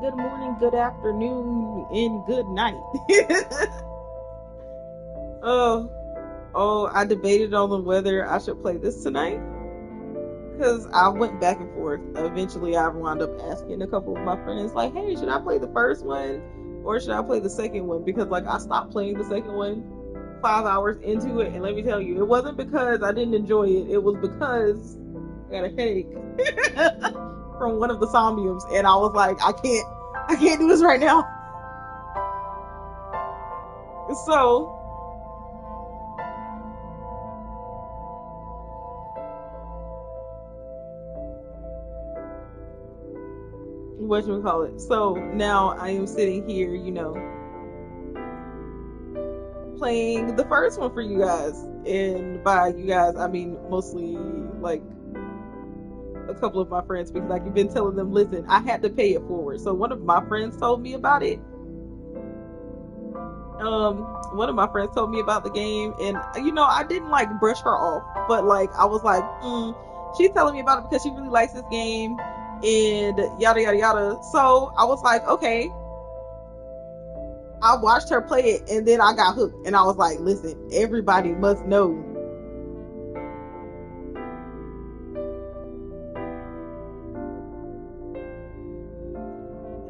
good morning, good afternoon, and good night. Oh, I debated on whether I should play this tonight because I went back and forth. Eventually, I wound up asking a couple of my friends, like, "Hey, should I play the first one or should I play the second one?" Because like I stopped playing the second one 5 hours into it, and let me tell you, it wasn't because I didn't enjoy it. It was because I got a headache from one of the Somniums, and I was like, I can't do this right now. So, what you call it? So now I am sitting here, playing the first one for you guys, and by you guys, I mean mostly like a couple of my friends because like you've been telling them, listen, I had to pay it forward. So one of my friends told me about it. One of my friends told me about the game, and I didn't like brush her off, but like I was like, she's telling me about it because she really likes this game, and yada yada yada. So I was like, okay. I watched her play it, and then I got hooked, and I was like, listen, everybody must know.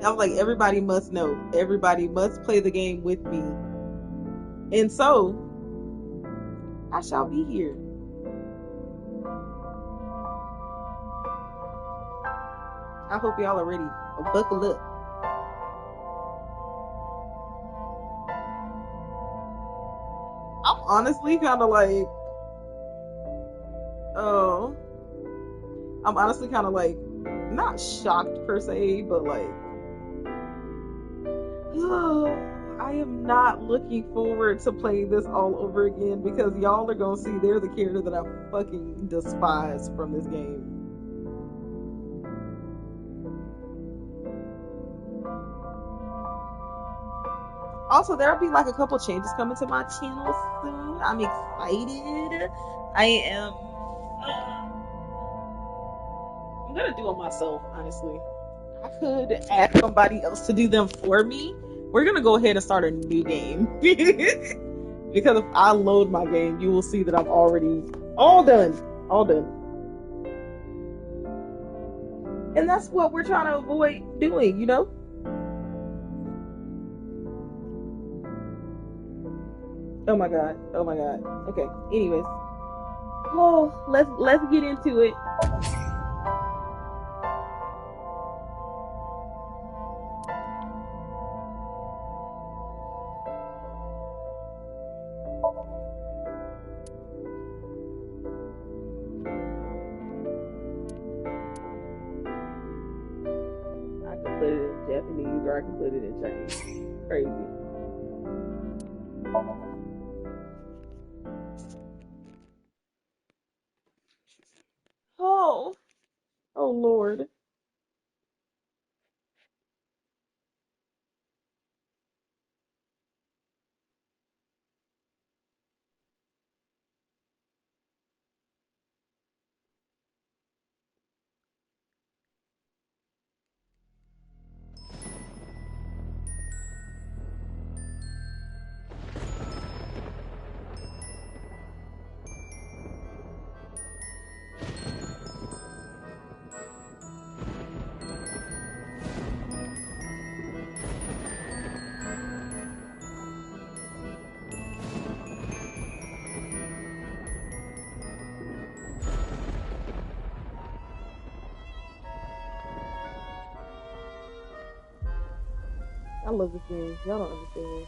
I was like, everybody must know. Everybody must play the game with me. And so, I shall be here. I hope y'all are ready. Buckle up. I'm honestly kind of like, oh, I'm honestly kind of like, not shocked per se, but like, I am not looking forward to playing this all over again because y'all are gonna see they're the character that I fucking despise from this game. Also, there'll be like a couple changes coming to my channel soon. I'm excited. I am. I'm gonna do it myself, honestly. I could ask somebody else to do them for me. We're gonna go ahead and start a new game. Because if I load my game, you will see that I'm already all done. All done. And that's what we're trying to avoid doing, Oh my god. Oh my god. Okay. Anyways. Oh, let's get into it. I can put it in Japanese or I can put it in Chinese. Crazy. Oh. Oh Lord. I love this game. Y'all don't understand.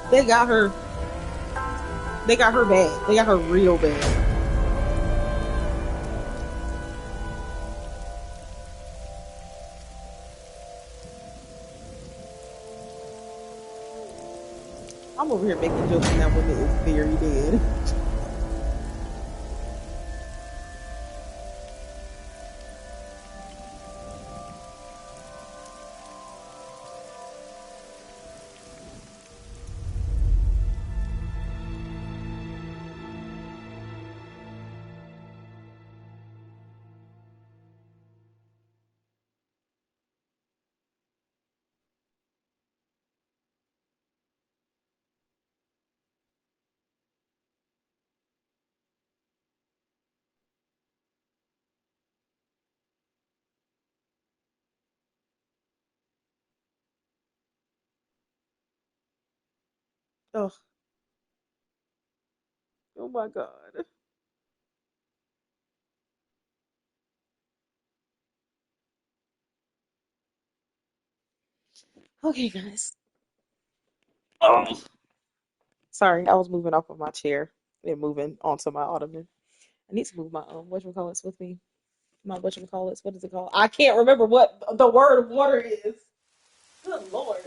They got her. They got her bad. They got her real bad. I'm over here making jokes and that woman is very dead. Oh, oh my God. Okay, guys. Oh, sorry, I was moving off of my chair and moving onto my ottoman. I need to move my whatchamacallits with me. My whatchamacallits, what is it called? I can't remember what the word water is. Good Lord.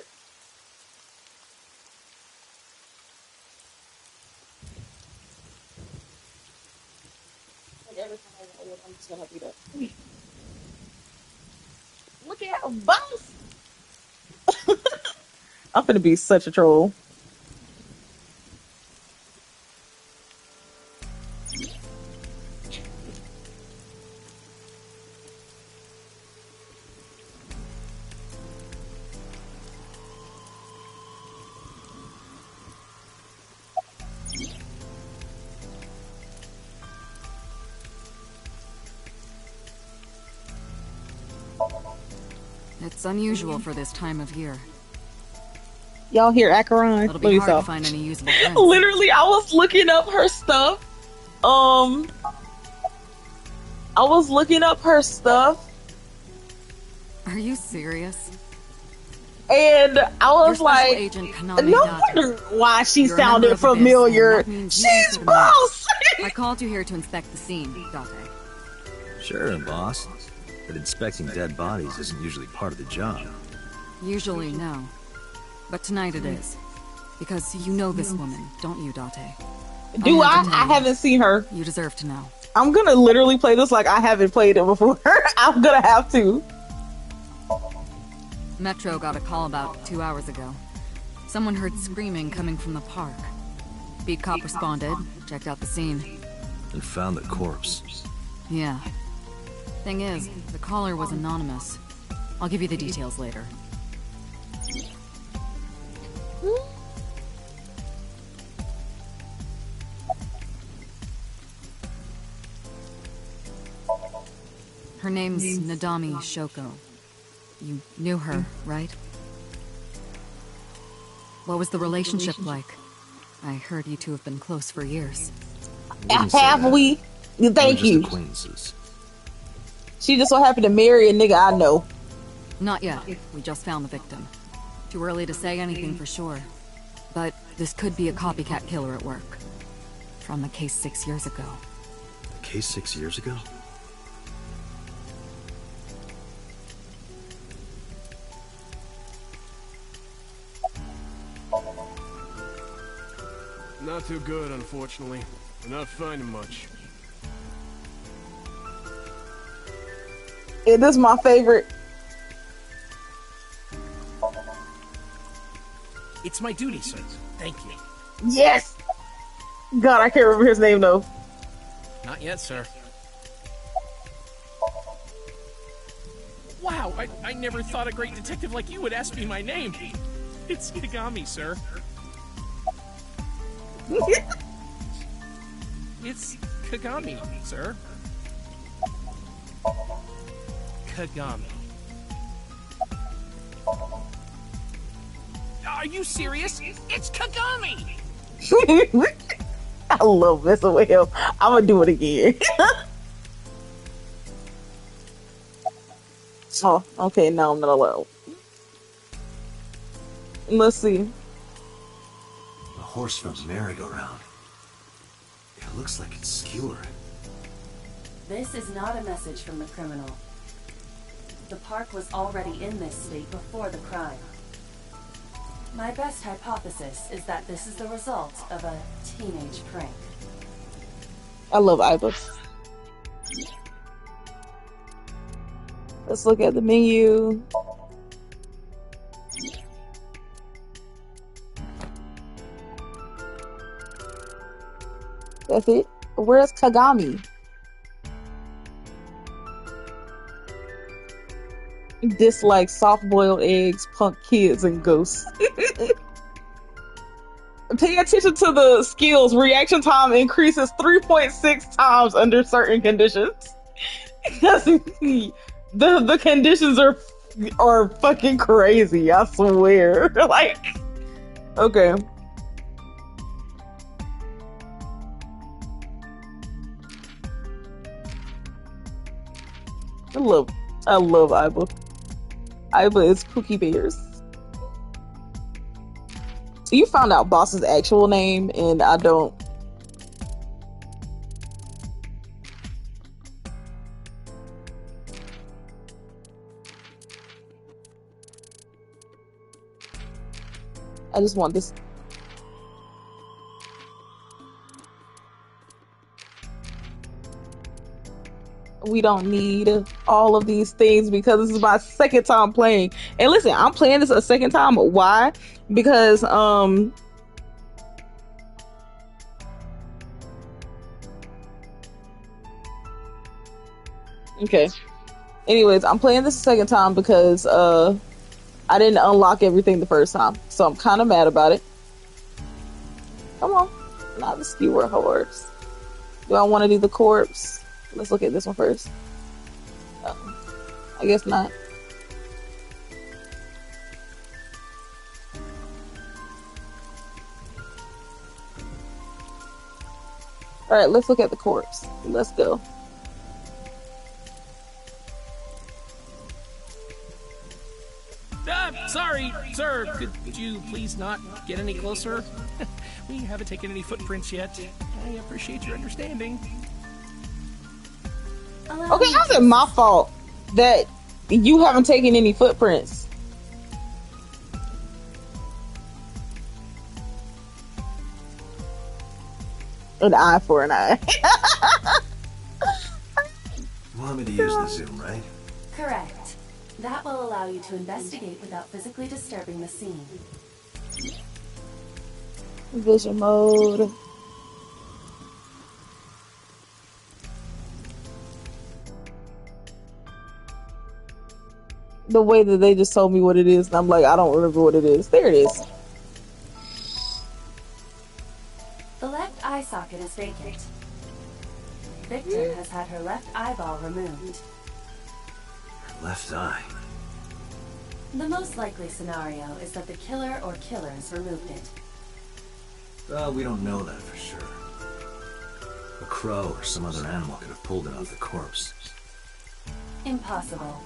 Like every time I roll it, I'm just gonna beat up. Look at him, boss! I'm gonna be such a troll. It's unusual for this time of year. Y'all hear Acheron? It'll Let be me hard to stop. find any usable prints. Literally, I was looking up her stuff. I was looking up her stuff, Are you serious? and I Your was special like, agent no Kaname Date. wonder why she You're a member sounded of Abyss, and familiar. that means you She's answer to me. boss! I called you here to inspect the scene, Date. Sure, boss. But inspecting dead bodies isn't usually part of the job. Usually, no. But tonight it is. Because you know this woman, don't you, Date? Do I? have to tell I you. haven't seen her. You deserve to know. I'm gonna literally play this like I haven't played it before. I'm gonna have to. Metro got a call about 2 hours ago. Someone heard screaming coming from the park. Beat cop responded, checked out the scene. And found the corpse. Yeah. Thing is, the caller was anonymous. I'll give you the details later. Her name's Nadami Shoko. You knew her, right? What was the relationship like? I heard you two have been close for years. Wouldn't say Have that. we? We're Thank just you. acquaintances. She just so happened to marry a nigga I know. Not yet. We just found the victim. Too early to say anything for sure. But this could be a copycat killer at work. From the case 6 years ago. A case 6 years ago? Not too good, unfortunately. We're not finding much. And this is my favorite. It's my duty, sir. Thank you. Yes! God, I can't remember his name though. Not yet, sir. Wow, I never thought a great detective like you would ask me my name. It's Kagami, sir. It's Kagami, sir. Kagami. Are you serious? It's Kagami! I love messing with him. I'm gonna do it again. Oh, okay, now I'm not allowed. Let's see. A horse from the merry-go-round. It looks like it's skewering. This is not a message from the criminal. The park was already in this state before the crime. My best hypothesis is that this is the result of a teenage prank. I love Iva. Let's look at the menu. That's it. Where's Kagami? Dislike soft-boiled eggs, punk kids, and ghosts. Pay attention to the skills. Reaction time increases 3.6 times under certain conditions. the conditions are fucking crazy. I swear. Like, okay. I love Iva. Iva is Pookie Bears. So you found out Boss's actual name, and I don't. I just want this. We don't need all of these things because this is my second time playing. And listen, I'm playing this a second time. Why? Because okay. Anyways, I'm playing this a second time because I didn't unlock everything the first time. So I'm kind of mad about it. Come on. Not the skewer horse. Do I want to do the corpse? Let's look at this one first. I guess not. Alright, let's look at the corpse. Let's go. Sorry, sir. Could you please not get any closer? We haven't taken any footprints yet. I appreciate your understanding. Okay, how's it my fault that you haven't taken any footprints? An eye for an eye. You want me to use the zoom, right? Correct. That will allow you to investigate without physically disturbing the scene. Vision mode. The way that they just told me what it is, and I'm like, I don't remember what it is. There it is. The left eye socket is vacant. Victor has had her left eyeball removed. Her left eye. The most likely scenario is that the killer or killers removed it. Well, we don't know that for sure. A crow or some other animal could have pulled it off the corpse. Impossible.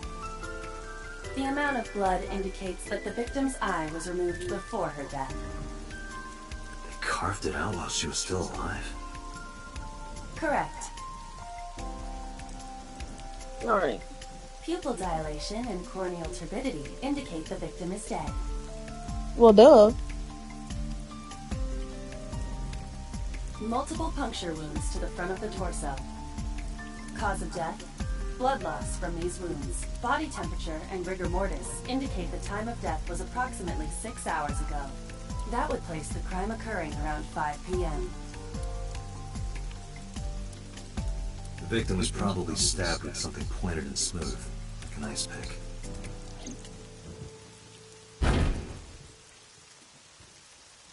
The amount of blood indicates that the victim's eye was removed before her death. They carved it out while she was still alive? Correct. Alright. Pupil dilation and corneal turbidity indicate the victim is dead. Well, duh. Multiple puncture wounds to the front of the torso. Cause of death? Blood loss from these wounds. Body temperature and rigor mortis indicate the time of death was approximately 6 hours ago. That would place the crime occurring around 5 p.m. The victim was probably stabbed with something pointed and smooth, like an ice pick.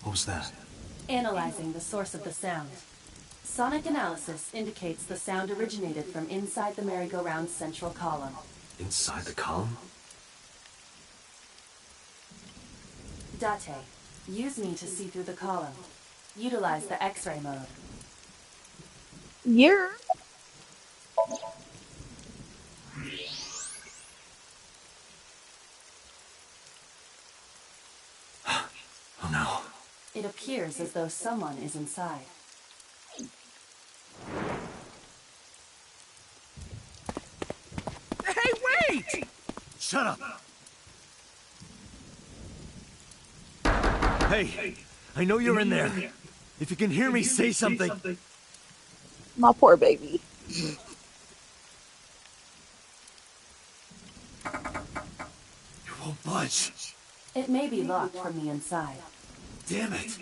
What was that? Analyzing the source of the sound. Sonic analysis indicates the sound originated from inside the merry-go-round's central column. Inside the column? Date. Use me to see through the column. Utilize the X-ray mode. Yeah. Oh no. It appears as though someone is inside. Hey, wait! Shut up! Hey, I know you're in there. If you can hear me, say something. My poor baby. You won't budge. It may be locked from the inside. Damn it.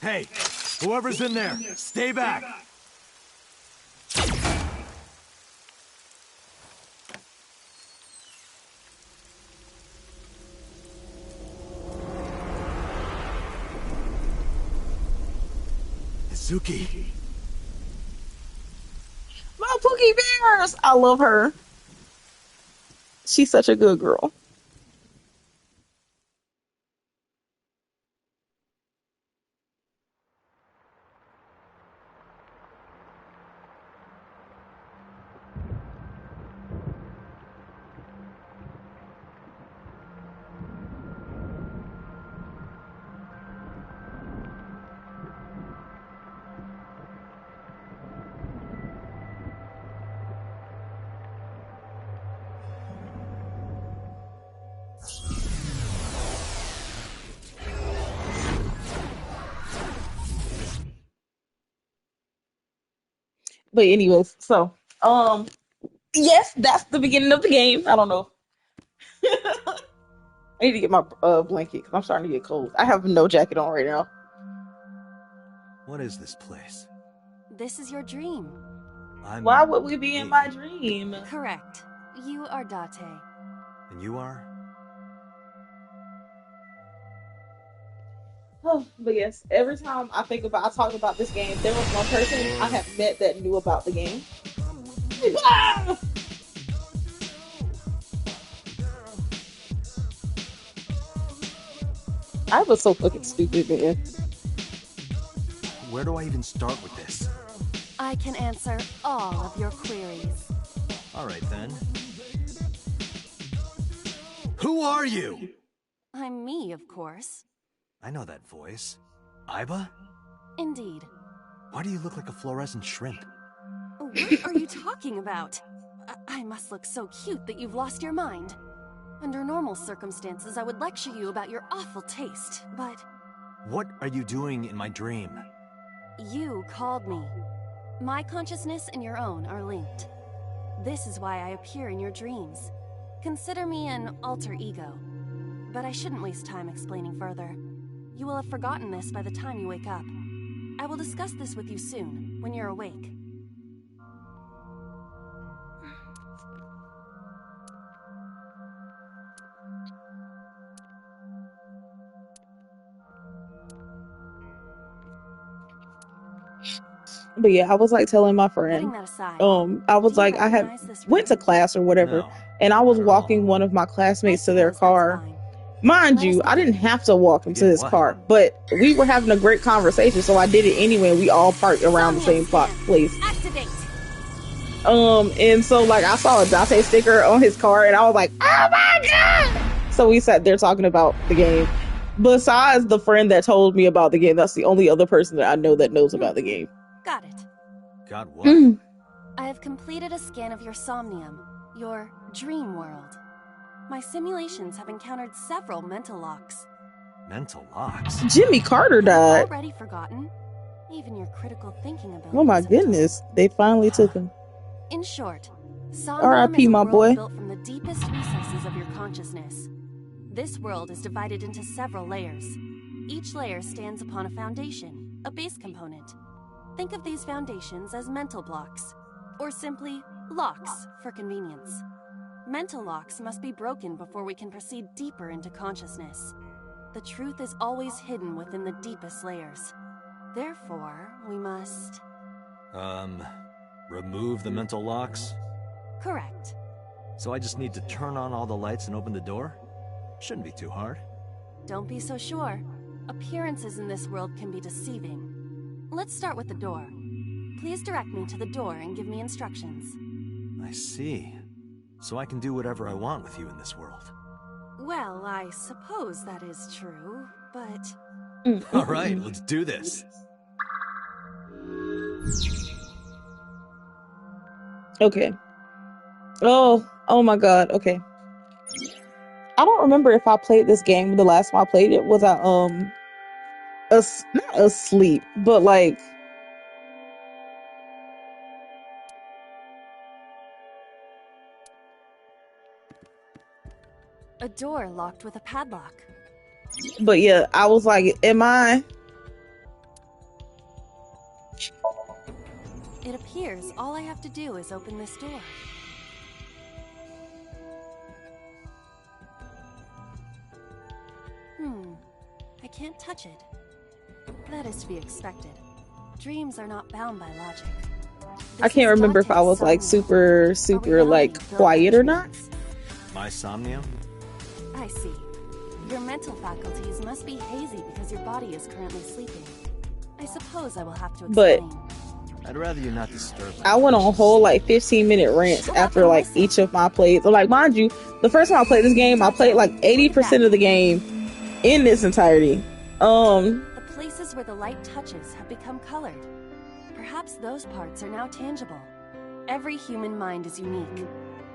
Hey, whoever's in there, stay back. Suki. My Pookie Bears! I love her. She's such a good girl. But anyways, so yes, that's the beginning of the game. I don't know. I need to get my blanket because I'm starting to get cold. I have no jacket on right now. What is this place? This is your dream. Why would we be in my dream? Correct. You are Date. And you are? Oh, but yes, every time I talk about this game, there was one person I have met that knew about the game. Ah! I was so fucking stupid, man. Where do I even start with this? I can answer all of your queries. All right, then. Who are you? I'm me, of course. I know that voice. Iba? Indeed. Why do you look like a fluorescent shrimp? What are you talking about? I must look so cute that you've lost your mind. Under normal circumstances, I would lecture you about your awful taste, but... What are you doing in my dream? You called me. My consciousness and your own are linked. This is why I appear in your dreams. Consider me an alter ego. But I shouldn't waste time explaining further. You will have forgotten this by the time you wake up. I will discuss this with you soon, when you're awake. But yeah, I was like telling my friend, Putting that aside, I was do you like, I had recognize this went to room? class or whatever, No, and I was not at all. walking one of my classmates I to their suppose that's car. fine. Mind Let you, us I didn't begin. have to walk him to Begin his what? car, but we were having a great conversation, so I did it anyway. We all parked around the Somnium same scan. place. Activate. And so like I saw a Dante sticker on his car, and I was like, oh my god! So we sat there talking about the game. Besides the friend that told me about the game, that's the only other person that I know that knows about the game. Got it. God, what? I have completed a scan of your Somnium, your dream world. My simulations have encountered several mental locks. Mental locks? Jimmy Carter Have you died. already forgotten? Even your critical thinking abilities. Oh my have dulled. goodness, they finally took him. In short, Somnium R.I.P. is a my world boy. built from the deepest recesses of your consciousness. This world is divided into several layers. Each layer stands upon a foundation, a base component. Think of these foundations as mental blocks, or simply locks for convenience. Mental locks must be broken before we can proceed deeper into consciousness. The truth is always hidden within the deepest layers. Therefore, we must... Remove the mental locks? Correct. So I just need to turn on all the lights and open the door? Shouldn't be too hard. Don't be so sure. Appearances in this world can be deceiving. Let's start with the door. Please direct me to the door and give me instructions. I see. So I can do whatever I want with you in this world. Well, I suppose that is true, but... All right, let's do this. Okay. Oh my god. Okay. I don't remember if I played this game the last time I played it. Was I not asleep, but like A door locked with a padlock. but yeah, I was like, am I It appears all I have to do is open this door. I can't touch it. That is to be expected. Dreams are not bound by logic. I can't remember if I was like super like quiet or not. My Somnium? I see. Your mental faculties must be hazy because your body is currently sleeping. I suppose I will have to explain. But I'd rather you not disturb me. I went on a whole like 15-minute rants after like each of my plays. Like, mind you, the first time I played this game, I played like 80% of the game in its entirety. The places where the light touches have become colored. Perhaps those parts are now tangible. Every human mind is unique.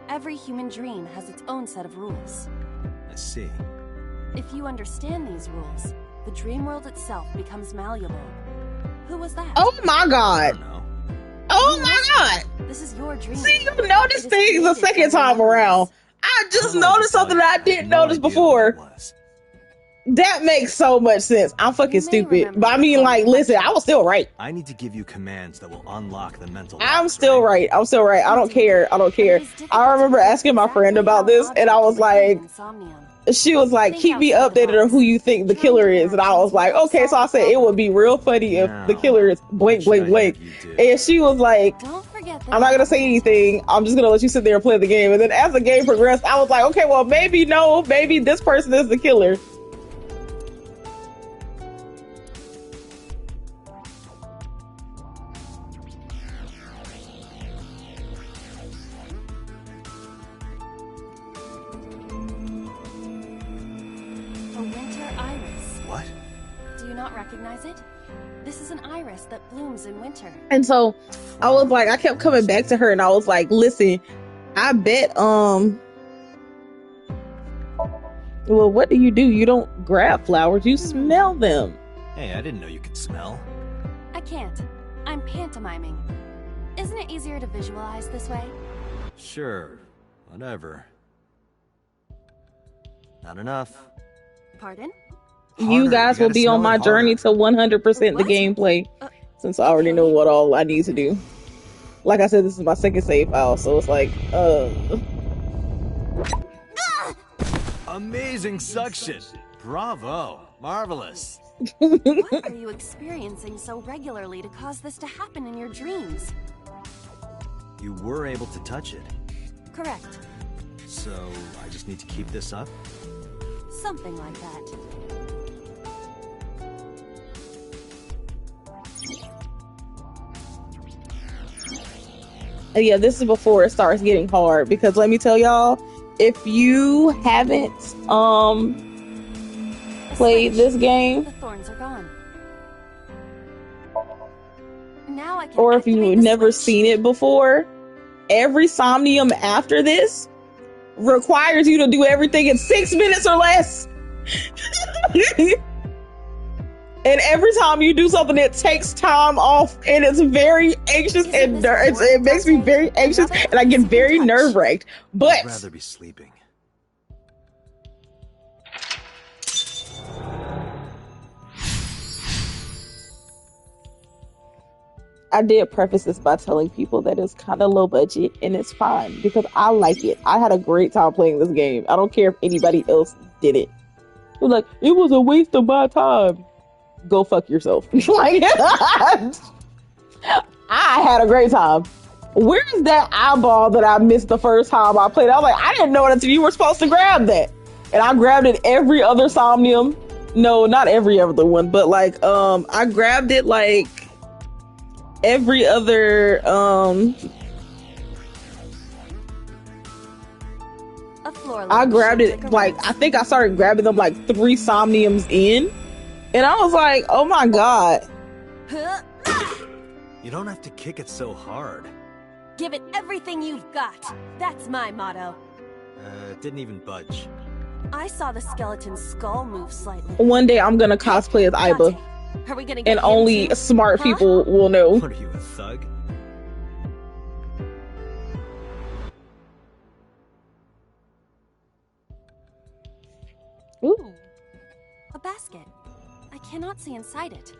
Every human dream has its own set of rules. I see. If you understand these rules, the dream world itself becomes malleable. Who was that? Oh my I god. don't know. Oh my god. This is your dream. See, you noticed things the second time around. I just noticed something that I didn't notice before. That makes so much sense. I'm fucking stupid. But I mean, like, listen, I was still right. I need to give you commands that will unlock the mental I'm locks, still right. I'm still right. I don't care. I don't care. I remember asking my friend about this, and I was like, she was like, keep me updated on who you think the killer is. And I was like, okay. So I said it would be real funny if the killer is blank, blank, blank. And she was like, I'm not going to say anything. I'm just going to let you sit there and play the game. And then as the game progressed, I was like, okay, well, maybe no, maybe this person is the killer. Recognize it? This is an iris that blooms in winter. And so I was like, I kept coming back to her and I was like, listen, I bet well, what do? You don't grab flowers, you smell them. Hey, I didn't know you could smell. I can't. I'm pantomiming. Isn't it easier to visualize this way? Sure, whatever. Not enough. Pardon? You guys will be on my journey to 100% the gameplay, since I already know what all I need to do. Like I said, this is my second save file, so it's like, Amazing suction! Bravo! Marvelous! What are you experiencing so regularly to cause this to happen in your dreams? You were able to touch it. Correct. So, I just need to keep this up? Something like that. yeah, this is before it starts getting hard, because let me tell y'all, if you haven't played this game, the thorns are gone. Now I can or if you've never seen it before, every Somnium after this requires you to do everything in 6 minutes or less. And every time you do something, it takes time off, and it's very anxious, and it makes me very anxious, and I get very nerve-wracked. But I'd rather be sleeping. I did preface this by telling people that it's kind of low budget, and it's fine because I like it. I had a great time playing this game. I don't care if anybody else did it. They're like, it was a waste of my time. Go fuck yourself. Like, I had a great time. Where's that eyeball that I missed the first time I played? I was like, I didn't know until you were supposed to grab that. And I grabbed it every other Somnium. No, not every other one, but like, I grabbed it like every other, I grabbed it like, I think I started grabbing them like 3 Somniums in. And I was like, oh my god. You don't have to kick it so hard. Give it everything you've got. That's my motto. Didn't even budge. I saw the skeleton's skull move slightly. One day I'm gonna cosplay as Aiba, Dante, are we gonna get and him only too? smart Huh? people will know. What are you, a thug? Ooh. A basket. I cannot see inside it.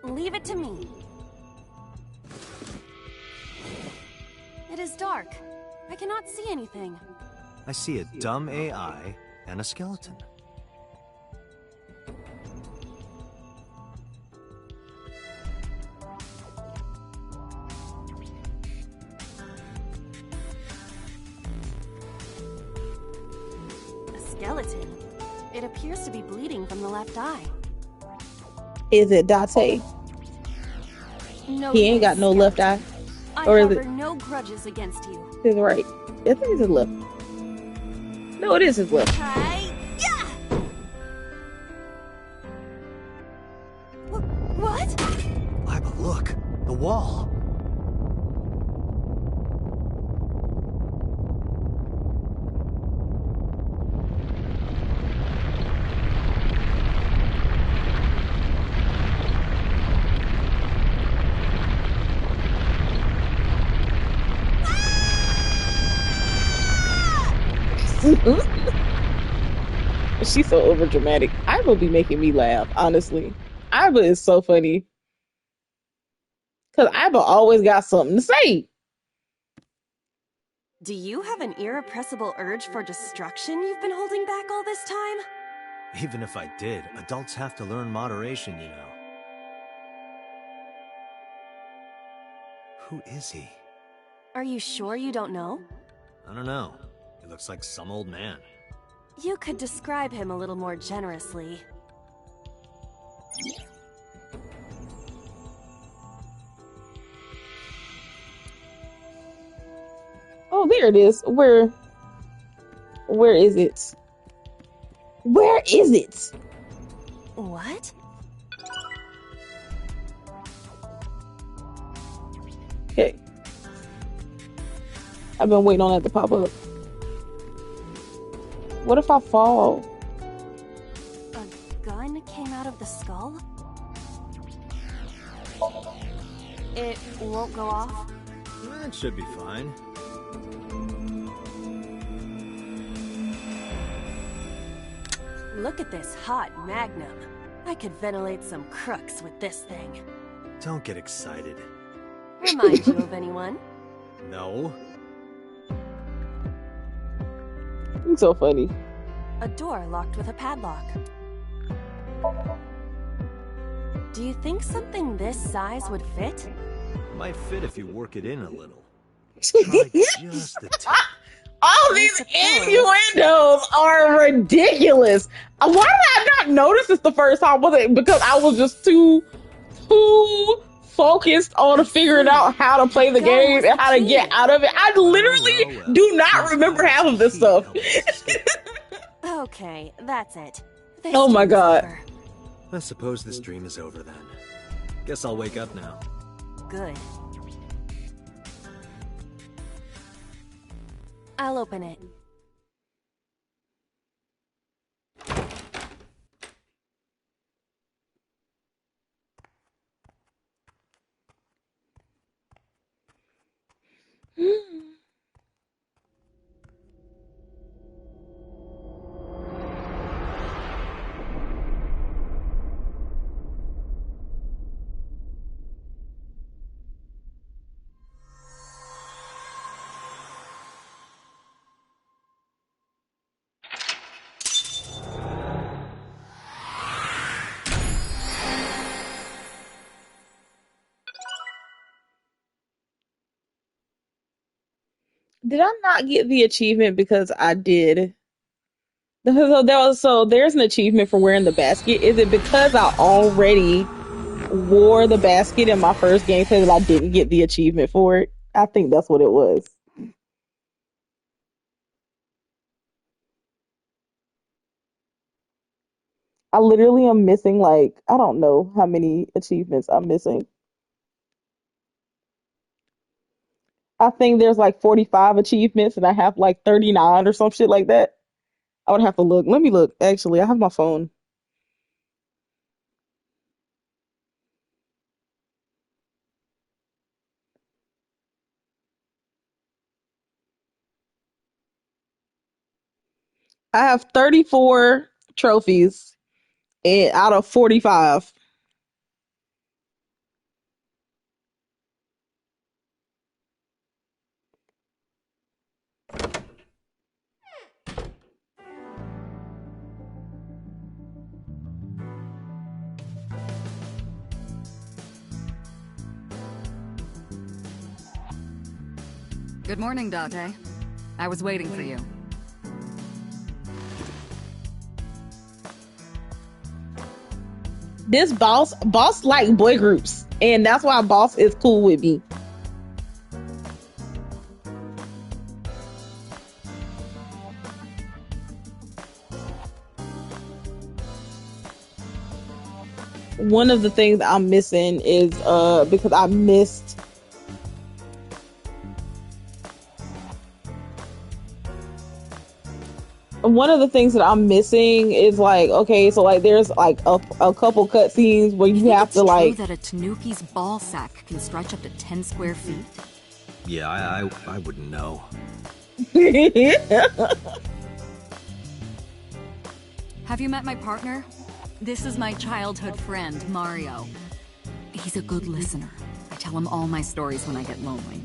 Leave it to me. It is dark. I cannot see anything. I see a dumb AI and a skeleton. A skeleton. It appears to be bleeding from the left eye. Is it Date? No, He ain't got no left eye. Or I is harbor it no grudges against you. his right? I think it's his left. No, it is his left. Yeah! What? Aiba, look! The wall! She's so over dramatic. Aiba be making me laugh, honestly. Aiba is so funny. Cause Aiba always got something to say. Do you have an irrepressible urge for destruction you've been holding back all this time? Even if I did, adults have to learn moderation, you know. Who is he? Are you sure you don't know? I don't know. He looks like some old man. You could describe him a little more generously. Oh, there it is. Where is it? Where is it? What? Okay. I've been waiting on that to pop up. What if I fall? A gun came out of the skull? It won't go off? That should be fine. Look at this hot magnum. I could ventilate some crooks with this thing. Don't get excited. Remind you of anyone? No. It's so funny. A door locked with a padlock. Do you think something this size would fit? Might fit if you work it in a little. Try just the tip. All these innuendos are ridiculous. Why did I not notice this the first time? Was it because I was just too focused on figuring out how to play the game and how to get out of it? I literally do not remember half of this stuff. Okay, that's it. This Oh my dream's god. over. I suppose this dream is over then. Guess I'll wake up now. Good. I'll open it. Did I not get the achievement because I did? So there's an achievement for wearing the basket. Is it because I already wore the basket in my first gameplay that I didn't get the achievement for it? I think that's what it was. I literally am missing, like, I don't know how many achievements I'm missing. I think there's like 45 achievements and I have like 39 or some shit like that. I would have to look. Let me look. Actually, I have my phone. I have 34 trophies out of 45. Good morning, Date. I was waiting for you. This boss like boy groups, and that's why boss is cool with me. One of the things I'm missing is because I missed one of the things that I'm missing is like, okay, so like there's like a couple cutscenes where you have to like. It's true that a Tanuki's ball sack can stretch up to 10 square feet? Yeah, I wouldn't know. Have you met my partner? This is my childhood friend, Mario. He's a good listener. I tell him all my stories when I get lonely.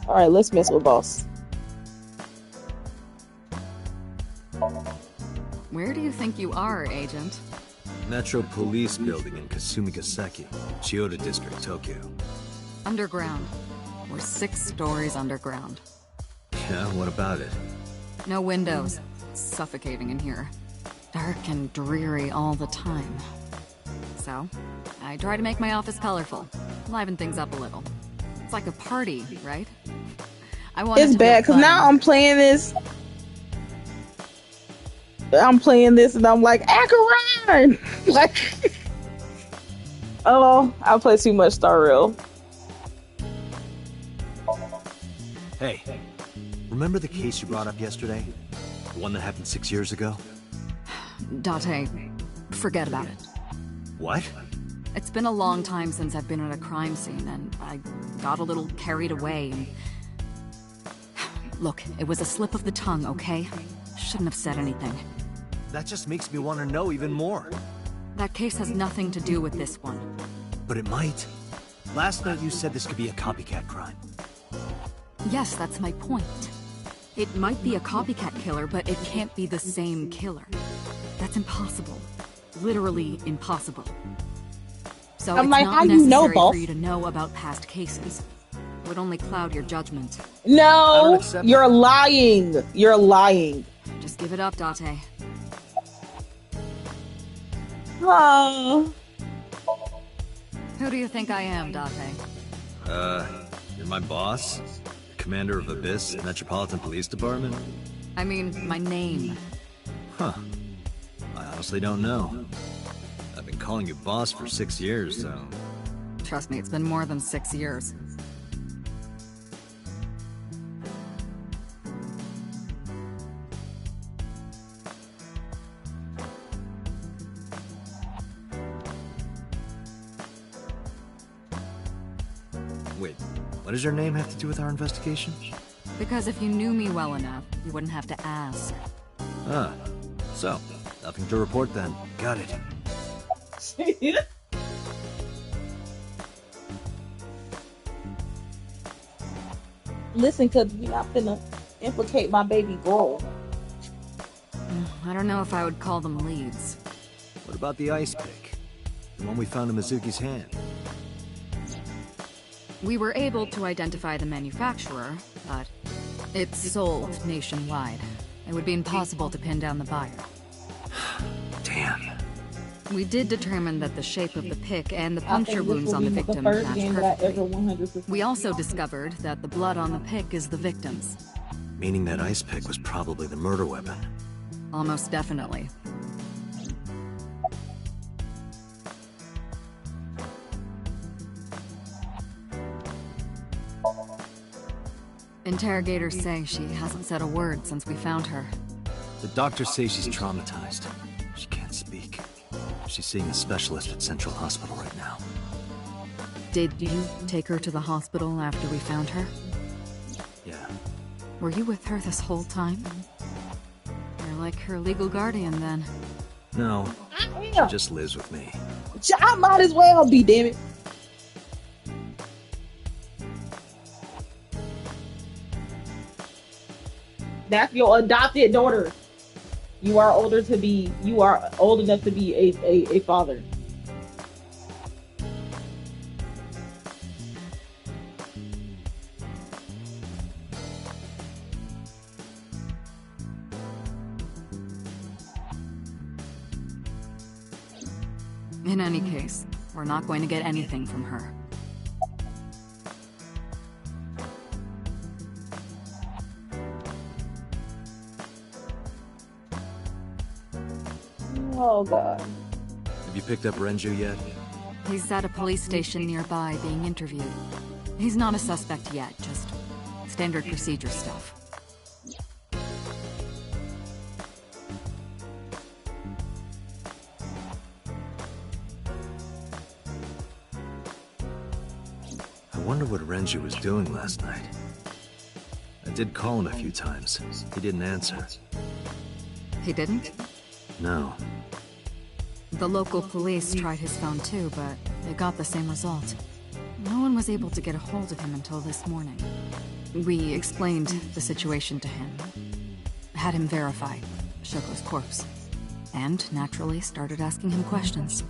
All right, let's mess with boss. Where do you think you are, Agent? Metro Police Building in Kasumigaseki, Chiyoda District, Tokyo. Underground. We're 6 stories underground. Yeah, what about it? No windows. It's suffocating in here. Dark and dreary all the time. So, I try to make my office colorful. Liven things up a little. It's like a party, right? I want It's bad because now I'm playing this. And I'm like, Acheron! Like, oh, I play too much Star Rail. Hey, remember the case you brought up yesterday? The one that happened 6 years ago? Date, forget about it. What? It's been a long time since I've been at a crime scene, and I got a little carried away. Look, it was a slip of the tongue, okay? Shouldn't have said anything. That just makes me want to know even more. That case has nothing to do with this one. But it might. Last night you said this could be a copycat crime. Yes, that's my point. It might be a copycat killer, but it can't be the same killer. That's impossible. Literally impossible. So I'm it's like, not how you necessary know, boss? for you to know about past cases. It would only cloud your judgment. No, you're lying. You're lying. Just give it up, Date. Oh. Who do you think I am, Date? You're my boss? Commander of Abyss Metropolitan Police Department? I mean, my name. Huh. I honestly don't know. I've been calling you boss for 6 years, so... Trust me, it's been more than 6 years. Wait, what does your name have to do with our investigation? Because if you knew me well enough, you wouldn't have to ask. Ah, so, nothing to report then. Got it. Listen, cause you're not finna implicate my baby girl. I don't know if I would call them leads. What about the ice pick? The one we found in Mizuki's hand? We were able to identify the manufacturer, but it's sold nationwide. It would be impossible to pin down the buyer. Damn. We did determine that the shape of the pick and the I puncture think this wounds will on the be victim first match game that I ever perfectly. 100%. We also discovered that the blood on the pick is the victim's. Meaning that ice pick was probably the murder weapon. Almost definitely. Interrogators say she hasn't said a word since we found her. The doctors say she's traumatized. She can't speak. She's seeing a specialist at Central Hospital right now. Did you take her to the hospital after we found her? Yeah. Were you with her this whole time? You're like her legal guardian then. No, I she am. just lives with me. I might as well be, damn it. That's your adopted daughter. You are old enough to be a father. In any case, we're not going to get anything from her. Oh god. Have you picked up Renju yet? He's at a police station nearby being interviewed. He's not a suspect yet, just standard procedure stuff. I wonder what Renju was doing last night. I did call him a few times. He didn't answer. He didn't? No. The local police tried his phone too, but they got the same result. No one was able to get a hold of him until this morning. We explained the situation to him, had him verify Shoko's corpse, and naturally started asking him questions.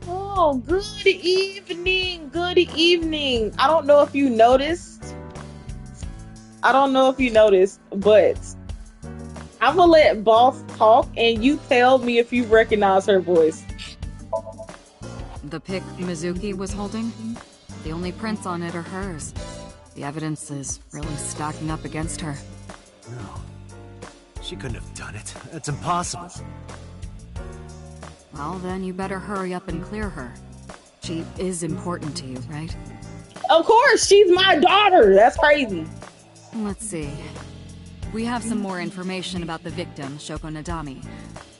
Oh, good evening. Good evening. I don't know if you noticed, but I'm gonna let Boss talk and you tell me if you recognize her voice. The pick Mizuki was holding? The only prints on it are hers. The evidence is really stacking up against her. No. She couldn't have done it. That's impossible. Well, then you better hurry up and clear her. She is important to you, right? Of course, she's my daughter. That's crazy. Let's see. We have some more information about the victim, Shoko Nadami.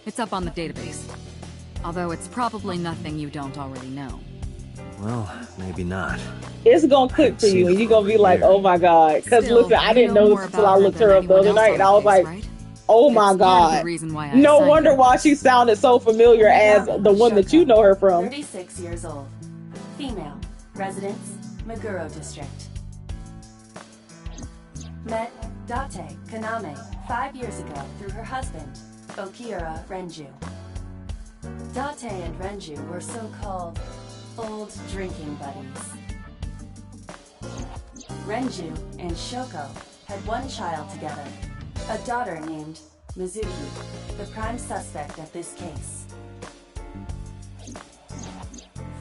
It's up on the database. Although it's probably nothing you don't already know. Well, maybe not. It's gonna click for you, and you're gonna be like, "Oh my god!" Because Still, listen, I you didn't know know more this until I about her looked than her up the anyone other else night, on and the I was case, like, right? "Oh my It's part of the god!" reason why I No assigned wonder her. why she sounded so familiar as the one that you know her from. 36 years old. Female. Residence, Meguro District. Met Date Kaname 5 years ago through her husband, Okiura Renju. Date and Renju were so-called old drinking buddies. Renju and Shoko had one child together, a daughter named Mizuki, the prime suspect of this case.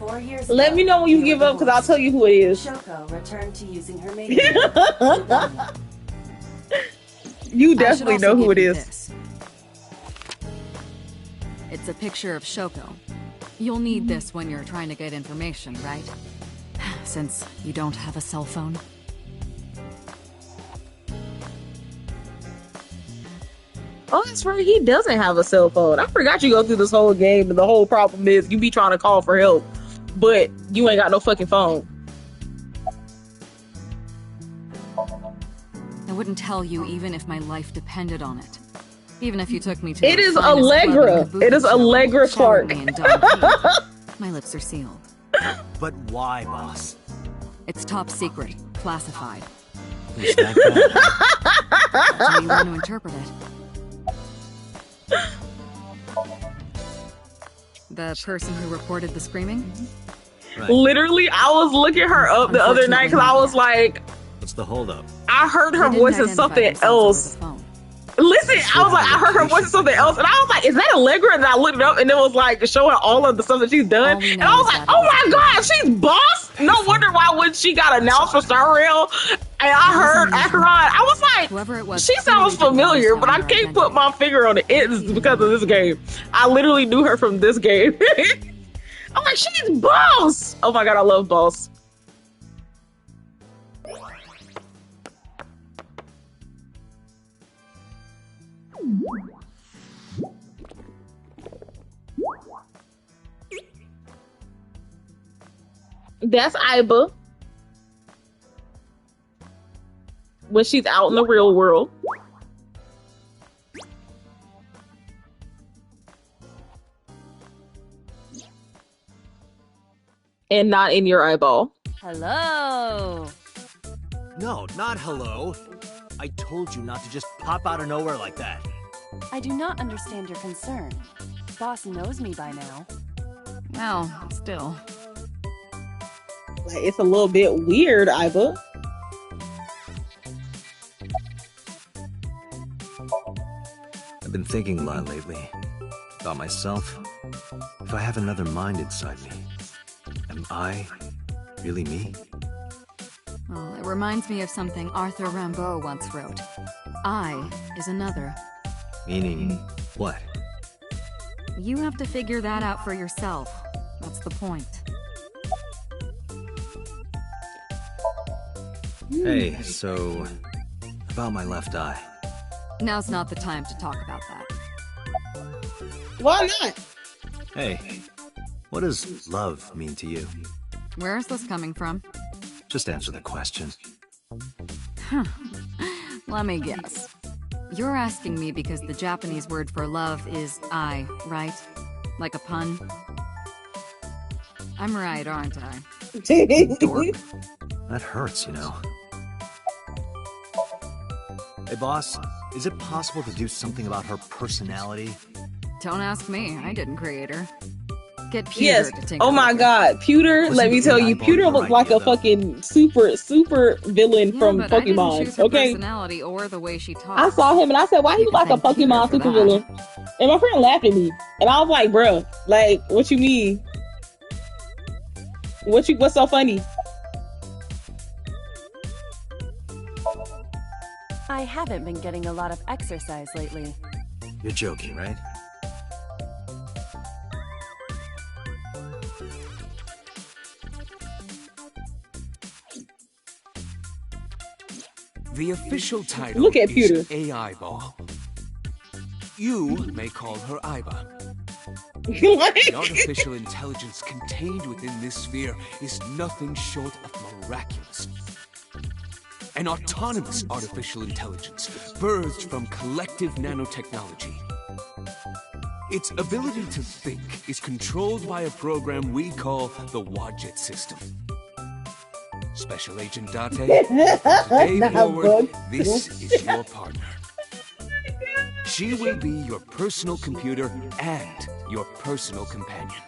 4 years Let ago, me know when you they give were up, because I'll divorced. tell you who it is. Shoko returned to using her maiden name, Nadami. You I should definitely also know who give it you is. this. It's a picture of Shoko. You'll need this when you're trying to get information, right? Since you don't have a cell phone. Oh, that's right. He doesn't have a cell phone. I forgot you go through this whole game, and the whole problem is you be trying to call for help, but you ain't got no fucking phone. I wouldn't tell you even if my life depended on it. Even if you took me to It the is finest club in Allegra. Kabuki It is show, Allegra showered Clark. me in Don P. My lips are sealed. But why, boss? It's top secret, classified. Is that bad? How do you want to interpret it? The person who reported the screaming? Right. Literally, I was looking her up the other night because I was like, What's the holdup? I heard her They didn't voice in identify something themselves over else. the phone. Listen, I was like, I heard her voice in something else, and I was like, is that Allegra? And I looked it up, and it was like showing all of the stuff that she's done. All we And know I was is like, that it oh was my a god, she's boss. No wonder why when she got announced for Star Rail, and I heard Akron, I was like, Whoever it was she sounds clearly didn't familiar, but I understand her can't put my identity. finger on it. It's because of this game. I literally knew her from this game. I'm like, she's boss. Oh my god, I love boss. That's Iba when she's out in the real world. And not in your eyeball. Hello. No, not hello. I told you not to just pop out of nowhere like that. I do not understand your concern. Boss knows me by now. Well, still. Like, it's a little bit weird, Iba. I've been thinking a lot lately. About myself. If I have another mind inside me, am I really me? Well, it reminds me of something Arthur Rimbaud once wrote. I is another. Meaning what? You have to figure that out for yourself. That's the point. Hey, so about my left eye. Now's not the time to talk about that. Why not? Hey, what does love mean to you? Where is this coming from? Just answer the question. Let me guess. You're asking me because the Japanese word for love is I, right? Like a pun? I'm right, aren't I? Dork. That hurts, you know. Hey, boss, is it possible to do something about her personality? Don't ask me. I didn't create her. Get Peter Yes. to take Oh over. my god, Pewter, Wasn't let me the tell AI you, ball Pewter your looks like idea, a though? fucking super villain Yeah, from but I didn't choose Pokemon. her Okay? personality or the way she talks. I saw him and I said, why he You look can like a thank Peter Pokemon for super that. villain? And my friend laughed at me. And I was like, bruh, like, what you mean? What's so funny? I haven't been getting a lot of exercise lately. You're joking, right? The official title Look at is Peter. AI Ball. You may call her Iba. Like- The artificial intelligence contained within this sphere is nothing short of miraculous. An autonomous artificial intelligence birthed from collective nanotechnology. Its ability to think is controlled by a program we call the Wadjet system. Special Agent Date, from today Nah, forward, bud. this is your partner. She will be your personal computer and your personal companion.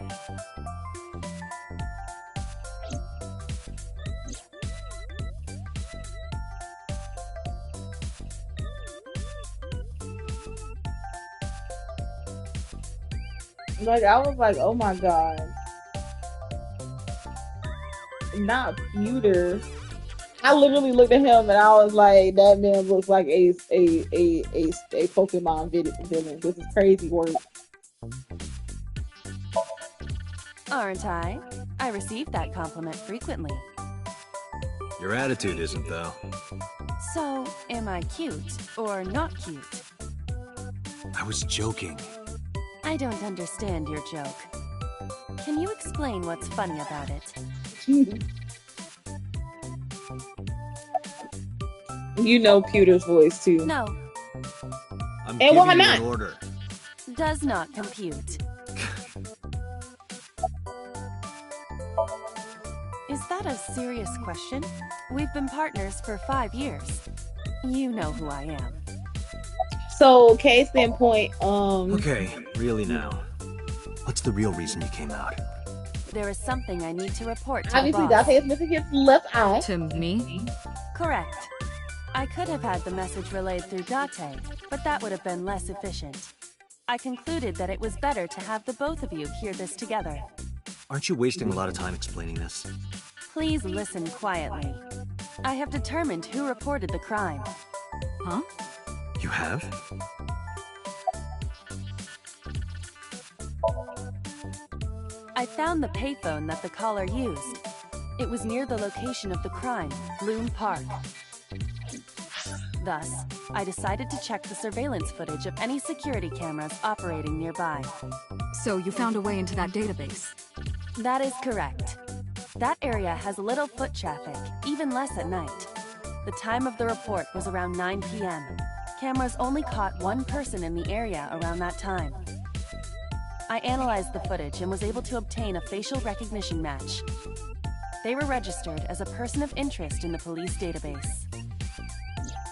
Like, I was like, oh my god. Not Pewter. I literally looked at him and I was like, that man looks like a Pokemon villain. This is crazy work. Aren't I? I receive that compliment frequently. Your attitude isn't, though. So, am I cute or not cute? I was joking. I don't understand your joke. Can you explain what's funny about it? You know Pewter's voice too. No, I'm And why giving you not? an order. does not compute. Is that a serious question? We've been partners for 5 years. You know who I am. So, case in point, Okay, really now. What's the real reason you came out? There is something I need to report to the obviously boss. Date is missing his left eye. To me? Correct. I could have had the message relayed through Date, but that would have been less efficient. I concluded that it was better to have the both of you hear this together. Aren't you wasting a lot of time explaining this? Please listen quietly. I have determined who reported the crime. Huh? You have? I found the payphone that the caller used. It was near the location of the crime, Loom Park. Thus, I decided to check the surveillance footage of any security cameras operating nearby. So you found a way into that database? That is correct. That area has little foot traffic, even less at night. The time of the report was around 9 p.m. Cameras only caught one person in the area around that time. I analyzed the footage and was able to obtain a facial recognition match. They were registered as a person of interest in the police database.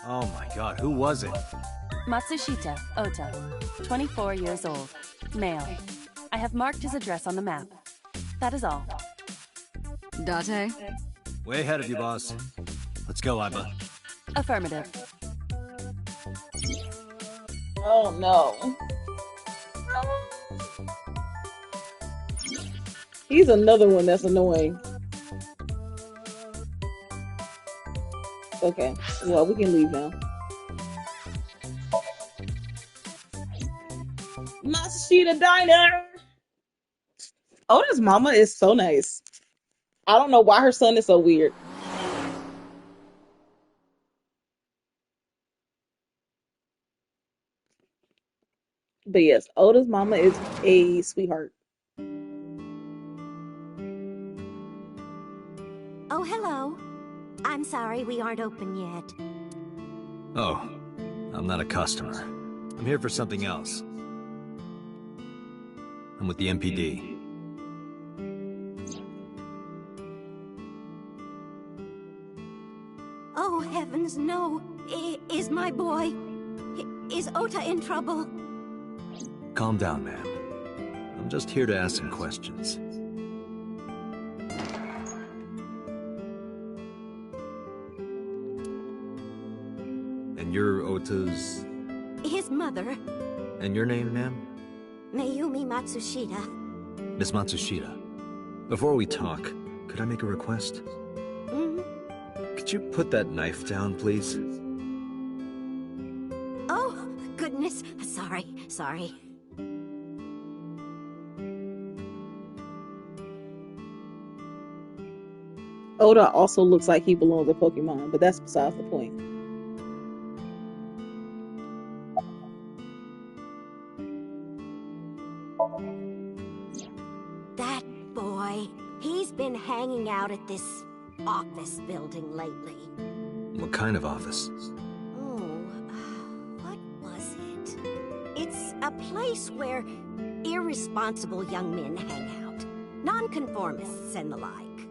Oh my god, who was it? Matsushita Ota, 24 years old, male. I have marked his address on the map. That is all. Date? Way ahead of you, boss. Let's go, Iba. Affirmative. Oh no. He's another one that's annoying. Okay, well, we can leave now. Matsushita Diner! Oda's mama is so nice. I don't know why her son is so weird. But yes, Oda's mama is a sweetheart. Oh, hello. I'm sorry we aren't open yet. Oh, I'm not a customer. I'm here for something else. I'm with the MPD. Oh, heavens, no. Is my boy... Is Ota in trouble? Calm down, ma'am. I'm just here to ask some questions. And you're Ota's... His mother, And your name, ma'am? Mayumi Matsushita. Miss Matsushita. Before we talk, could I make a request? Could you put that knife down, please? Oh, goodness. Sorry. Oda also looks like he belongs to Pokemon, but that's besides the point. That boy, he's been hanging out at this office building lately. What kind of office? Oh, what was it? It's a place where irresponsible young men hang out. Nonconformists and the like.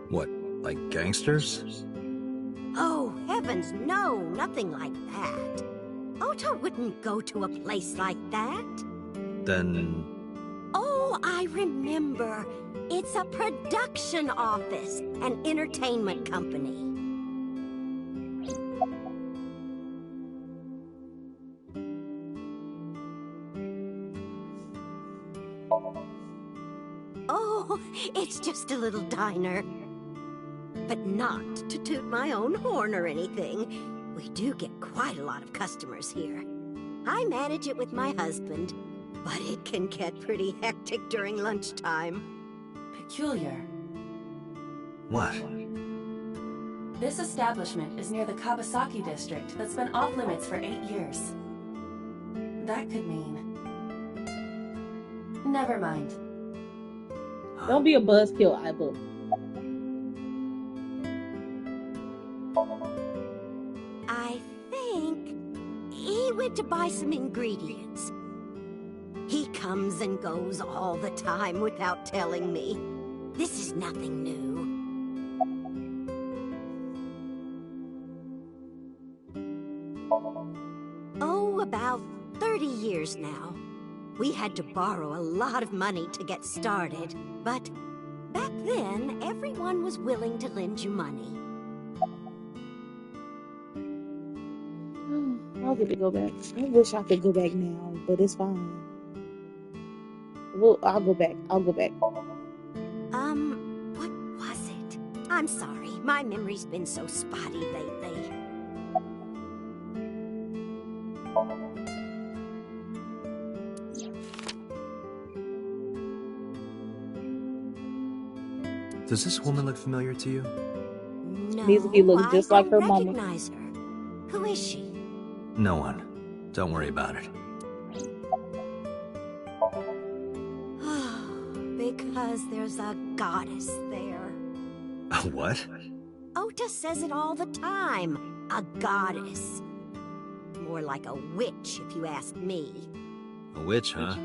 What, like gangsters? Oh, heavens, no, nothing like that. Ota wouldn't go to a place like that. Then... Oh, I remember. It's a production office, an entertainment company. Oh, it's just a little diner. But not to toot my own horn or anything. We do get quite a lot of customers here. I manage it with my husband, but it can get pretty hectic during lunchtime. Peculiar. What? This establishment is near the Kabasaki district that's been off limits for 8 years. That could mean... Never mind. Don't be a buzzkill, Iba. I think he went to buy some ingredients. He comes and goes all the time without telling me. This is nothing new. Oh, about 30 years now. We had to borrow a lot of money to get started, but back then, everyone was willing to lend you money. I'll get to go back. I wish I could go back now, but it's fine. Well, I'll go back. I'll go back. What was it? I'm sorry. My memory's been so spotty lately. Does this woman look familiar to you? No, Needs to be looking just I like don't her mama. recognize her. Who is she? No one. Don't worry about it. Because there's a goddess there. A what? Ota says it all the time. A goddess. More like a witch, if you ask me. A witch, huh?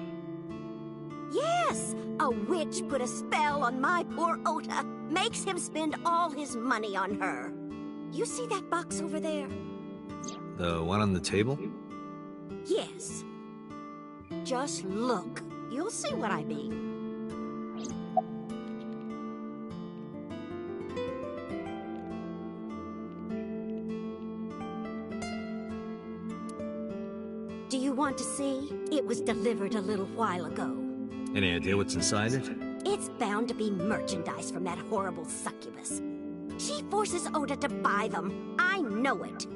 Yes! A witch put a spell on my poor Ota. Makes him spend all his money on her. You see that box over there? The one on the table? Yes. Just look. You'll see what I mean. Do you want to see? It was delivered a little while ago. Any idea what's inside it? It's bound to be merchandise from that horrible succubus. She forces Ota to buy them. I know it.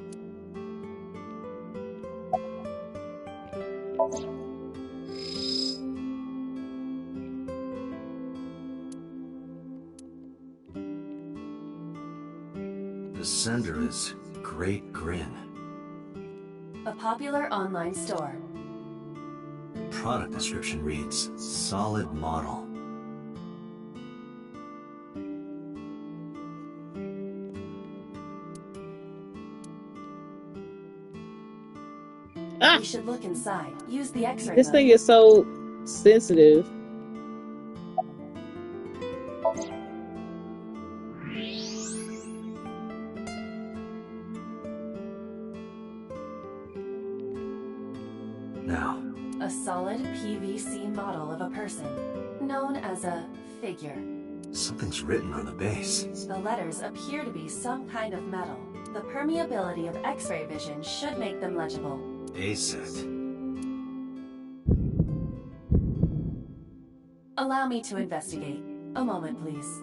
The sender is Great Grin. A popular online store. Product description reads, solid model. We should look inside. Use the X-ray This mode. thing is so sensitive. Now, A solid PVC model of a person, known as a figure. something's written on the base. The letters appear to be some kind of metal. The permeability of X-ray vision should make them legible. A set. Allow me to investigate. A moment, please.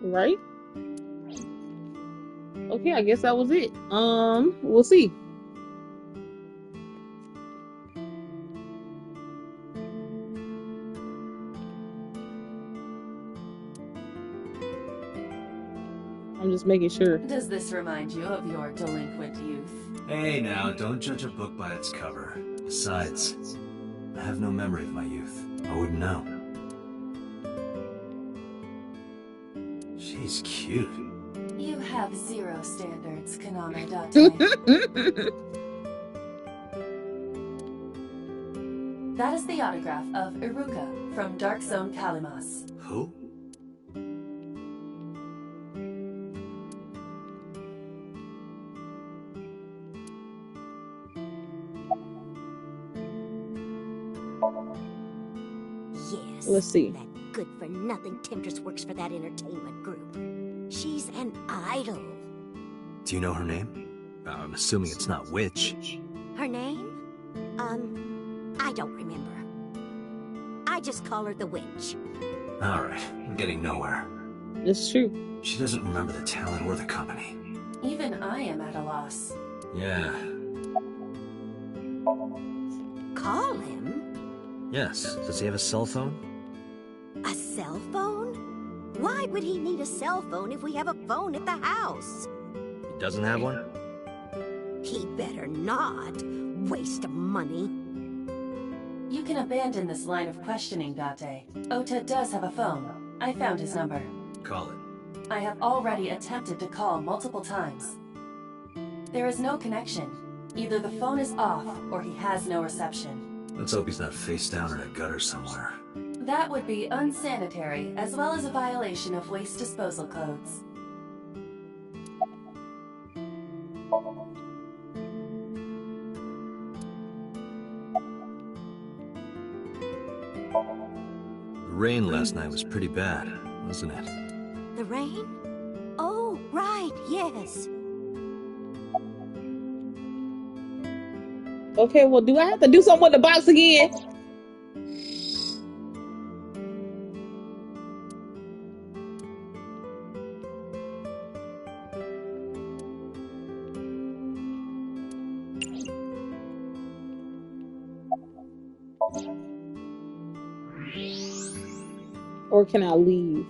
Right? Okay, I guess that was it. We'll see. I'm just making sure. Does this remind you of your delinquent youth? Hey now, don't judge a book by its cover. Besides, I have no memory of my youth. I wouldn't know. She's cute. You have zero standards, Kaname Date. That is the autograph of Iruka from Dark Zone Kalimas. Who? Yes. Let's see. That good-for-nothing temptress works for that entertainment group. She's an idol. Do you know her name? I'm assuming it's not Witch. Her name? I don't remember. I just call her the witch. Alright, I'm getting nowhere. It's true. She doesn't remember the talent or the company. Even I am at a loss. Yeah. Call him? Yes. Does he have a cell phone? A cell phone? Why would he need a cell phone if we have a phone at the house? He doesn't have one? He better not. Waste of money. You can abandon this line of questioning, Date. Ota does have a phone. I found his number. Call it. I have already attempted to call multiple times. There is no connection. Either the phone is off, or he has no reception. Let's hope he's not face down in a gutter somewhere. That would be unsanitary, as well as a violation of waste disposal codes. rain last night was pretty bad, wasn't it? The rain? Oh, right, yes. Okay, well, do I have to do something with the box again? Or can I leave?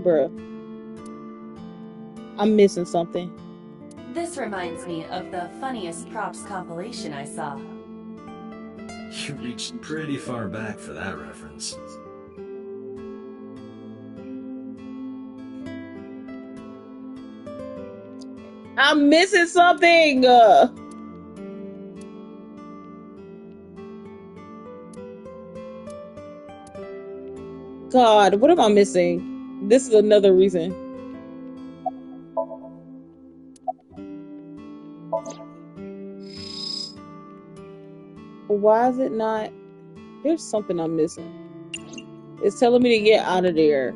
Bruh. I'm missing something. This reminds me of the funniest props compilation I saw. You reached pretty far back for that reference. I'm missing something! God, what am I missing? This is another reason. Why is it not? There's something I'm missing. It's telling me to get out of there.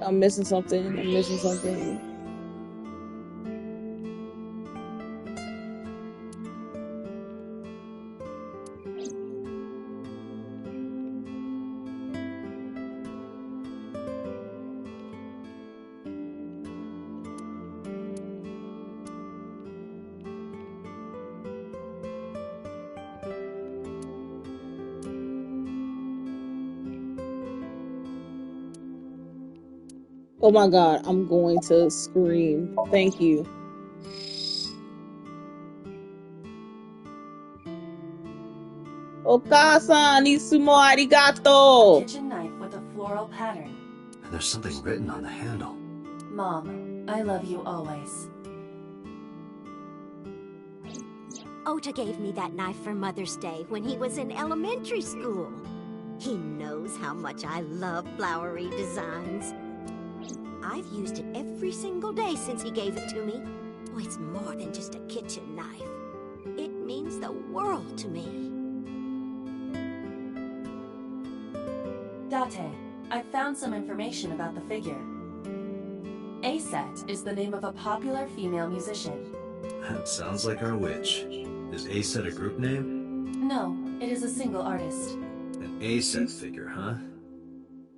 I'm missing something. I'm missing something. Oh my God, I'm going to scream. Thank you. Okasa-san, itsumo arigato. A kitchen knife with a floral pattern. And there's something written on the handle. Mom, I love you always. Ota gave me that knife for Mother's Day when he was in elementary school. He knows how much I love flowery designs. I've used it every single day since he gave it to me. Oh, it's more than just a kitchen knife. It means the world to me. Date, I found some information about the figure. Aset is the name of a popular female musician. That sounds like our witch. Is A-Set a group name? No, it is a single artist. An A-Set figure, huh?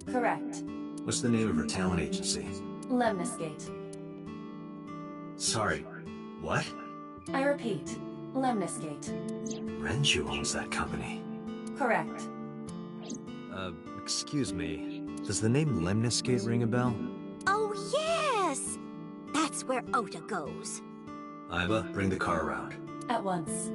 Correct. What's the name of her talent agency? Lemniscate. Sorry, what? I repeat, Lemniscate. Renju owns that company. Correct. Excuse me. Does the name Lemniscate ring a bell? Oh, yes! That's where Ota goes. Iba, bring the car around. At once.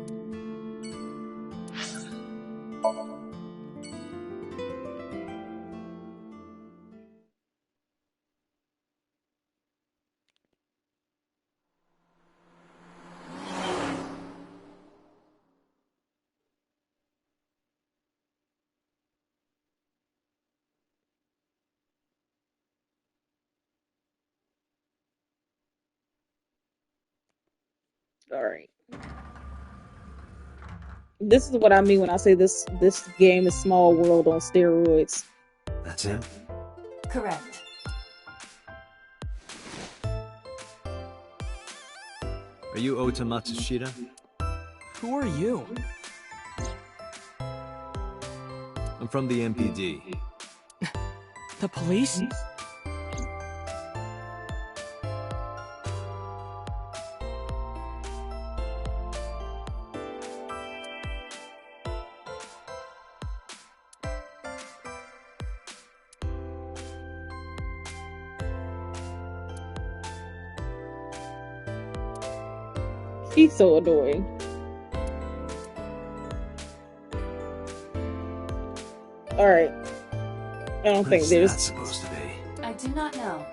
All right. This is what I mean when I say this game is Small World on steroids. That's him? Correct. Are you Ota Matsushita? Who are you? I'm from the MPD. The police? He's so annoying. All right. I don't What think is there's. that supposed to be? I do not know.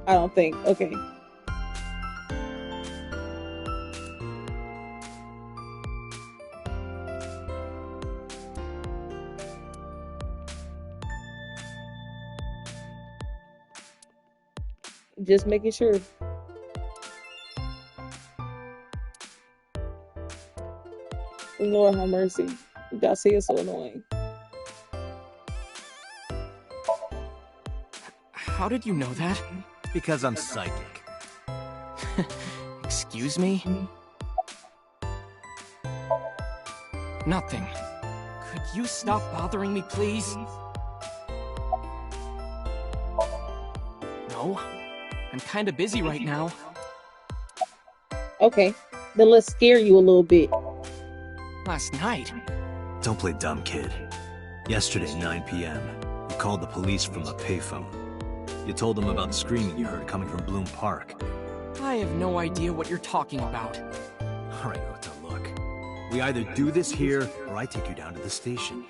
I don't think. Okay. Just making sure. Lord have mercy. Garcia is so annoying. How did you know that? Because I'm psychic. Excuse me? Nothing. Could you stop bothering me, please? No? I'm kinda busy right now. Okay. Then let's scare you a little bit. Last night? Don't play dumb, kid. Yesterday, 9 p.m., you called the police from a payphone. You told them about screaming you heard coming from Bloom Park. I have no idea what you're talking about. All right, Ota, look. We either do this here, or I take you down to the station.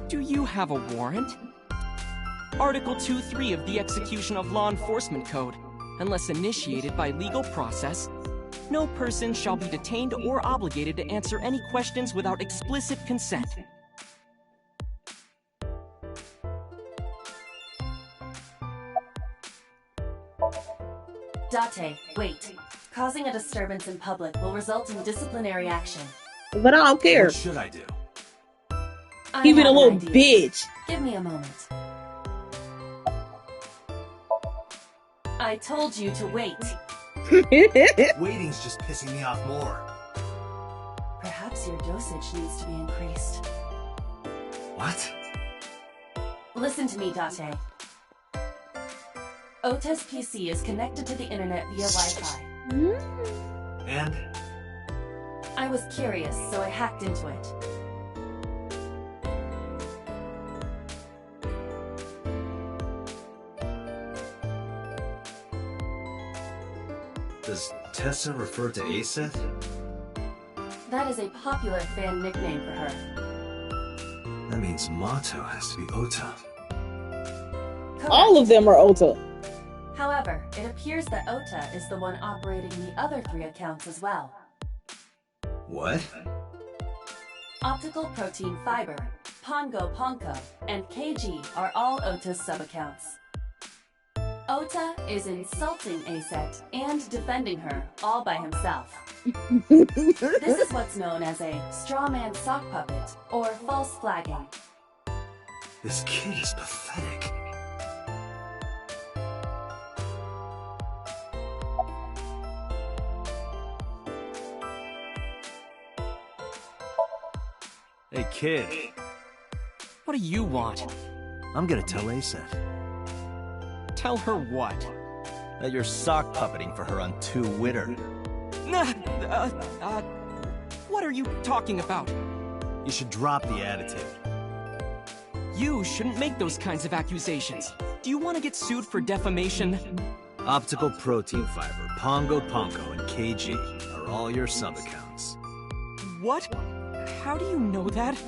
Do you have a warrant? Article 2.3 of the Execution of Law Enforcement Code. Unless initiated by legal process, no person shall be detained or obligated to answer any questions without explicit consent. Date, wait. Causing a disturbance in public will result in disciplinary action. But I don't care. What should I do? I He been a have an little idea. bitch. Give me a moment. I told you to wait. Waiting's just pissing me off more. Perhaps your dosage needs to be increased. What? Listen to me, Date. Ota's PC is connected to the internet via Wi-Fi. And? I was curious, so I hacked into it. Does Tessa refer to Aseth? That is a popular fan nickname for her. That means Mato has to be Ota. Correct. All of them are Ota. However, it appears that Ota is the one operating the other 3 accounts as well. What? Optical Protein Fiber, Pongo Ponko, and KG are all Ota's sub-accounts. Ota is insulting Aset and defending her all by himself. This is what's known as a strawman sock puppet or false flagging. This kid is pathetic. Hey, kid. What do you want? I'm gonna tell Aseth Tell her what? That you're sock puppeting for her on Twitter. What are you talking about? You should drop the attitude. You shouldn't make those kinds of accusations. Do you want to get sued for defamation? Optical Protein Fiber, Pongo Ponko, and KG are all your sub-accounts. What? How do you know that?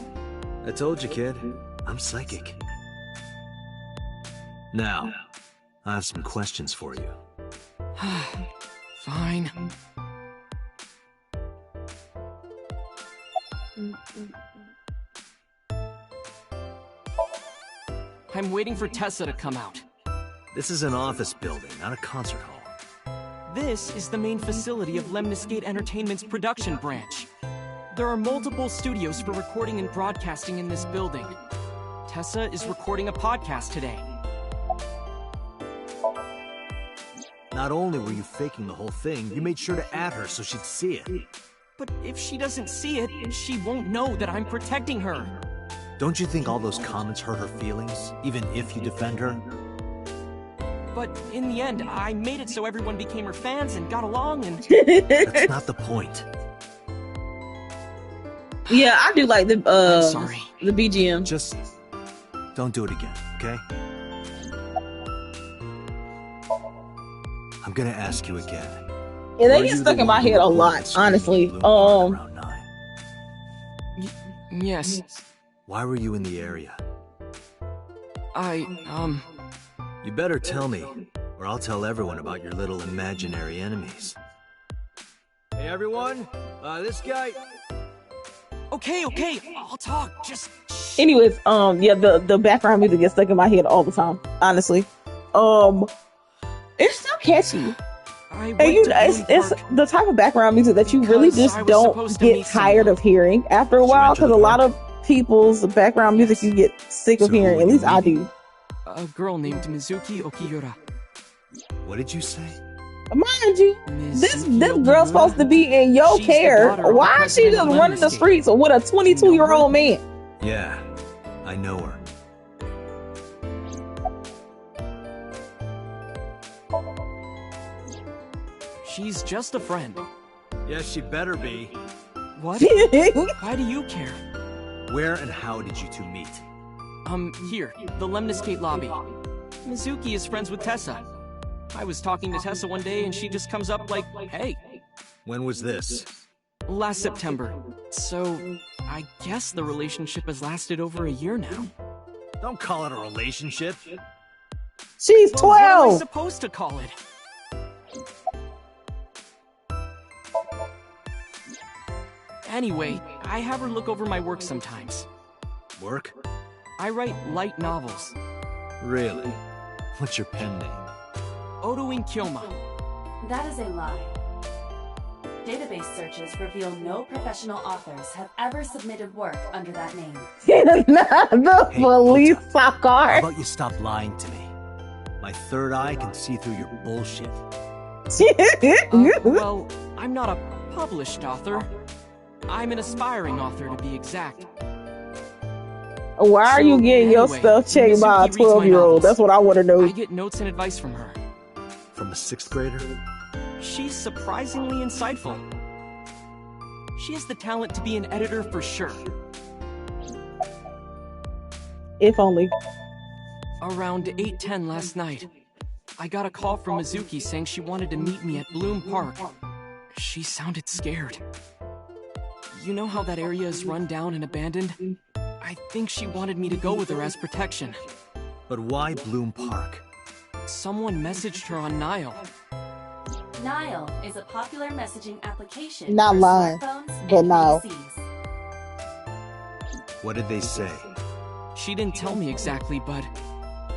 I told you, kid. I'm psychic. Now, I have some questions for you. Fine. I'm waiting for Tessa to come out. This is an office building, not a concert hall. This is the main facility of Lemniscate Entertainment's production branch. There are multiple studios for recording and broadcasting in this building. Tessa is recording a podcast today. Not only were you faking the whole thing, you made sure to add her so she'd see it. But if she doesn't see it, she won't know that I'm protecting her. Don't you think all those comments hurt her feelings, even if you defend her? But in the end, I made it so everyone became her fans and got along and... That's not the point. Yeah, I do like the I'm sorry. the BGM. Just don't do it again, okay? I'm gonna ask you again. Yeah, they Were get you stuck the in my one who head a recorded lot, Screaming honestly. Bloom Park around 9? Yes. Why were you in the area? You better tell me, or I'll tell everyone about your little imaginary enemies. Hey everyone, this guy... Okay, I'll talk, just... Anyways, yeah, the background music gets stuck in my head all the time, honestly. It's so catchy. And it's the type of background music that you really just don't get tired of hearing after a while, because a lot of people's background music you get sick of hearing, at least I do. A girl named Mizuki Okiyura. What did you say? Mind you, this girl's supposed to be in your care. Why is she just running the streets with a 22-year-old man? Yeah, I know her. She's just a friend. Yes, she better be. What? Why do you care? Where and how did you two meet? Here, the Lemniscate lobby. Mizuki is friends with Tessa. I was talking to Tessa one day and she just comes up like, hey. When was this? Last September. So, I guess the relationship has lasted over a year now. Don't call it a relationship. She's 12! What am I supposed to call it? Anyway, I have her look over my work sometimes. Work? I write light novels. Really? What's your pen name? Odoin Kyoma. That is a lie. Database searches reveal no professional authors have ever submitted work under that name. The police How car. about you stop lying to me? My third eye can see through your bullshit. Well, I'm not a published author. I'm an aspiring author, to be exact. Why are you getting your stuff checked by a 12-year-old? That's what I want to know. I get notes and advice from her. From a 6th grader? She's surprisingly insightful. She has the talent to be an editor for sure. If only. Around 8:10 last night, I got a call from Mizuki saying she wanted to meet me at Bloom Park. She sounded scared. You know how that area is run down and abandoned? I think she wanted me to go with her as protection. But why Bloom Park? Someone messaged her on Nile. Nile is a popular messaging application Not for lying, smartphones but and no. PCs. What did they say? She didn't tell me exactly, but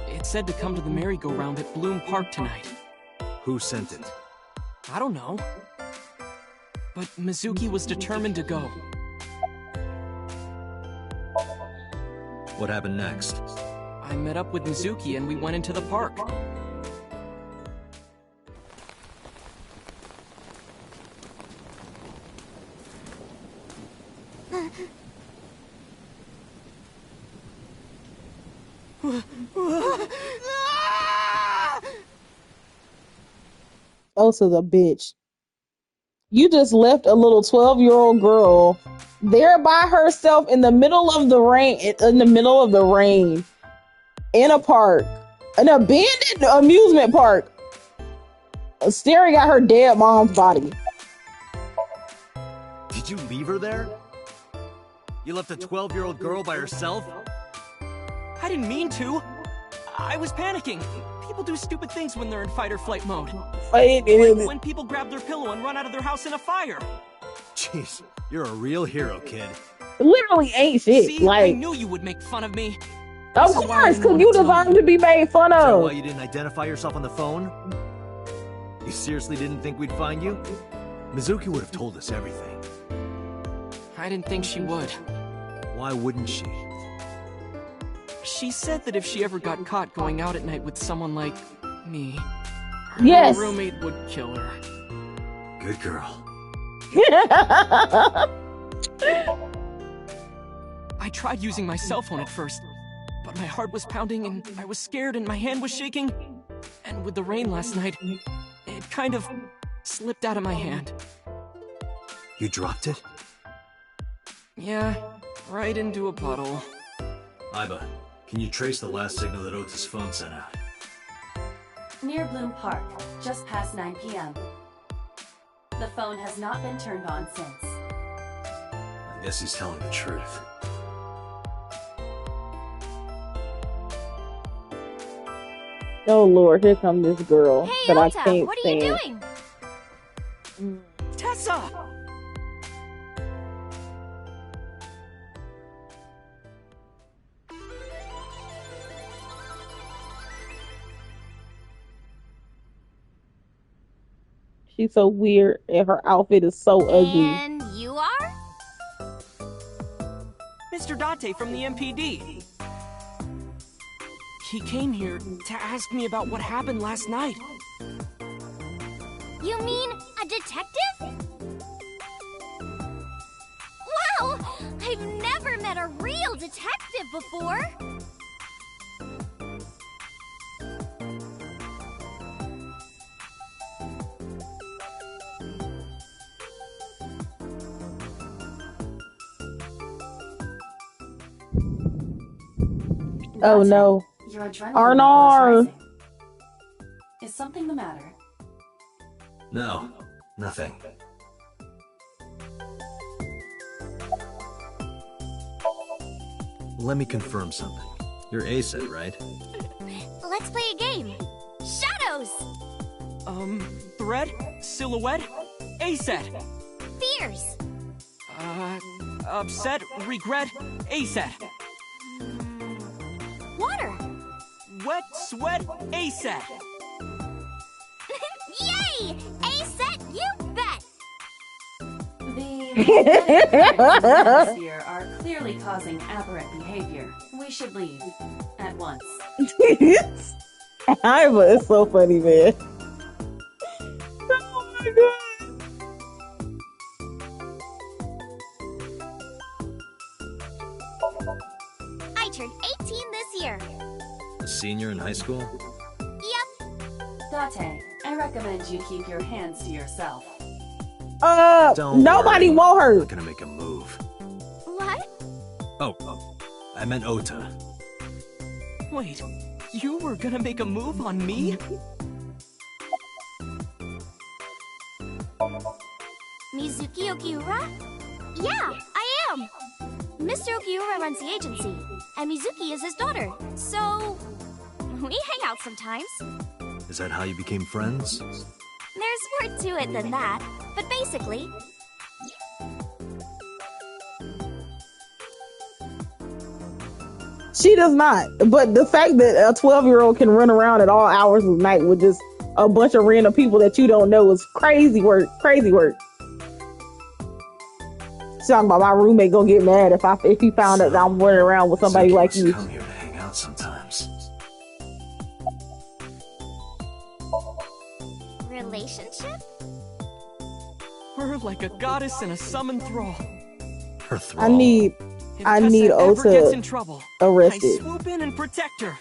it said to come to the merry-go-round at Bloom Park tonight. Who sent it? I don't know. But Mizuki was determined to go. What happened next? I met up with Mizuki and we went into the park. Oh, so the bitch. You just left a little 12-year-old girl there by herself in the middle of the rain, in a park, an abandoned amusement park, staring at her dead mom's body. Did you leave her there? You left a 12-year-old girl by herself? I didn't mean to. I was panicking. People do stupid things when they're in fight or flight mode. Like when people grab their pillow and run out of their house in a fire. Jeez, you're a real hero, kid. Literally ain't shit. See, like, I knew you would make fun of me. Of course, because you deserve to be made fun Is that of. why you didn't identify yourself on the phone? You seriously didn't think we'd find you? Mizuki would have told us everything. I didn't think she would. Why wouldn't she? She said that if she ever got caught going out at night with someone like me, her Yes. roommate would kill her. Good girl. I tried using my cell phone at first, but my heart was pounding and I was scared and my hand was shaking. And with the rain last night, it kind of slipped out of my hand. You dropped it? Yeah, right into a puddle. Iba, can you trace the last signal that Otis' phone sent out? Near Bloom Park, just past 9 p.m. The phone has not been turned on since. I guess he's telling the truth. Oh Lord, here comes this girl Hey, that I Ota, can't what are you stand. doing? Tessa! She's so weird, and her outfit is so ugly. And you are? Mr. Date from the MPD. He came here to ask me about what happened last night. You mean a detective? Wow! I've never met a real detective before! Oh Date, no. Your adrenaline Arnar! level is rising. Is something the matter? No, nothing. Let me confirm something. You're ACET, right? Let's play a game. Shadows! Thread? Silhouette? ASET! Fears! Upset? Regret? ASET! Water! Wet? Sweat? ASET! Yay! A-set, you bet! The atmosphere are clearly causing aberrant behavior. We should leave at once. It's so funny, man. Oh my god. I turned 18 this year. A senior in high school? Yep. Date, I recommend you keep your hands to yourself. Don't Nobody worry. want her. I'm not gonna make a move. What? Oh, I meant Ota. Wait, you were gonna make a move on me? Mizuki Okiura? Yeah, I am! Mr. Okiura runs the agency, and Mizuki is his daughter, so... we hang out sometimes. Is that how you became friends? There's more to it than that, but basically... She does not. But the fact that a 12-year-old can run around at all hours of the night with just a bunch of random people that you don't know is crazy work. Crazy work. She's talking about my roommate gonna get mad if he found out that I'm running around with somebody Suki like must you. come here to hang out sometimes. Relationship? We're like a goddess and a summoned thrall. Her thrall. I need If I Tessa need ever gets in Ota trouble, arrested. I swoop in and protect her.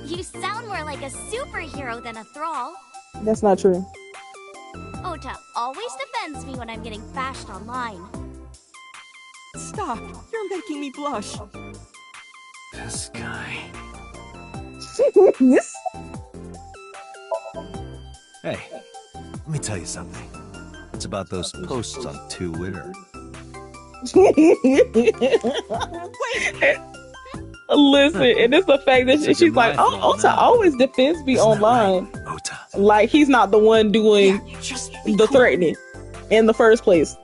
You sound more like a superhero than a thrall. That's not true. Ota always defends me when I'm getting bashed online. Stop! You're making me blush. This guy. This Hey, let me tell you something. It's about those posts on Twitter. Listen, and it's the fact that Look she's at like, my oh, thrall Ota now. always defends me Isn't that online. right, Ota? Like he's not the one doing Yeah, just be the cool. threatening in the first place.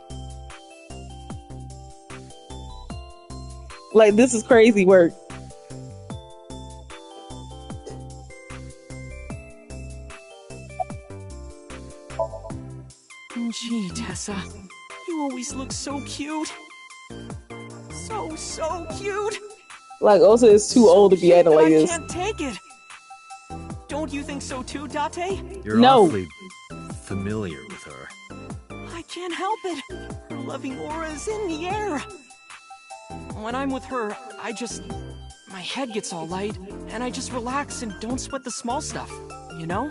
Like this is crazy work. Gee, Tessa, you always look so cute. So cute. Like Ota is too old to be acting like I this. can't take it. Don't you think so too, Date? You're No. awfully familiar with her. I can't help it. Her loving aura is in the air. When I'm with her, my head gets all light, and I just relax and don't sweat the small stuff, you know?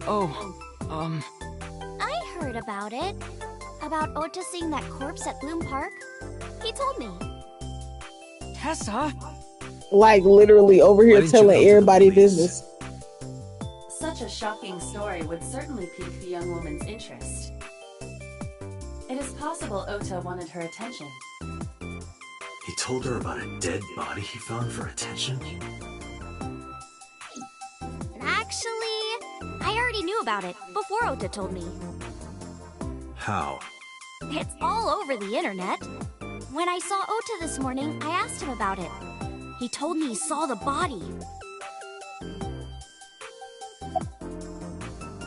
Oh, I heard about it. About Ota seeing that corpse at Bloom Park. He told me. Tessa? Like literally over Why here didn't you go telling to the everybody police? business. Such a shocking story would certainly pique the young woman's interest. It is possible Ota wanted her attention. He told her about a dead body he found for attention? Actually, I already knew about it before Ota told me. How? It's all over the internet. When I saw Ota this morning, I asked him about it. He told me he saw the body.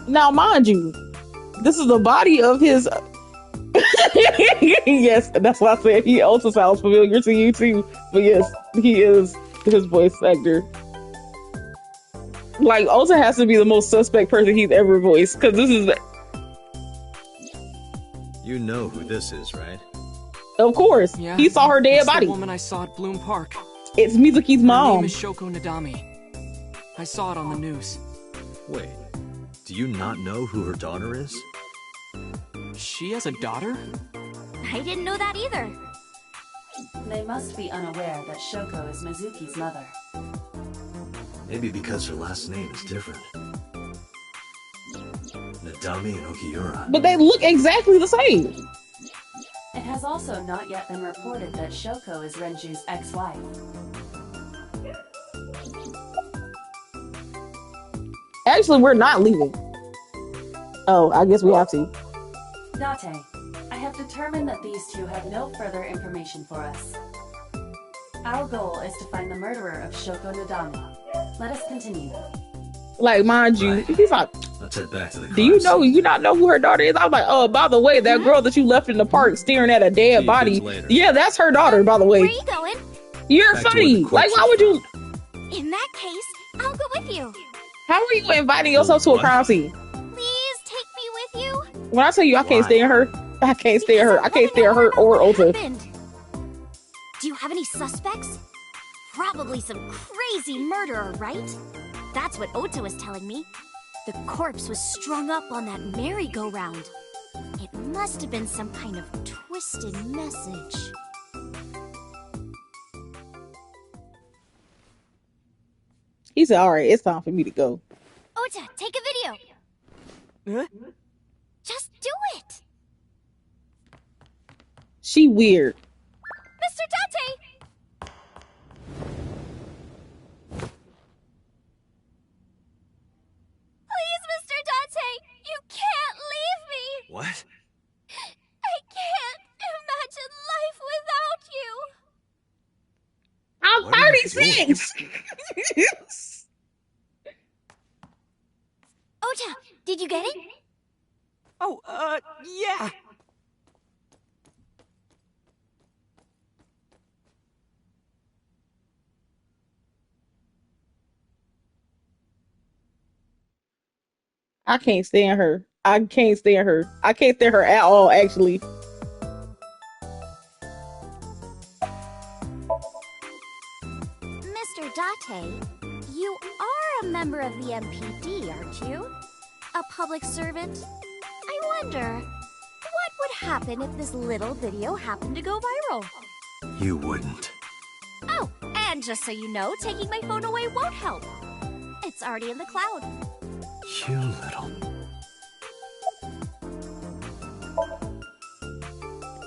Now, mind you, this is the body of his. Yes, that's why I said he also sounds familiar to you too. But yes, he is his voice actor. Like, Ota has to be the most suspect person he's ever voiced, because this is. You know who this is, right? Of course, Yeah, he saw her dead it's body. The woman I saw at Bloom Park. It's Mizuki's Her mom. name is Shoko Nadami. I saw it on the news. Wait, do you not know who her daughter is? She has a daughter? I didn't know that either. They must be unaware that Shoko is Mizuki's mother. Maybe because her last name is different. Nadami and Okiura. But they look exactly the same. It has also not yet been reported that Shoko is Renju's ex-wife. Actually, we're not leaving. Oh, I guess we have to. Date, I have determined that these two have no further information for us. Our goal is to find the murderer of Shoko Nadami. Let us continue. Like, mind you, Right. he's like, Let's head back to the do you know, you not know who her daughter is? I was like, oh, by the way, that girl that you left in the park staring at a See dead you body. kids later. Yeah, that's her daughter, by the Where way. are you going? You're Back to where funny. the Like, corpse why is would you? found. In that case, I'll go with you. How are you inviting yourself to a What? crime scene? Please take me with you. When I tell you I can't Why? stand her, I can't stand her. I can't stand her or What Ota. happened? Do you have any suspects? Probably some crazy murderer, right? That's what Ota was telling me. The corpse was strung up on that merry-go-round. It must have been some kind of twisted message. He said, all right, it's time for me to go. Ota, take a video. Huh? Just do it. She weird. Mr. Date! Please, Mr. Date, you can't leave me. What? I can't imagine life without you. I'm What are you 36. Ota, did you get it? Oh, yeah. I can't stand her. I can't stand her. I can't stand her at all, actually. Mr. Date, you are a member of the MPD, aren't you? A public servant? I wonder, what would happen if this little video happened to go viral? You wouldn't. Oh, and just so you know, taking my phone away won't help. It's already in the cloud. You little...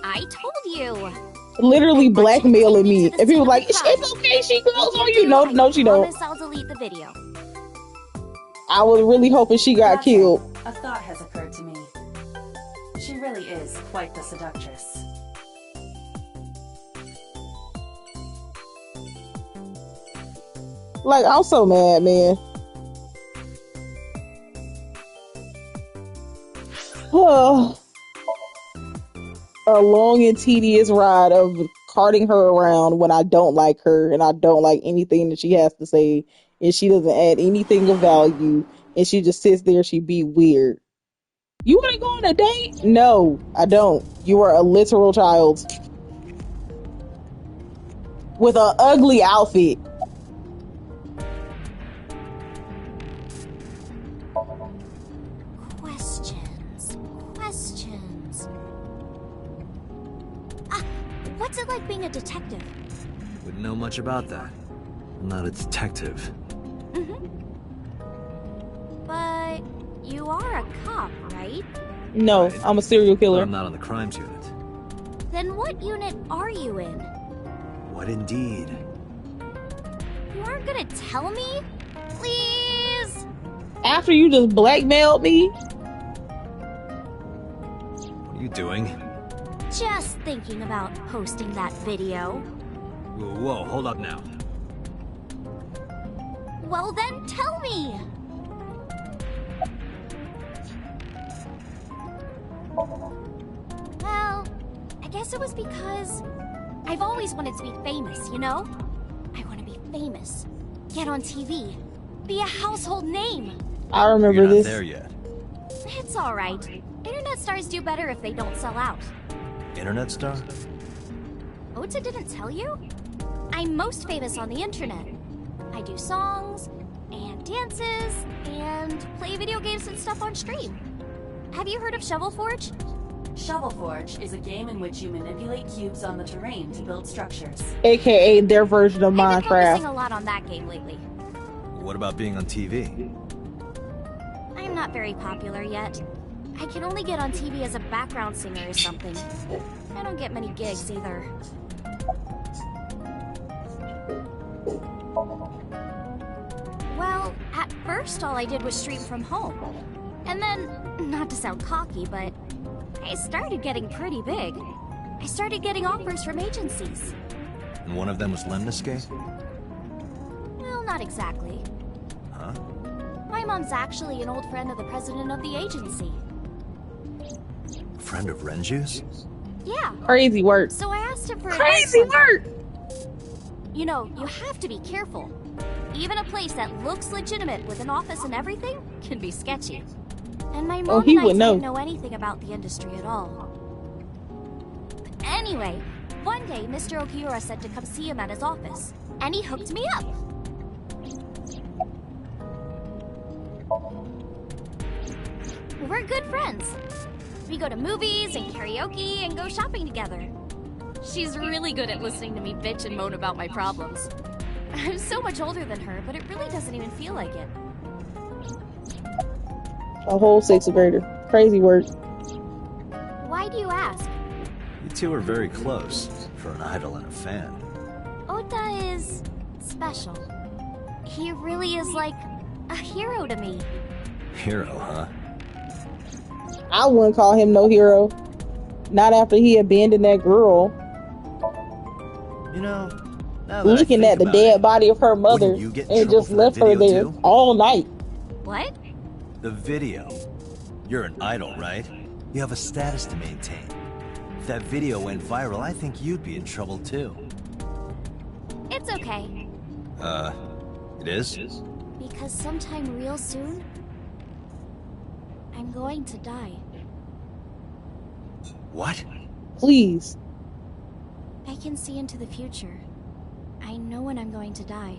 I told you. Literally blackmailing me. If he was like, it's okay, she goes on you. No, she don't. Promise I'll delete the video. I was really hoping she got Date, killed. a thought has occurred to me. She really is quite the seductress. Like, I'm so mad, man. Oh. A long and tedious ride of carting her around when I don't like her and I don't like anything that she has to say, and she doesn't add anything of value, and she just sits there, she be weird. You want to go on a date? No, I don't. You are a literal child with an ugly outfit. Questions. Ah, what's it like being a detective? Wouldn't know much about that. I'm not a detective. But you are a cop, right? No, right? I'm a serial But killer. I'm not on the crimes unit. Then what unit are you in? What indeed? You aren't gonna tell me? Please? After you just blackmailed me? What are you doing? Just thinking about posting that video. Whoa, hold up now. Well then, tell me! Well, I guess it was because I've always wanted to be famous, you know? I want to be famous, get on TV, be a household name. I remember You're not this. there yet. It's alright. Internet stars do better if they don't sell out. Internet star? Ota didn't tell you? I'm most famous on the internet. I do songs, and dances, and play video games and stuff on stream. Have you heard of Shovel Forge? Shovel Forge is a game in which you manipulate cubes on the terrain to build structures. AKA their version of I've been focusing Minecraft. a lot on that game lately. What about being on TV? I'm not very popular yet. I can only get on TV as a background singer or something. I don't get many gigs either. Well, at first all I did was stream from home. And then, not to sound cocky, but I started getting pretty big. I started getting offers from agencies. And one of them was Lemniscape? Well, not exactly. Huh? My mom's actually an old friend of the president of the agency. Friend of Renju's? Yeah. Crazy work. So I asked him for Crazy advice one work! time. You know, you have to be careful. Even a place that looks legitimate with an office and everything can be sketchy. And my mom he and I would didn't know. know anything about the industry at all. Anyway, one day Mr. Okiura said to come see him at his office, and he hooked me up. We're good friends. We go to movies and karaoke and go shopping together. She's really good at listening to me bitch and moan about my problems. I'm so much older than her, but it really doesn't even feel like it. A whole sixth grader. Crazy work. Why do you ask? You two are very close for an idol and a fan. Ota is special. He really is like a hero to me. Hero, huh? I wouldn't call him no hero. Not after he abandoned that girl. You know, now that I Looking think at the about dead it, body of her mother wouldn't you get in and trouble just for that left her video there too? all night. What? The video. You're an idol, right? You have a status to maintain. If that video went viral, I think you'd be in trouble too. It's okay. It is? Because sometime real soon, I'm going to die. What? Please. I can see into the future. I know when I'm going to die.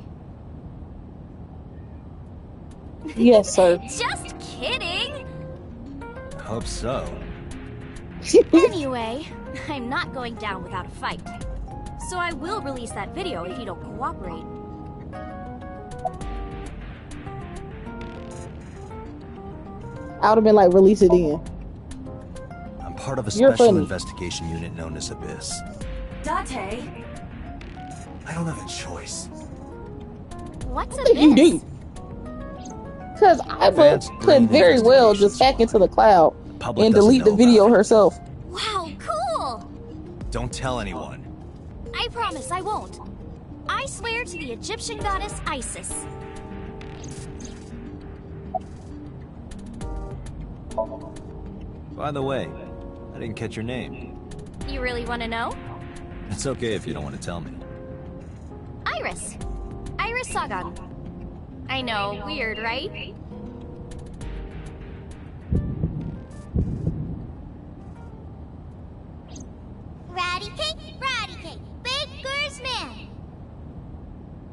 Yes, sir. Just kidding! I hope so. Anyway, I'm not going down without a fight. So I will release that video if you don't cooperate. I would have been like, release it in. I'm part of a You're special funny. investigation unit known as Abyss. Date, I don't have a choice. What's What did you Abyss? do? Because I Advanced could brain very well investigation just hack into squad. the cloud Public and doesn't delete the know video about it. herself. Wow, cool! Don't tell anyone. I promise I won't. I swear to the Egyptian goddess Isis. By the way, I didn't catch your name. You really want to know? It's okay if you don't want to tell me. Iris. Iris Sagan. I know, weird, right? Ratty cake, baker's man.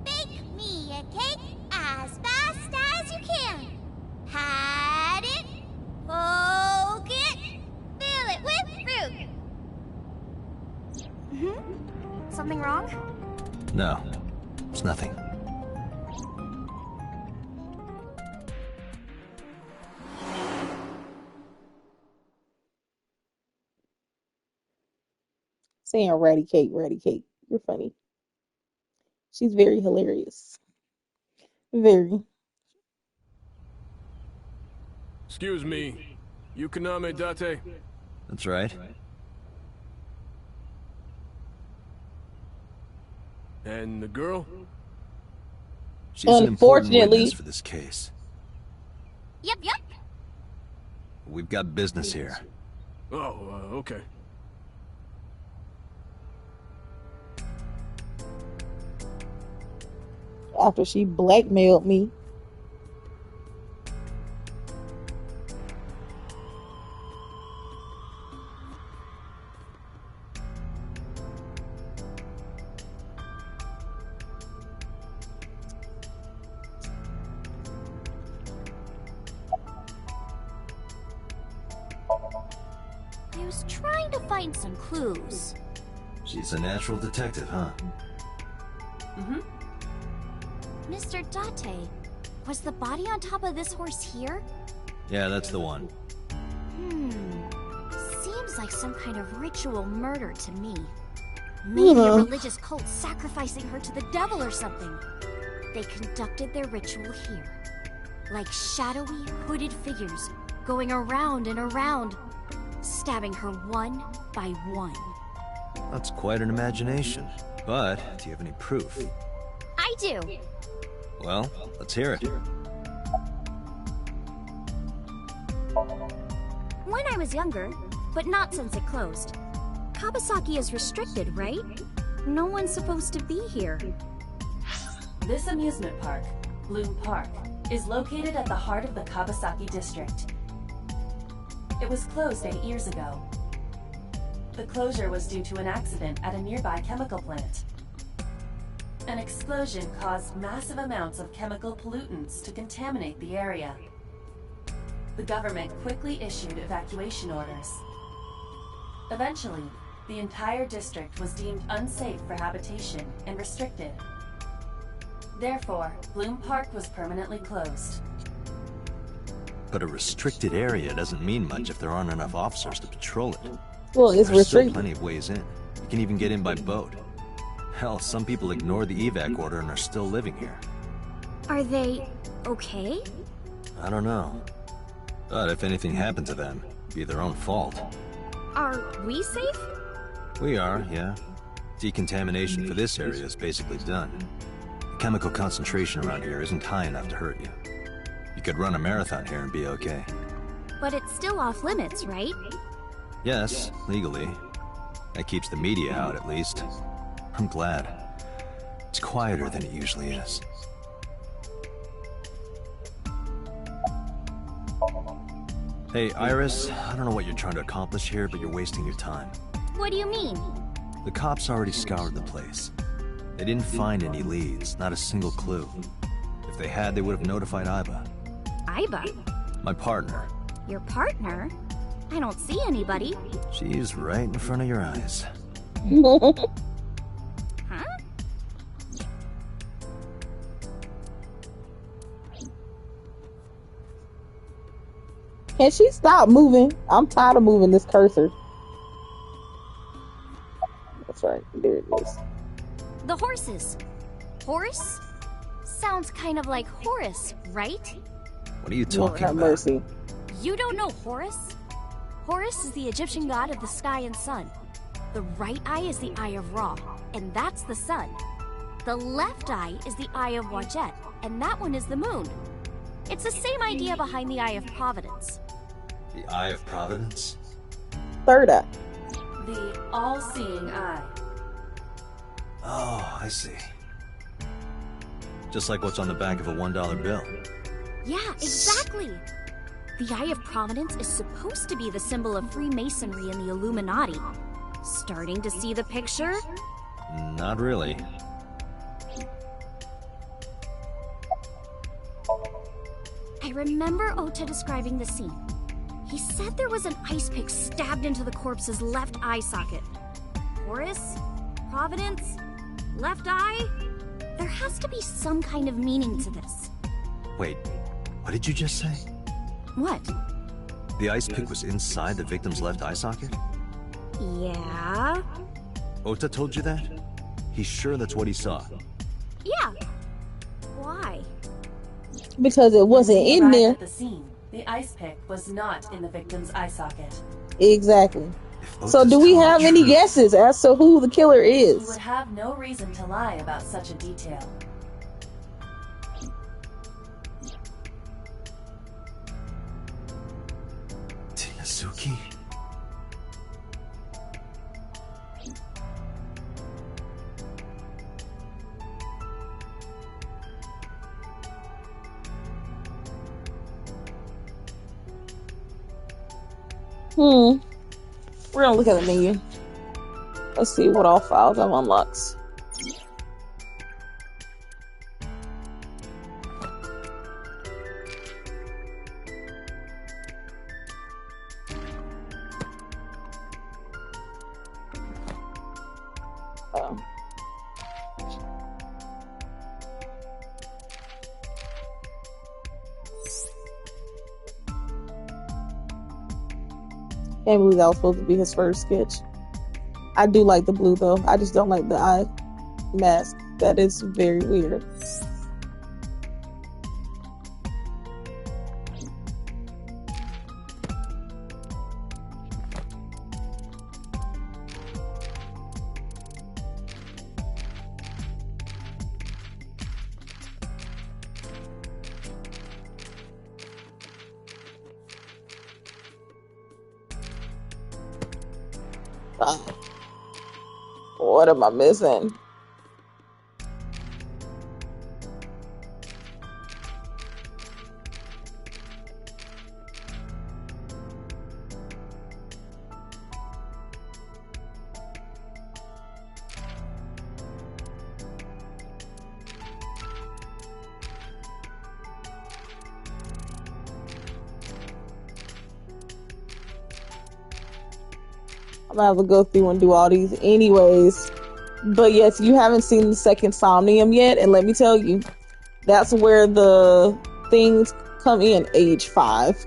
Bake me a cake as fast as you can. Pat it, poke it, fill it with fruit. Something wrong? No, it's nothing. saying Ratty Cake, Ratty Cake. You're funny. She's very hilarious. Very. Excuse me. Yukaname Date? That's right. And the girl? She's an important Unfortunately. witness for this case. Yep, yep. We've got business here. Oh, okay. After she blackmailed me. I was trying to find some clues. She's a natural detective, huh? Mm-hmm. Mr. Date, was the body on top of this horse here? Yeah, that's the one. Seems like some kind of ritual murder to me. Maybe a religious cult sacrificing her to the devil or something. They conducted their ritual here. Like shadowy, hooded figures, going around and around, stabbing her one by one. That's quite an imagination. But, do you have any proof? I do. Well, let's hear it. When I was younger, but not since it closed. Kawasaki is restricted, right? No one's supposed to be here. This amusement park, Bloom Park, is located at the heart of the Kawasaki district. It was closed 8 years ago. The closure was due to an accident at a nearby chemical plant. An explosion caused massive amounts of chemical pollutants to contaminate the area. The government quickly issued evacuation orders. Eventually, the entire district was deemed unsafe for habitation and restricted. Therefore, Bloom Park was permanently closed. But a restricted area doesn't mean much if there aren't enough officers to patrol it. Well, it's There's still restricted. plenty of ways in. You can even get in by boat. Hell, some people ignore the evac order and are still living here. Are they okay? I don't know. But if anything happened to them, it'd be their own fault. Are we safe? We are, yeah. Decontamination for this area is basically done. The chemical concentration around here isn't high enough to hurt you. You could run a marathon here and be okay. But it's still off limits, right? Yes, legally. That keeps the media out, at least. I'm glad. It's quieter than it usually is. Hey, Iris, I don't know what you're trying to accomplish here, but you're wasting your time. What do you mean? The cops already scoured the place. They didn't find any leads, not a single clue. If they had, they would have notified Iba. Iba? My partner. Your partner? I don't see anybody. She's right in front of your eyes. Huh? Can she stop moving? I'm tired of moving this cursor. That's right. There it is. The horses. Horse? Sounds kind of like Horus, right? What are you Lord talking have about? mercy. You don't know Horus? Horus is the Egyptian god of the sky and sun. The right eye is the eye of Ra, and that's the sun. The left eye is the eye of Wadjet, and that one is the moon. It's the same idea behind the eye of Providence. The Eye of Providence? Third eye. The all-seeing eye. Oh, I see. Just like what's on the back of a $1 bill. Yeah, exactly. The Eye of Providence is supposed to be the symbol of Freemasonry and the Illuminati. Starting to see the picture? Not really. I remember Ota describing the scene. He said there was an ice pick stabbed into the corpse's left eye socket. Horus? Providence? Left eye? There has to be some kind of meaning to this. Wait, what did you just say? What? The ice pick was inside the victim's left eye socket? Yeah? Ota told you that? He's sure that's what he saw. Yeah. Why? Because it wasn't When we in arrived there. at the scene, the ice pick was not in the victim's eye socket. Exactly. If So Ota's do we telling the have any truth- guesses as to who the killer He is? would have no reason to lie about such a detail. Tinazuki? We're gonna look at the menu. Let's see what all files I've unlocked. Oh. Can't believe that was supposed to be his first sketch. I do like the blue though. I just don't like the eye mask. That is very weird. What am I missing? I'm gonna have to go through and do all these anyways. But yes, you haven't seen the second Somnium yet, and let me tell you, that's where the things come in, age 5.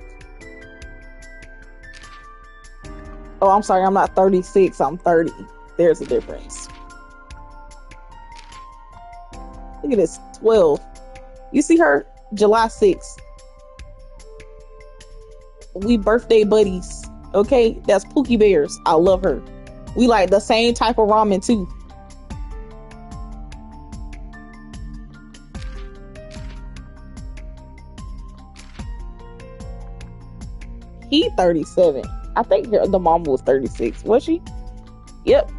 Oh, I'm sorry, I'm not 36, I'm 30. There's a difference. Look at this, 12. You see her? July 6th. We birthday buddies. Okay, that's Pookie Bears. I love her. We like the same type of ramen too. He 37. I think the mama was 36. Was she? Yep.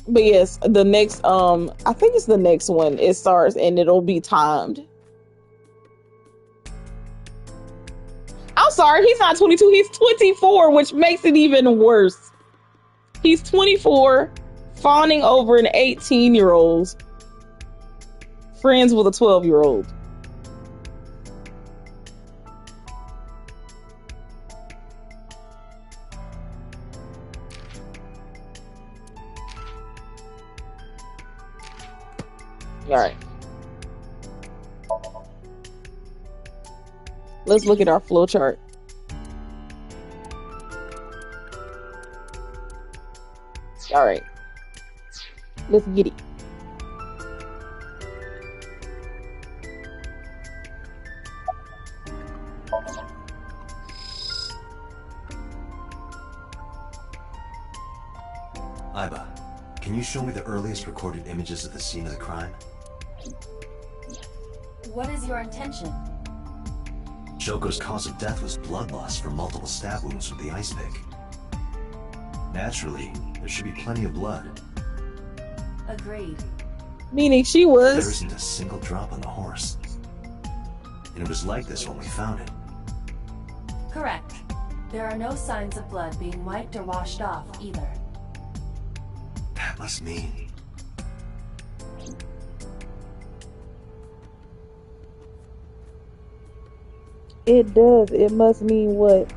But yes, the next I think it's the next one. It starts and it'll be timed. I'm sorry, he's not 22, he's 24, which makes it even worse. He's 24, fawning over an 18-year-old, friends with a 12-year-old. All right. Let's look at our flowchart. All right. Let's get it. Aiba, can you show me the earliest recorded images of the scene of the crime? What is your intention? Shoko's cause of death was blood loss from multiple stab wounds with the ice pick. Naturally, there should be plenty of blood. Agreed. Meaning she There was... isn't a single drop on the horse. And it was like this when we found it. Correct. There are no signs of blood being wiped or washed off either. That must mean... It does. It must mean what?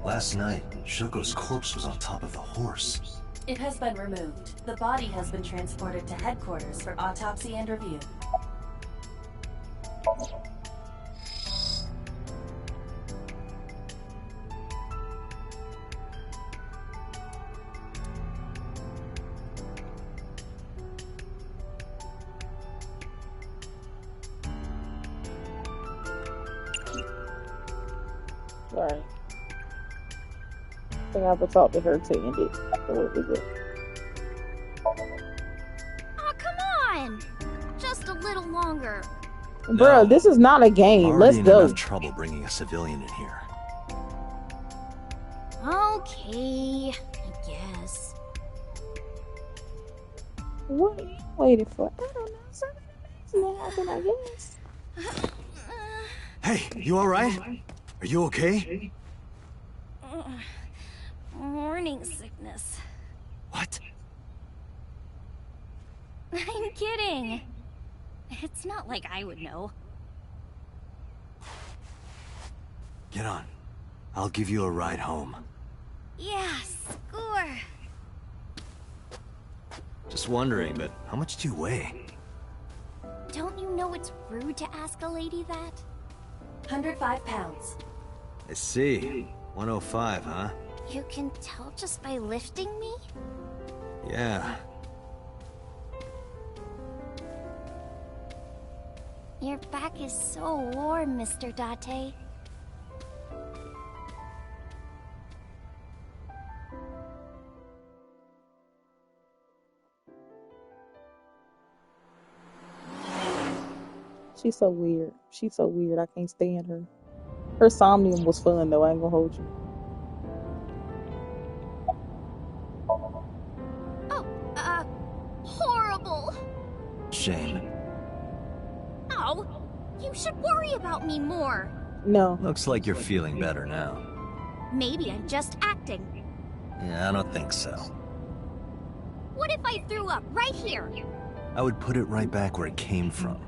Last night, Shoko's corpse was on top of the horse. It has been removed. The body has been transported to headquarters for autopsy and review. Sorry. I think I have to talk to her to end it. So what is it? Oh, come on! Just a little longer. Bro, this is not a game. Let's Already in go. enough trouble bringing a civilian in here. Okay, I guess. What are you waiting for? I don't know. Something amazing happened, I guess. Hey, you alright? Are you okay? Morning sickness. What? I'm kidding. It's not like I would know. Get on. I'll give you a ride home. Yeah, score. Just wondering, but how much do you weigh? Don't you know it's rude to ask a lady that? 105 pounds. I see. 105, huh? You can tell just by lifting me? Yeah. Your back is so warm, Mr. Date. She's so weird. She's so weird. I can't stand her. Her Somnium was fun though. I ain't gonna hold you. Horrible. Shame. Oh, you should worry about me more. No. Looks like you're feeling better now. Maybe I'm just acting. Yeah, I don't think so. What if I threw up right here? I would put it right back where it came from.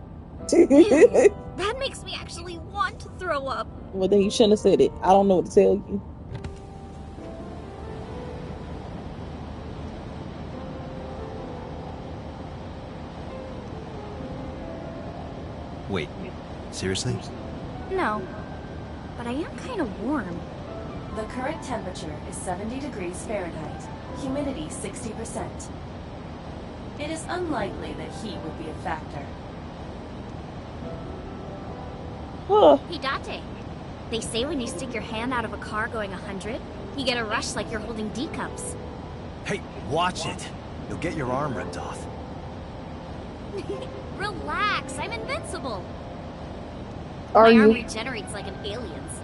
That makes me actually want to throw up. Well, then you shouldn't have said it. I don't know what to tell you. Wait, seriously? No, but I am kind of warm. The current temperature is 70 degrees Fahrenheit. Humidity 60%. It is unlikely that heat would be a factor. Hey, Date. They say when you stick your hand out of a car going 100, you get a rush like you're holding D cups. Hey, watch it! You'll get your arm ripped off. Relax, I'm invincible. Are My you? arm regenerates like an alien's.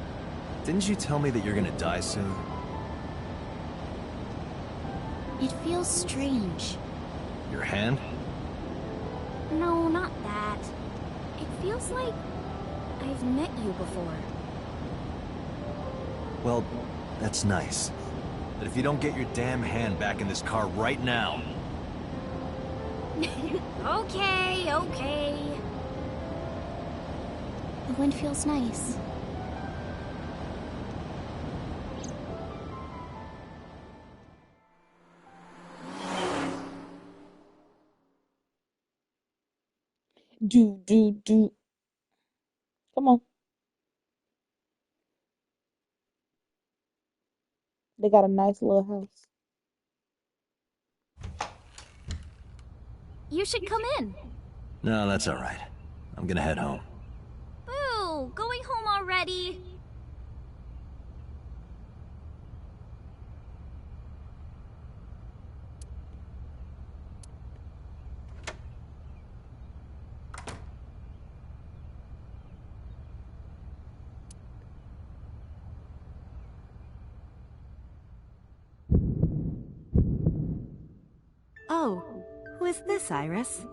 Didn't you tell me that you're gonna die soon? It feels strange. Your hand? No, not that. It feels like I've met you before. Well, that's nice. But if you don't get your damn hand back in this car right now... Okay, okay. The wind feels nice. Do. Come on. They got a nice little house. You should come in. No, that's alright. I'm gonna head home. Boo! Going home already? Oh, who is this, Iris?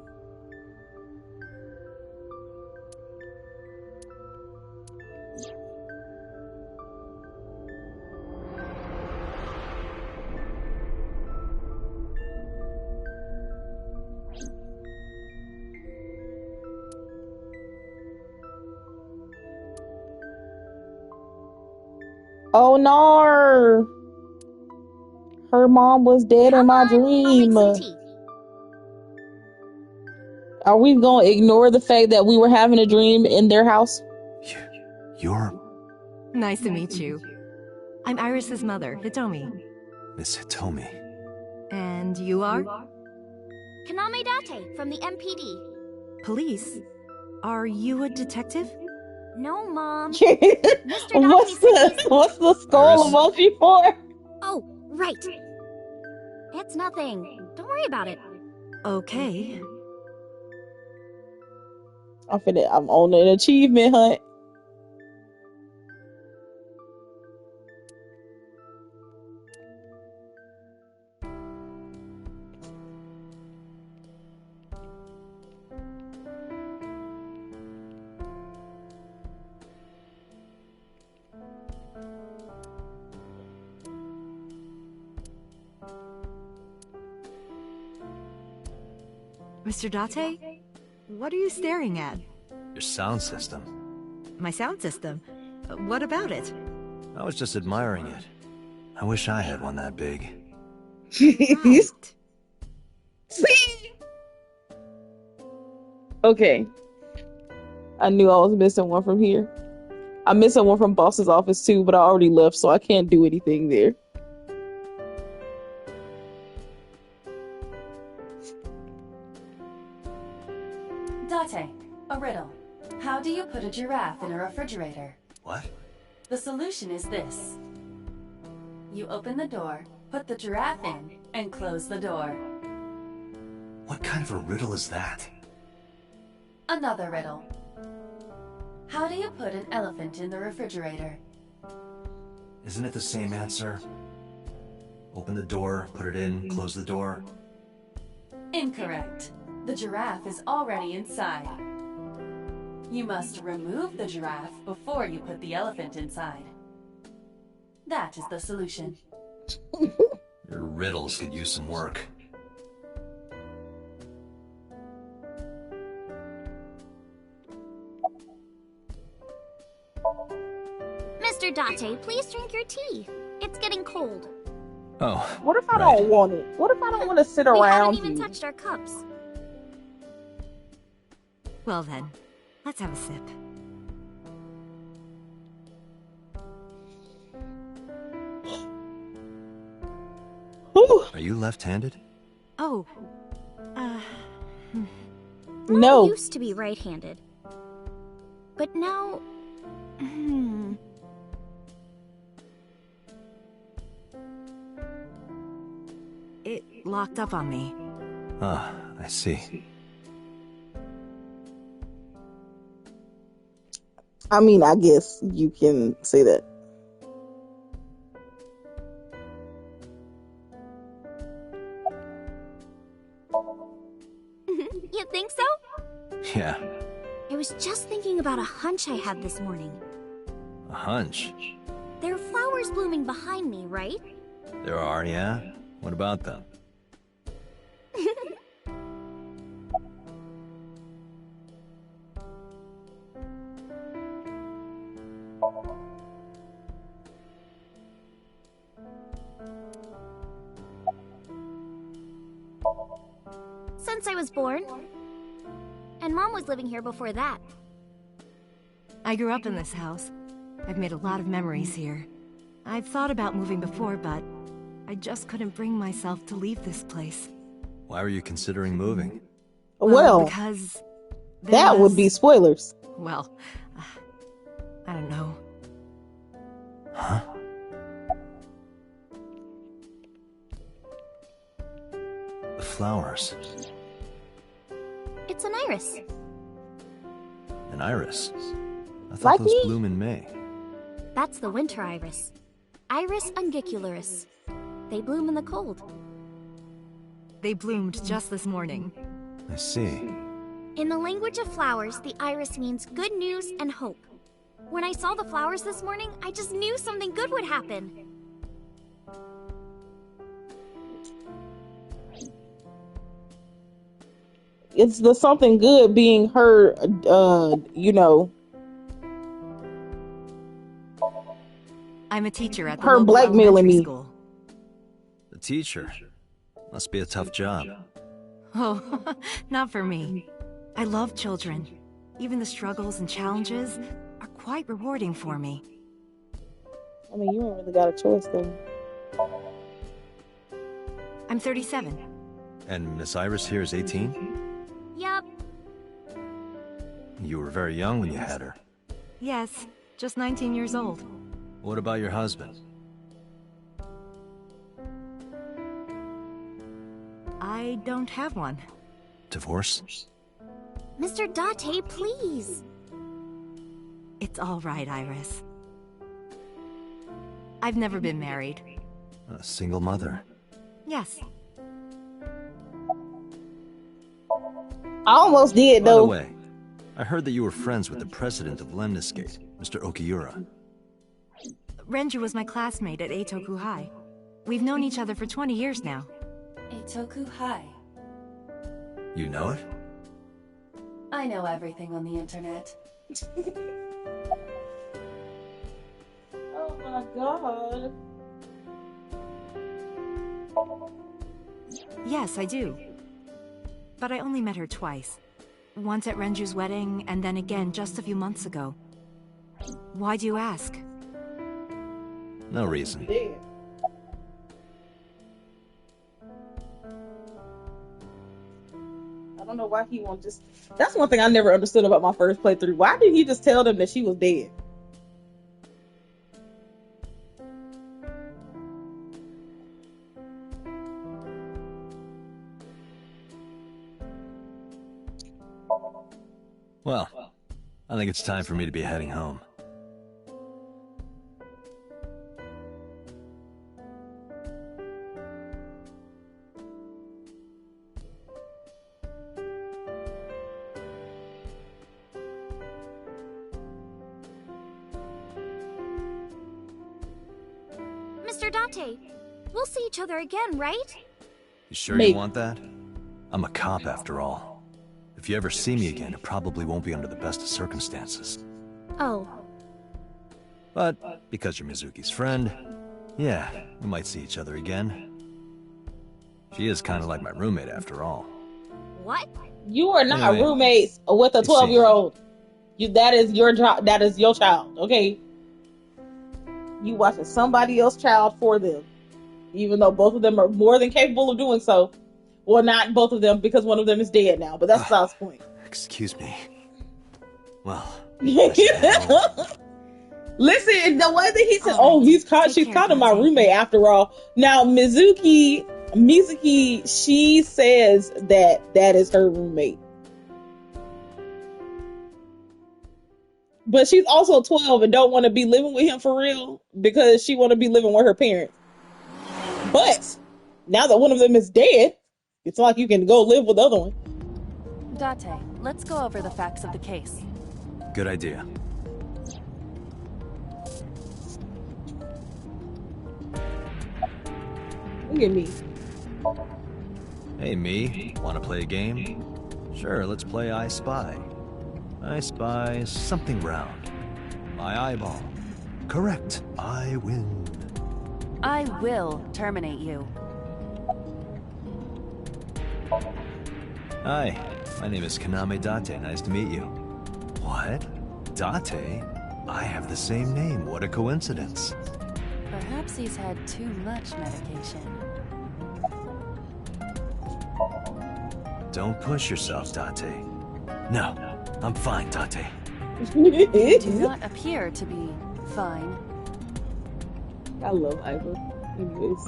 Oh no! Her mom was dead in my I'll make dream. some tea. Are we gonna ignore the fact that we were having a dream in their house? You're... Nice to meet you. I'm Iris's mother, Hitomi. Miss Hitomi. And you are? Kaname Date from the MPD. Police? Are you a detective? No, Mom. What's Mr. what's the skull Iris? emoji for? Oh, right. It's nothing. Don't worry about it. Okay. I'm on an achievement hunt. Mr. Date? What are you staring at? Your sound system. My sound system? What about it? I was just admiring it. I wish I had one that big. See? Okay. I knew I was missing one from here. I'm missing one from boss's office too, but I already left, so I can't do anything there. Date, a riddle. How do you put a giraffe in a refrigerator? What? The solution is this. You open the door, put the giraffe in, and close the door. What kind of a riddle is that? Another riddle. How do you put an elephant in the refrigerator? Isn't it the same answer? Open the door, put it in, close the door. Incorrect. The giraffe is already inside. You must remove the giraffe before you put the elephant inside. That is the solution. Your riddles could use some work. Mr. Date, please drink your tea. It's getting cold. Oh. What if I don't want it? What if I don't want to sit around? We haven't even touched our cups. Well then, let's have a sip. Are you left-handed? Oh, No. I used to be right-handed. But now... It locked up on me. Ah, I see. I mean, I guess you can say that. You think so? Yeah. I was just thinking about a hunch I had this morning. A hunch? There are flowers blooming behind me, right? There are, yeah? What about them? Since I was born. And Mom was living here before that. I grew up in this house. I've made a lot of memories here. I've thought about moving before, but I just couldn't bring myself to leave this place. Why were you considering moving? Well, because that would be spoilers. Well, I don't know. Huh? The flowers. It's an iris. An iris? I thought Like those me? bloom in May. That's the winter iris. Iris ungicularis. They bloom in the cold. They bloomed just this morning. I see. In the language of flowers, the iris means good news and hope. When I saw the flowers this morning, I just knew something good would happen. It's the something good being her, you know. I'm a teacher at the Her local blackmailing elementary me. school. The teacher. Must be a tough job. Oh, not for me. I love children. Even the struggles and challenges are quite rewarding for me. I mean, you ain't really got a choice then. I'm 37. And Miss Iris here is 18? Yup. You were very young when you had her. Yes, just 19 years old. What about your husband? I don't have one. Divorce? Mr. Date, please. It's all right, Iris. I've never been married. A single mother? Yes. I almost did, By though. the way, I heard that you were friends with the president of Lemniscate, Mr. Okiura. Renju was my classmate at Eitoku High. We've known each other for 20 years now. Eitoku High. You know it? I know everything on the internet. Oh my god. Yes, I do. But I only met her twice. Once at Renju's wedding, and then again just a few months ago. Why do you ask? No reason. I don't know why he won't just... That's one thing I never understood about my first playthrough. Why didn't he just tell them that she was dead? Well, I think it's time for me to be heading home. Mr. Date, we'll see each other again, right? You sure you want that? I'm a cop after all. If you ever see me again, it probably won't be under the best of circumstances. Oh. But because you're Mizuki's friend, yeah, we might see each other again. She is kind of like my roommate after all. What? You are not Anyway, roommates with a you see. 12-year-old. That is your job. That is your child. Okay. You watching somebody else's child for them, even though both of them are more than capable of doing so. Well, not both of them, because one of them is dead now. But that's besides the point. Excuse me. Well, Listen, the way that he said, "Oh, she's kind of my roommate after all." Now, Mizuki, she says that is her roommate, but she's also 12 and don't want to be living with him for real because she want to be living with her parents. But now that one of them is dead, it's like you can go live with the other one. Date, let's go over the facts of the case. good idea. Look at me. Hey, me. Want to play a game? Sure, let's play I Spy. I spy something round. My eyeball. Correct. I win. I will terminate you. Hi, my name is Kaname Date. Nice to meet you. What? Date? I have the same name. What a coincidence. Perhaps he's had too much medication. Don't push yourself, Date. No, I'm fine, Date. You do not appear to be fine. I love Ivor. Anyways.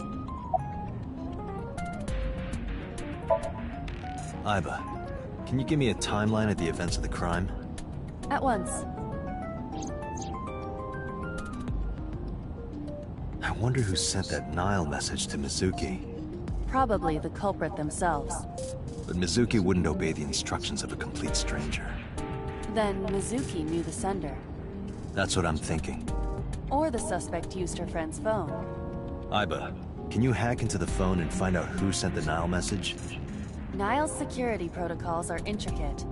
Iba, can you give me a timeline of the events of the crime? At once. I wonder who sent that Nile message to Mizuki. Probably the culprit themselves. But Mizuki wouldn't obey the instructions of a complete stranger. Then Mizuki knew the sender. That's what I'm thinking. Or the suspect used her friend's phone. Iba, can you hack into the phone and find out who sent the Nile message? Nile's security protocols are intricate.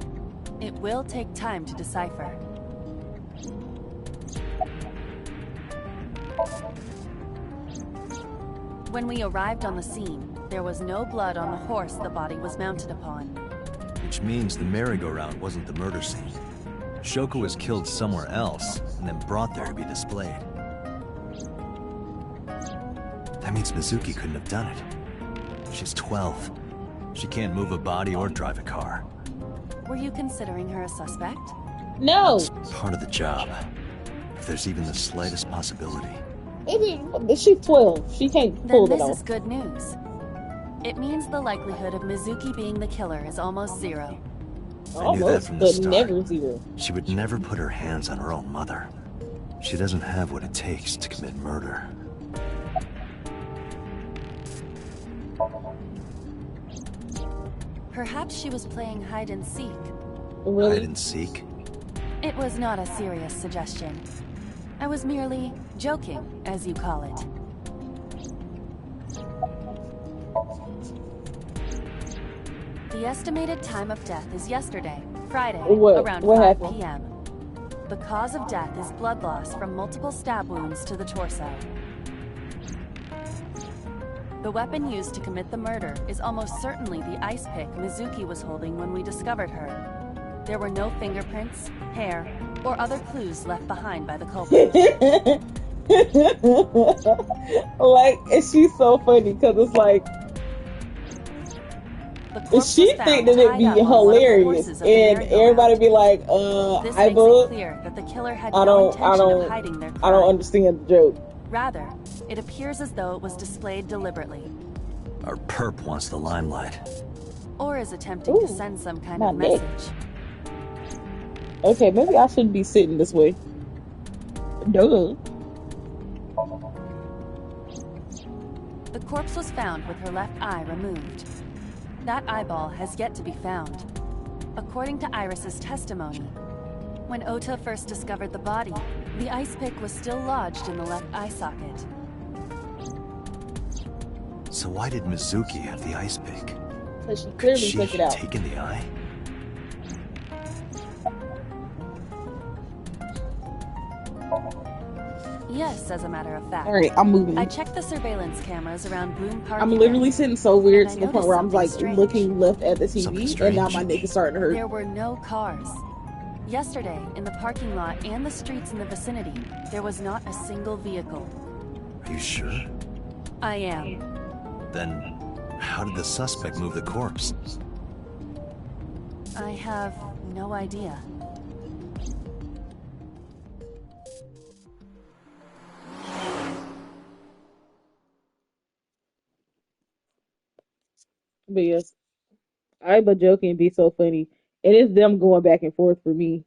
It will take time to decipher. When we arrived on the scene, there was no blood on the horse the body was mounted upon. Which means the merry-go-round wasn't the murder scene. Shoko was killed somewhere else, and then brought there to be displayed. That means Mizuki couldn't have done it. She's 12. She can't move a body or drive a car. Were you considering her a suspect? No. It's part of the job. If there's even the slightest possibility. She's 12. She can't pull Then that this is off. good news. It means the likelihood of Mizuki being the killer is almost zero. I knew that from the but start. never zero. She would never put her hands on her own mother. She doesn't have what it takes to commit murder. Perhaps she was playing hide and seek. Really? Hide and seek? It was not a serious suggestion. I was merely joking, as you call it. The estimated time of death is yesterday, Friday, around 5 p.m. The cause of death is blood loss from multiple stab wounds to the torso. The weapon used to commit the murder is almost certainly the ice pick Mizuki was holding when we discovered her. There were no fingerprints, hair, or other clues left behind by the culprit. Like, and she's so funny because it's like, she think that it'd be hilarious, and everybody be like, This I makes it clear that the killer had no intention of hiding their crime. I don't understand the joke. Rather, it appears as though it was displayed deliberately. Our perp wants the limelight. Or is attempting to send some kind of message. Okay, maybe I shouldn't be sitting this way. Duh. The corpse was found with her left eye removed. That eyeball has yet to be found. According to Iris's testimony, when Ota first discovered the body, the ice pick was still lodged in the left eye socket. So why did Mizuki have the ice pick? Because she clearly took it out. Taken the eye? Yes, as a matter of fact. Alright, I'm moving. I checked the surveillance cameras around Boone Park. I'm literally sitting so weird to the point where I'm like strange. looking left at the TV, and now my neck is starting to hurt. There were no cars. Yesterday, in the parking lot and the streets in the vicinity, there was not a single vehicle. Are you sure? I am. Then, how did the suspect move the corpse? I have no idea. But yes, I but joking be so funny. And it's them going back and forth for me.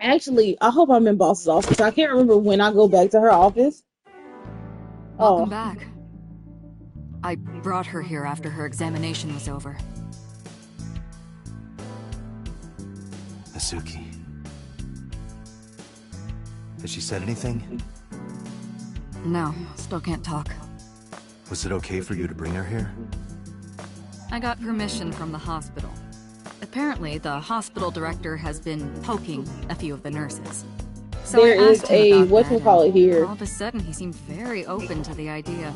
Actually, I hope I'm in boss's office. I can't remember when I go back to her office. Welcome back. I brought her here after her examination was over. Mizuki. Has she said anything? No, still can't talk. Was it okay for you to bring her here? I got permission from the hospital. Apparently, the hospital director has been poking a few of the nurses. So there I is asked him a about whatchamacallit here. all of a sudden, he seemed very open to the idea.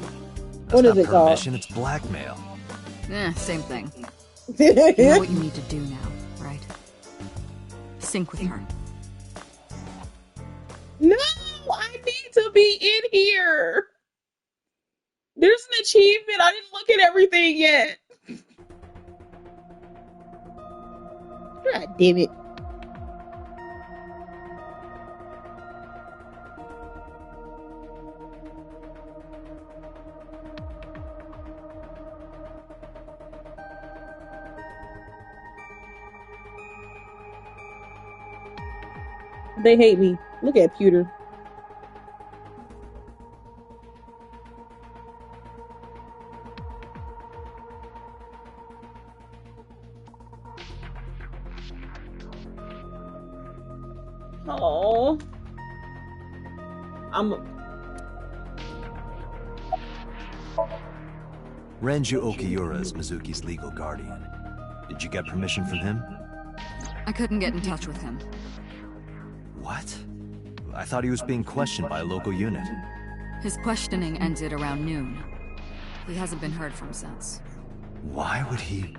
What is it called? Permission, it's blackmail. Same thing. You know what you need to do now, right? Sync with her. No, I need to be in here. There's an achievement. I didn't look at everything yet. God damn it. They hate me. Look at Pewter. Oh, Renju Okiura is Mizuki's legal guardian. Did you get permission from him? I couldn't get in touch with him. What? I thought he was being questioned by a local unit. His questioning ended around noon. He hasn't been heard from since. Why would he?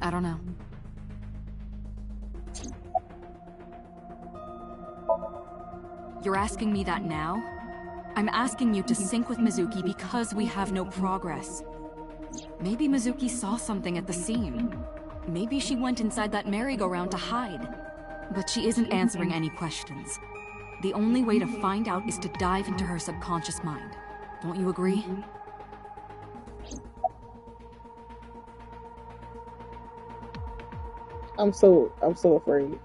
I don't know. You're asking me that now? I'm asking you to sync with Mizuki because we have no progress. Maybe Mizuki saw something at the scene. Maybe she went inside that merry-go-round to hide. But she isn't answering any questions. The only way to find out is to dive into her subconscious mind. Don't you agree? I'm so afraid.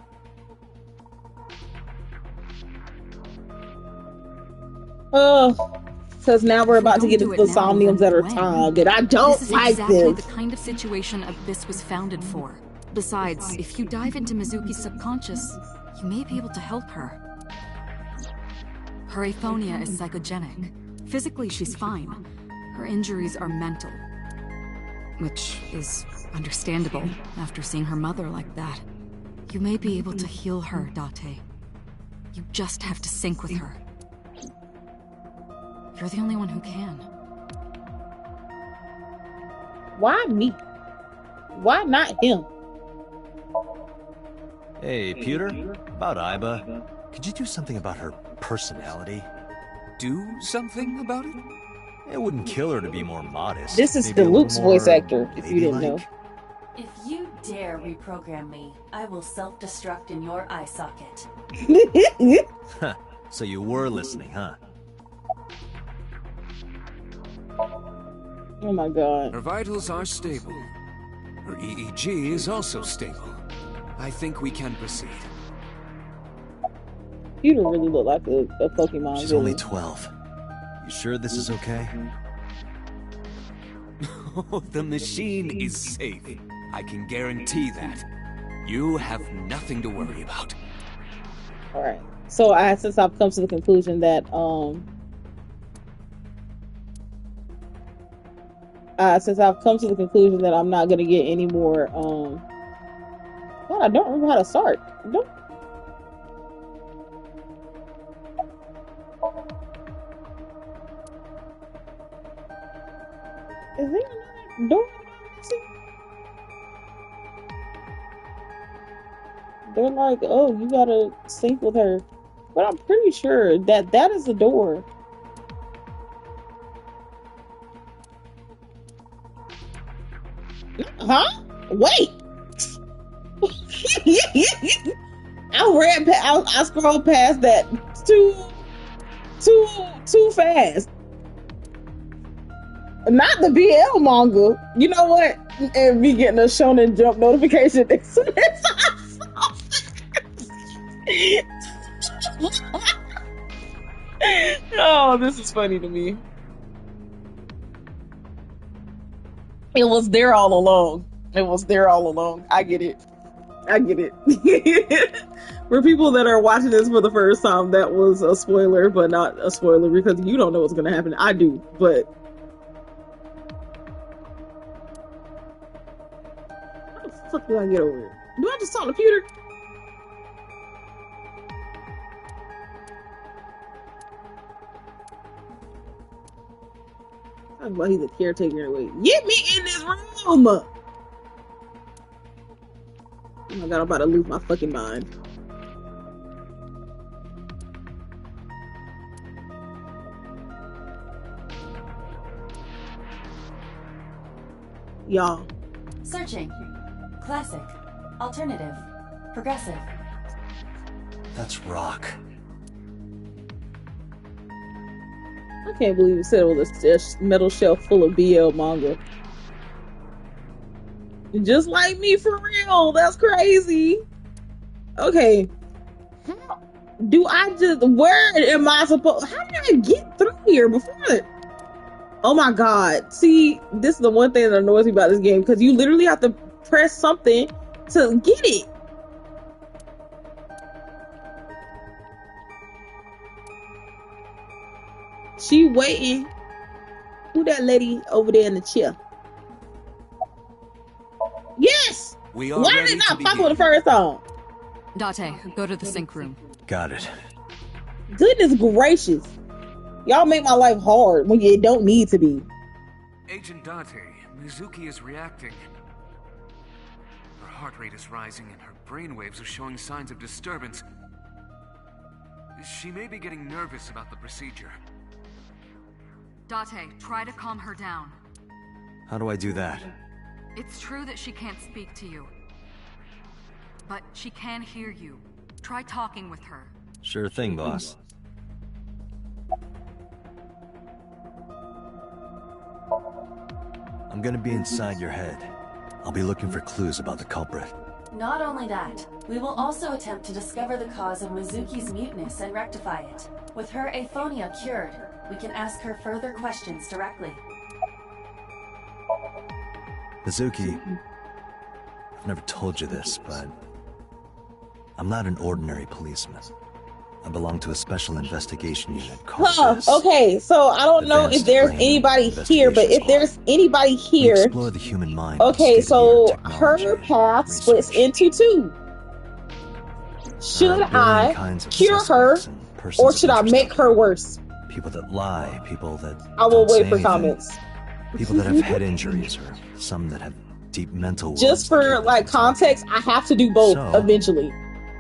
Because now we're about to get into the Somniums that are tagged, and I don't like this. This is exactly this. the kind of situation Abyss was founded for. Besides, if you dive into Mizuki's subconscious, you may be able to help her. Her aphonia is psychogenic. Physically, she's fine. Her injuries are mental. Which is understandable after seeing her mother like that. You may be able to heal her, Date. You just have to sync with her. You're the only one who can. Why me? Why not him? Hey, Pewter, about Iba. Could you do something about her personality? Do something about it? It wouldn't kill her to be more modest. This is Maybe the Luke's voice actor, if you didn't know. If you dare reprogram me, I will self-destruct in your eye socket. Huh. So you were listening, huh? Oh my god. Her vitals are stable. Her EEG is also stable. I think we can proceed. You don't really look like a Pokemon. She's only 12. You sure this is okay? The machine is safe. I can guarantee that. You have nothing to worry about. Alright. So since I've come to the conclusion that I'm not gonna get any more God, I don't remember how to start. Don't. Is there another door? They're like, oh, you gotta sync with her. But I'm pretty sure that is the door. Huh? Wait! I scrolled past that too fast. Not the BL manga. You know what? And me getting a Shonen Jump notification as soon as I saw it. Oh, this is funny to me. It was there all along. I get it. For people that are watching this for the first time, that was a spoiler, but not a spoiler because you don't know what's going to happen. I do, but how the fuck do I get over here? Do I just talk to Pewter? Talk about he's a caretaker anyway. Get me in this room! Oh my god, I'm about to lose my fucking mind. Y'all. Searching. Classic. Alternative. Progressive. That's rock. I can't believe you said it was a metal shelf full of BL manga. Just like me, for real. That's crazy. Okay. Where am I supposed... How did I get through here before? Oh my god. See, this is the one thing that annoys me about this game, because you literally have to press something to get it. She waiting. Who that lady over there in the chair? Yes! Why did it not pop on the first time? Date, go to the sync room. Got it. Goodness gracious. Y'all make my life hard when it don't need to be. Agent Date, Mizuki is reacting. Her heart rate is rising and her brainwaves are showing signs of disturbance. She may be getting nervous about the procedure. Date, try to calm her down. How do I do that? It's true that she can't speak to you. But she can hear you. Try talking with her. Sure thing, boss. I'm gonna be inside your head. I'll be looking for clues about the culprit. Not only that, we will also attempt to discover the cause of Mizuki's muteness and rectify it. With her aphonia cured, we can ask her further questions directly. Mizuki, I've never told you this, but I'm not an ordinary policeman. I belong to a special investigation unit called okay, so I don't know if there's anybody here, but if there's anybody here, we explore the human mind. Okay, so her path splits into two. Should I cure her, or should I make her worse? People that lie, people that I will wait for anything, comments. people that have head injuries, or some that have deep mental wounds. Just for like context, I have to do both eventually.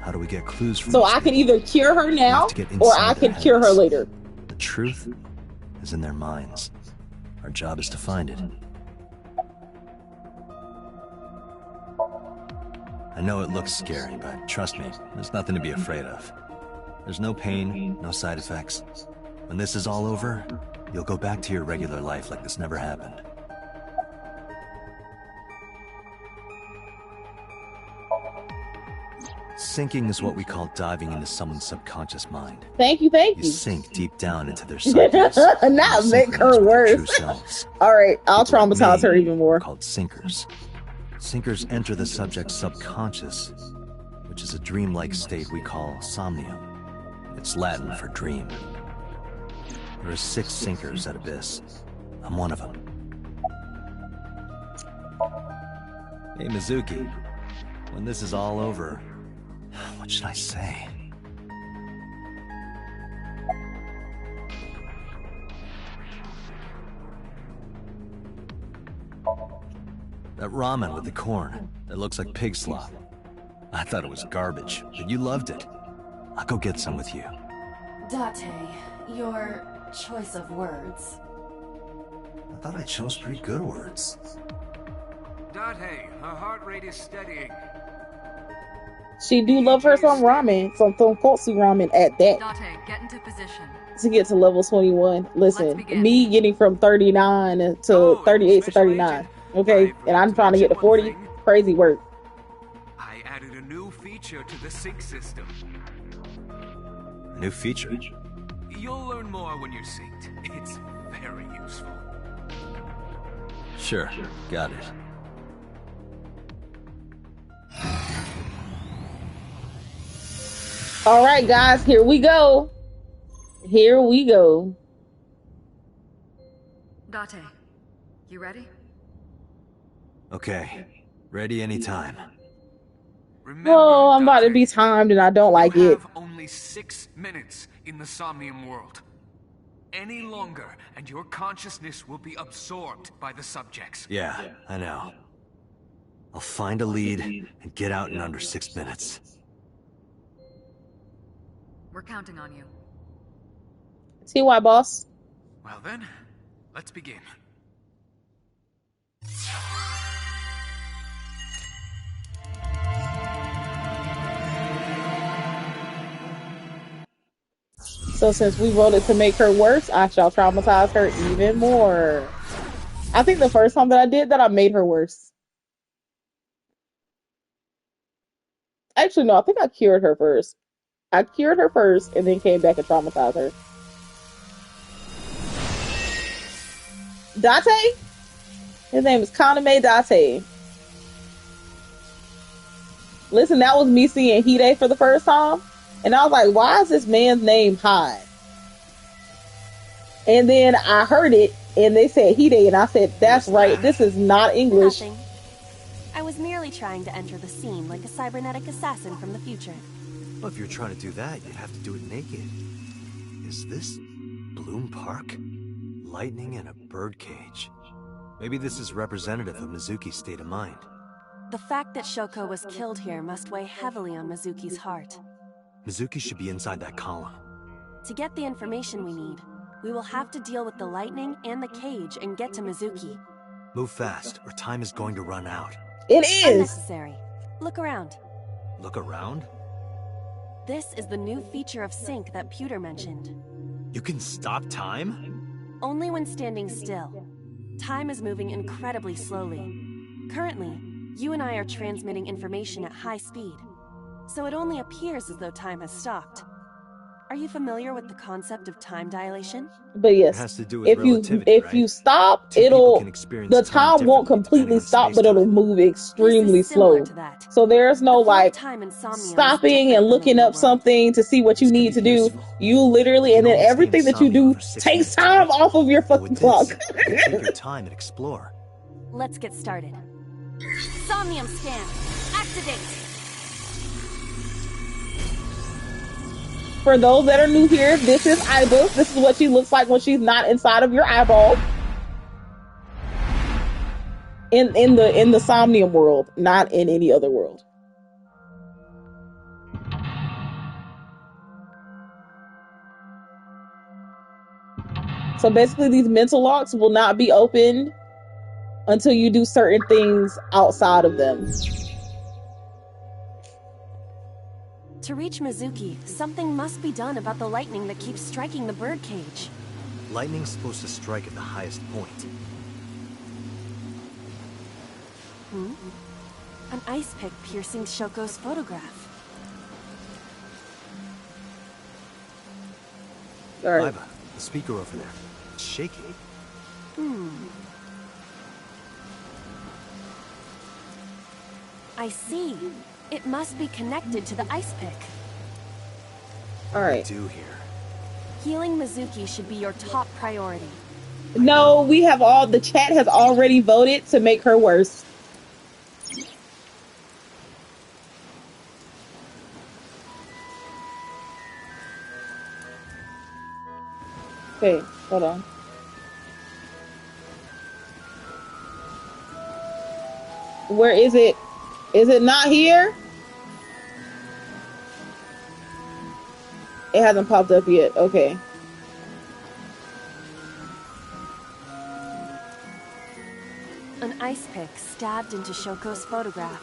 How do we get clues from So I can either cure her now, or I can cure her later. The truth is in their minds. Our job is to find it. I know it looks scary, but trust me, there's nothing to be afraid of. There's no pain, no side effects. When this is all over, you'll go back to your regular life like this never happened. Sinking is what we call diving into someone's subconscious mind. Thank you. You sink deep down into their psyches. Not make her worse. All right, I'll traumatize her even more. Called sinkers. Sinkers enter the subject's subconscious, which is a dreamlike state we call Somnium. It's Latin for dream. There are 6 sinkers at Abyss. I'm one of them. Hey, Mizuki. When this is all over, what should I say? That ramen with the corn, that looks like pig slop. I thought it was garbage, but you loved it. I'll go get some with you. Date, your choice of words. I thought I chose pretty good words. Date, her heart rate is steadying. She do love her some ramen, some tonkotsu ramen at that. Date, get into position. To get to level 21. Listen, me getting from 39 to 38 to 39. Okay, and I'm trying to get to 40. Crazy work. I added a new feature to the sync system. A new feature? You'll learn more when you're synced. It's very useful. Sure, got it. All right, guys, here we go. Here we go. Date, you ready? Okay, ready anytime. Oh, I'm about to be timed and I don't like you it. have only 6 minutes in the Somnium world. Any longer, and your consciousness will be absorbed by the subjects. Yeah, I know. I'll find a lead and get out in under 6 minutes. We're counting on you. See why, boss? Well then, let's begin. So since we voted to make her worse, I shall traumatize her even more. I think the first time that I did that, I made her worse. Actually, no, I think I cured her first. I cured her first and then came back and traumatized her. Date? His name is Kaname Date. Listen, that was me seeing Hide for the first time. And I was like, why is this man's name Hyde? And then I heard it, and they said Hide, and I said, that's right, this is not English. Nothing. I was merely trying to enter the scene like a cybernetic assassin from the future. Well, if you're trying to do that, you'd have to do it naked. Is this Bloom Park? Lightning and a birdcage. Maybe this is representative of Mizuki's state of mind. The fact that Shoko was killed here must weigh heavily on Mizuki's heart. Mizuki should be inside that column. To get the information we need, We will have to deal with the lightning and the cage and get to Mizuki. Move fast, or time is going to run out. It is! Unnecessary. Look around. Look around? This is the new feature of sync that Pewter mentioned. You can stop time? Only when standing still. Time is moving incredibly slowly. Currently, you and I are transmitting information at high speed, so it only appears as though time has stopped. Are you familiar with the concept of time dilation? But yes, It has to do with if relativity, you right? stop, Two people it'll can experience the time time won't differently completely depending on stop, but it'll move extremely This is similar slow. to that. So there's no The flow of like time in Somnium is stopping different and than looking in the up world. something to see what you This could need be to do. useful. You literally, You and can then only stay everything in that you Somnium do for 6 takes minutes, time right? off of your But fucking with clock. this, you can take your time and explore. Let's get started. Somnium scan. Activate. For those that are new here, this is Ibis. This is what she looks like when she's not inside of your eyeball. In the Somnium world, not in any other world. So basically, these mental locks will not be opened until you do certain things outside of them. To reach Mizuki, something must be done about the lightning that keeps striking the birdcage. Lightning's supposed to strike at the highest point. An ice pick piercing Shoko's photograph. All right. Iva, the speaker over there. It's shaky. I see. It must be connected to the ice pick. All right. Do here. Healing Mizuki should be your top priority. No, we have all, the chat has already voted to make her worse. Okay, hold on. Where is it? Is it not here? It hasn't popped up yet. Okay. An ice pick stabbed into Shoko's photograph.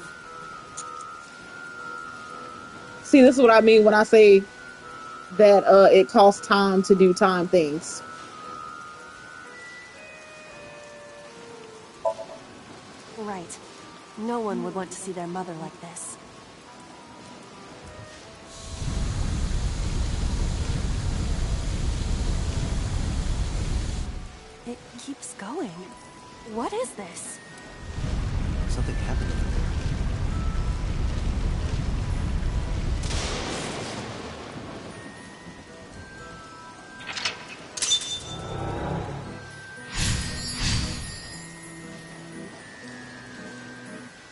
See, this is what I mean when I say that it costs time to do time things. Right. No one would want to see their mother like this. It keeps going. What is this? Something happened over there.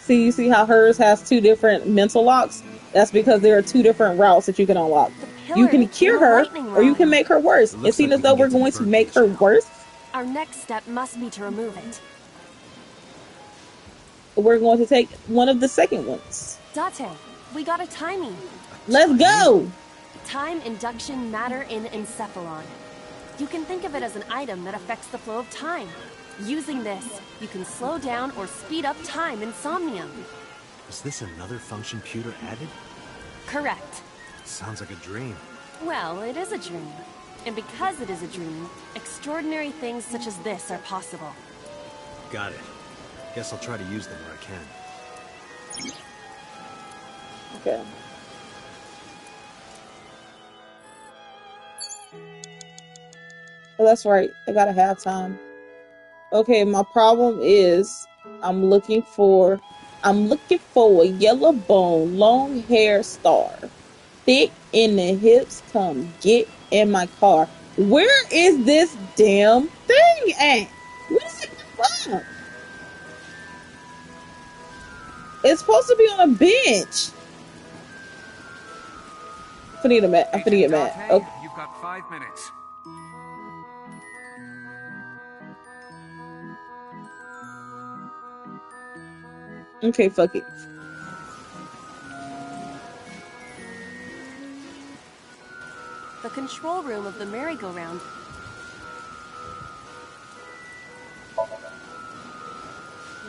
See, you see how hers has two different mental locks? That's because there are two different routes that you can unlock. You can cure her, or you can make her worse. It seems as though we're going to make her worse. Our next step must be to remove it. We're going to take one of the second ones. Date, we got a timing. Let's go! Time induction matter in encephalon. You can think of it as an item that affects the flow of time. Using this, you can slow down or speed up time in Somnium. Is this another function Pewter added? Correct. Sounds like a dream. Well, it is a dream. And because it is a dream, extraordinary things such as this are possible. Got it. Guess I'll try to use them where I can. Okay. Oh, that's right. I gotta have time. Okay, my problem is I'm looking for a yellow bone, long hair star. Thick in the hips, come get in my car. Where is this damn thing at? Where's it from? It's supposed to be on a bench. I need to get mad. Okay. You've got 5 minutes. Okay, fuck it. The control room of the merry-go-round.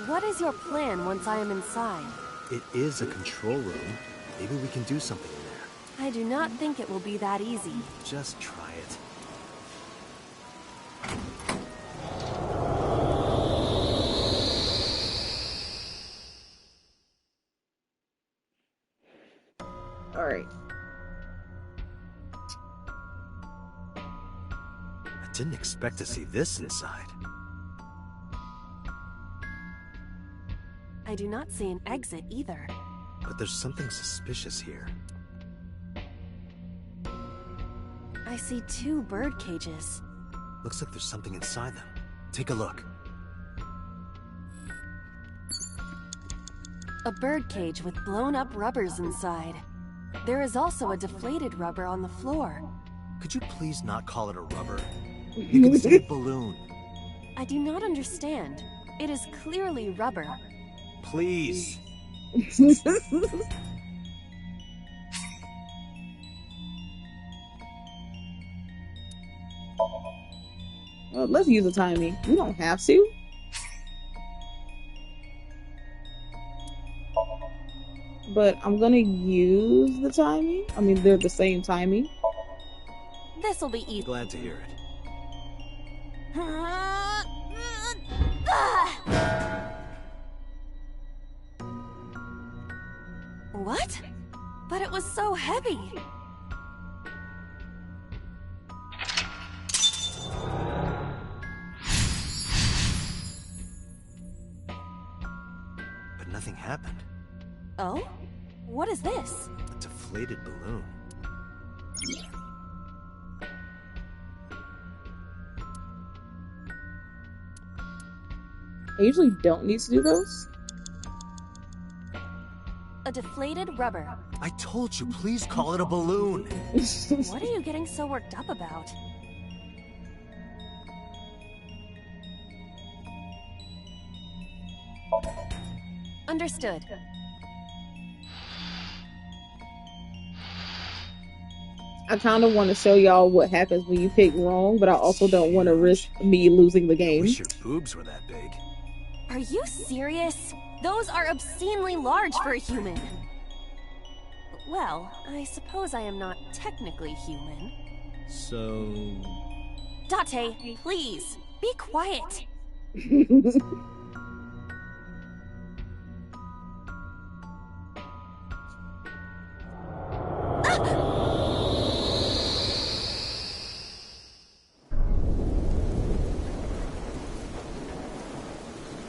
What is your plan once I am inside? It is a control room. Maybe we can do something in there. I do not think it will be that easy. Just try it. Alright. I didn't expect to see this inside. I do not see an exit either. But there's something suspicious here. I see 2 bird cages. Looks like there's something inside them. Take a look. A bird cage with blown up rubbers inside. There is also a deflated rubber on the floor. Could you please not call it a rubber? You can say balloon. I do not understand. It is clearly rubber. Please. Well, let's use a timing. We don't have to. But I'm gonna use the timing. I mean, they're the same timing. This'll be easy. Glad to hear it. What? But it was so heavy. But nothing happened. Oh? What is this? A deflated balloon. I usually don't need to do those. A deflated rubber. I told you, please call it a balloon. What are you getting so worked up about? Understood. I kind of want to show y'all what happens when you pick wrong, but I also don't want to risk me losing the game. Wish your boobs were that big. Are you serious? Those are obscenely large for a human. Well, I suppose I am not technically human. So... Date, please, be quiet.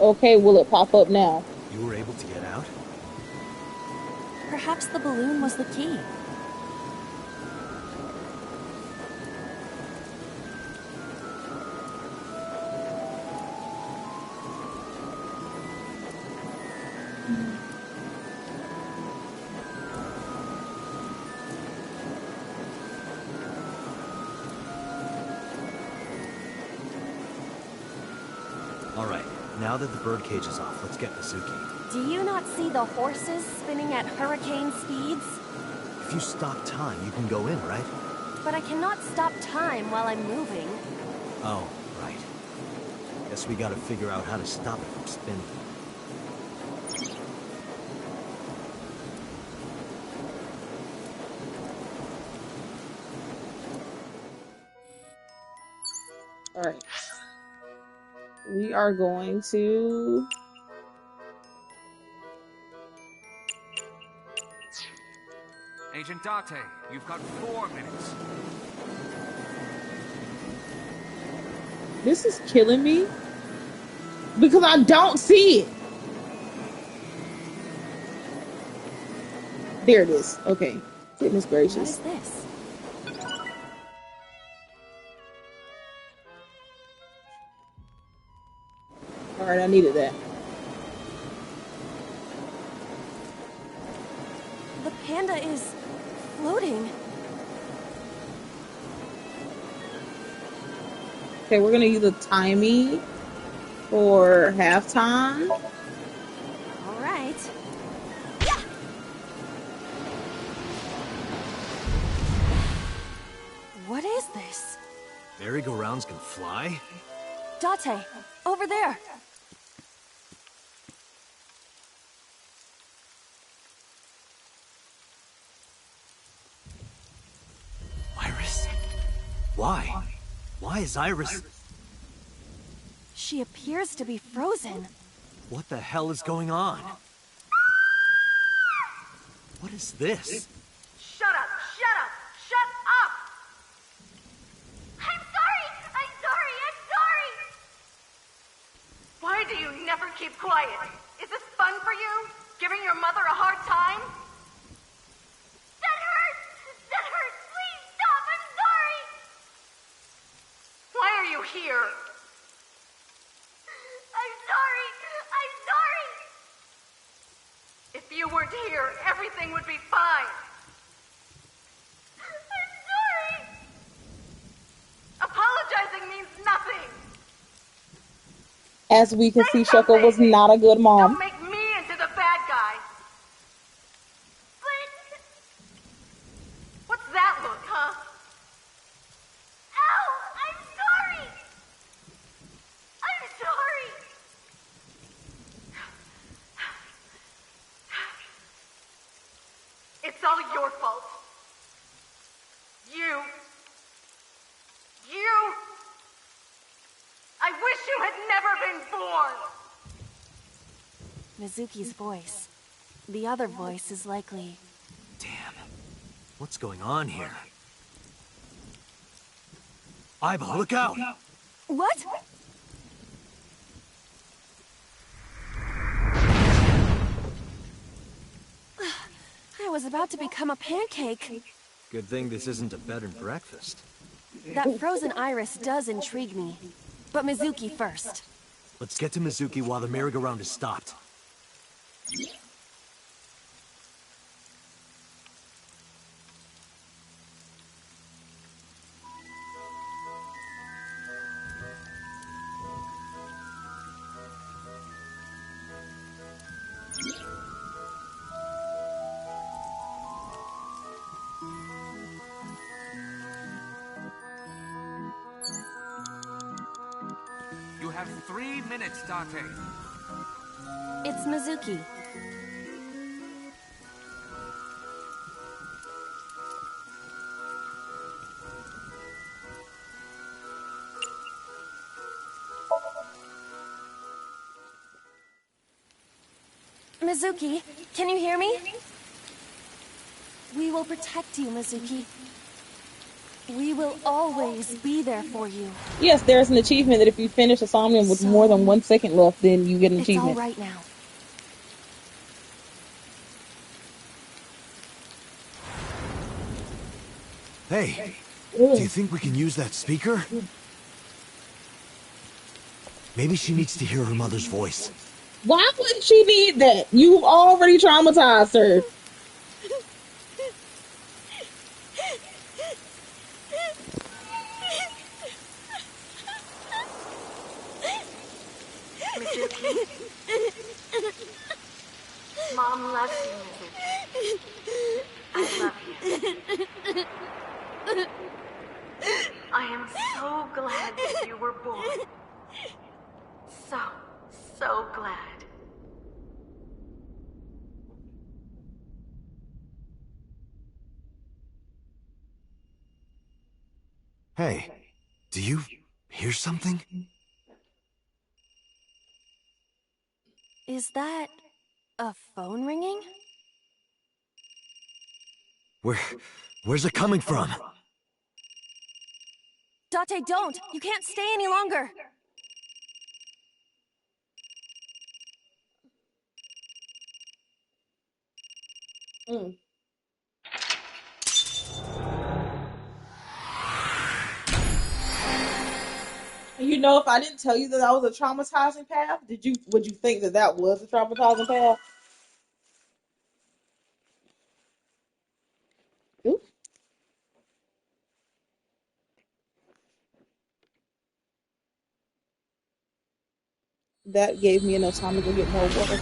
Okay, will it pop up now? You were able to get out? Perhaps the balloon was the key. Alright, now that the birdcage is off, let's get Mizuki. Do you not see the horses spinning at hurricane speeds? If you stop time, you can go in, right? But I cannot stop time while I'm moving. Oh, right. Guess we gotta figure out how to stop it from spinning. Alright. We are going to... Agent Date, you've got 4 minutes. This is killing me because I don't see it. There it is. Okay. Goodness gracious. What is this? Alright, I needed that. The panda is floating. Okay, we're gonna use a timing for halftime. All right. Yeah. What is this? Merry-go-rounds can fly? Date, over there. Why? Why is Iris... She appears to be frozen. What the hell is going on? What is this? Shut up! Shut up! Shut up! I'm sorry! I'm sorry! I'm sorry! Why do you never keep quiet? Is this fun for you? Giving your mother a hard time? That hurts! That hurts! Please stop! I'm sorry! Why are you here? I'm sorry! I'm sorry! If you weren't here, everything would be fine. I'm sorry! Apologizing means nothing. As we can see, Say Shuko was something. not a good mom. Don't make me into the bad guy. But... What's that look, huh? Ow! I'm sorry! I'm sorry! It's all your fault. You. I wish you had never been born. Mizuki's voice. The other voice is likely... Damn. What's going on here? Aiba, look out! What? I was about to become a pancake. Good thing this isn't a bed and breakfast. That frozen iris does intrigue me. But Mizuki first. Let's get to Mizuki while the merry-go-round is stopped. You have 3 minutes, Date. It's Mizuki. Mizuki, can you hear me? We will protect you, Mizuki. We will always be there for you. Yes, there's an achievement that if you finish a Somnium with more than 1 second left, then you get an achievement. It's all right now. Hey, do you think we can use that speaker? Maybe she needs to hear her mother's voice. Why would she need that? You've already traumatized her. Mom loves you, Mizuki. I love you. I am so glad that you were born. So glad. Hey, do you hear something? Is that a phone ringing? Where's it coming from? Date, don't! You can't stay any longer! You know, if I didn't tell you that that was a traumatizing path, would you think that that was a traumatizing path? Ooh. That gave me enough time to go get more water.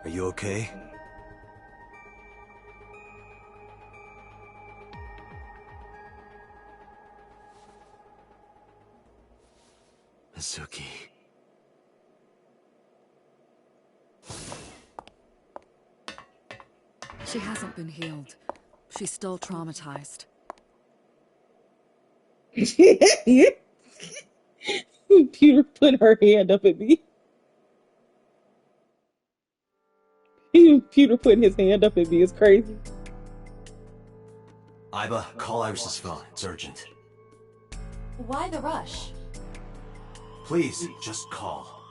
Are you okay? Mizuki. She hasn't been healed. She's still traumatized. Peter put her hand up at me. Peter putting his hand up at me is crazy. Iba, call Iris's phone. It's urgent. Why the rush? Please, just call.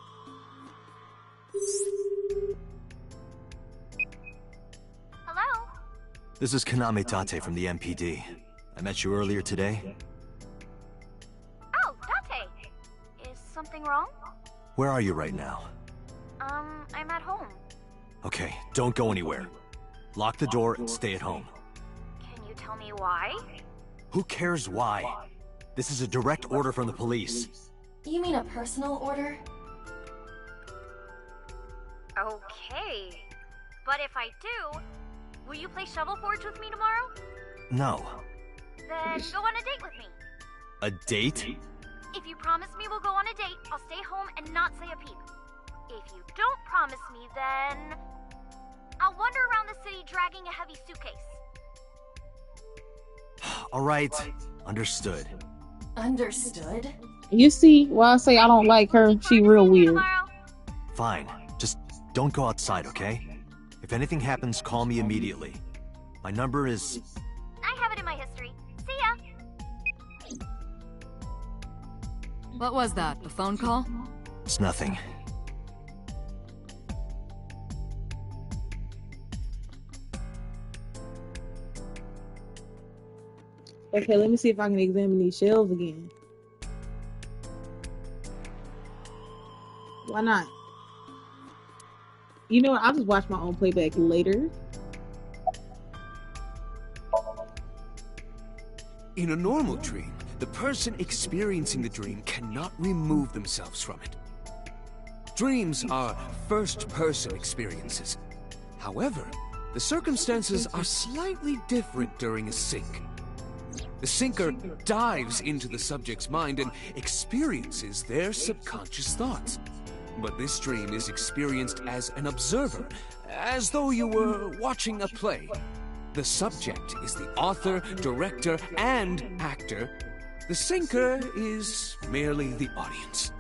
Hello? This is Kaname Tate from the MPD. I met you earlier today. Oh, Date. Is something wrong? Where are you right now? I'm at home. Okay, don't go anywhere. Lock the door and stay at home. Can you tell me why? Who cares why? This is a direct order from the police. You mean a personal order? Okay. But if I do, will you play Shovel Forge with me tomorrow? No. Then go on a date with me. A date? If you promise me we'll go on a date, I'll stay home and not say a peep. If you don't promise me, then I'll wander around the city dragging a heavy suitcase. Alright, understood. Understood? You see why I say I don't like her? She real weird. Fine, just don't go outside, okay? If anything happens, call me immediately. My number is... I have it in my history. See ya! What was that? A phone call? It's nothing. Okay, let me see if I can examine these shelves again. Why not? You know what? I'll just watch my own playback later. In a normal dream, the person experiencing the dream cannot remove themselves from it. Dreams are first-person experiences. However, the circumstances are slightly different during a sync. The sinker dives into the subject's mind and experiences their subconscious thoughts. But this dream is experienced as an observer, as though you were watching a play. The subject is the author, director, and actor. The sinker is merely the audience.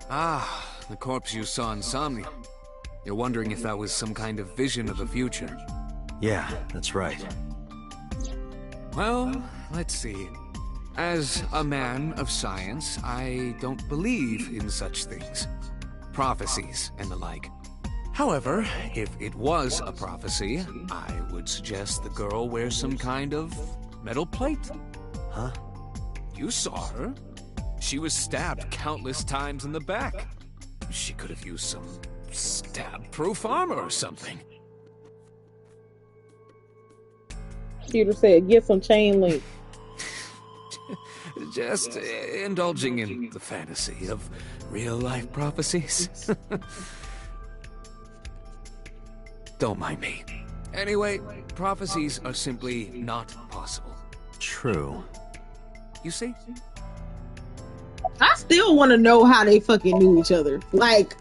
Ah, the corpse you saw in Somnium. You're wondering if that was some kind of vision of the future. Yeah, that's right. Well, let's see. As a man of science, I don't believe in such things. Prophecies and the like. However, if it was a prophecy, I would suggest the girl wear some kind of metal plate. Huh? You saw her. She was stabbed countless times in the back. She could have used some stab-proof armor or something. Peter said, get some chain link. Just indulging in the fantasy of real-life prophecies. Don't mind me. Anyway, prophecies are simply not possible. True. You see? I still want to know how they fucking knew each other. Like,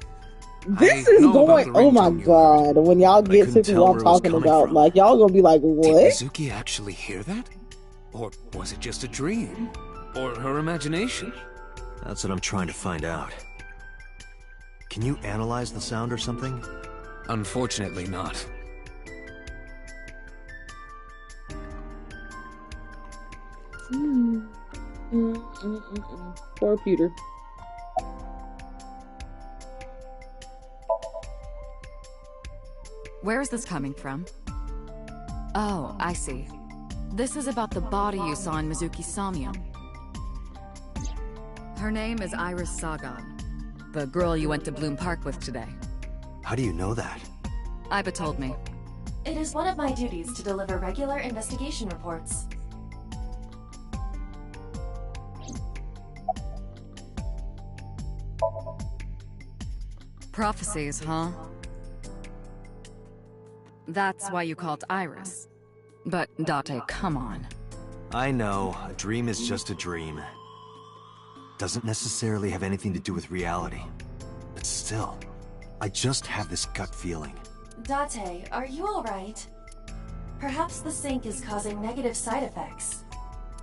this I is know about going. the Oh my ringtone you god! When y'all but I get couldn't to tell what I'm where it was talking coming about, from. like y'all gonna be like, Did what? Mizuki actually hear that? Or was it just a dream? Or her imagination? That's what I'm trying to find out. Can you analyze the sound or something? Unfortunately not. Poor Peter. Where is this coming from? Oh, I see. This is about the body you saw in Mizuki's Somnium. Her name is Iris Sagan, the girl you went to Bloom Park with today. How do you know that? Iba told me. It is one of my duties to deliver regular investigation reports. Prophecies, huh? That's why you called Iris. But, Date, come on. I know, a dream is just a dream. Doesn't necessarily have anything to do with reality. But still, I just have this gut feeling. Date, are you alright? Perhaps the sink is causing negative side effects.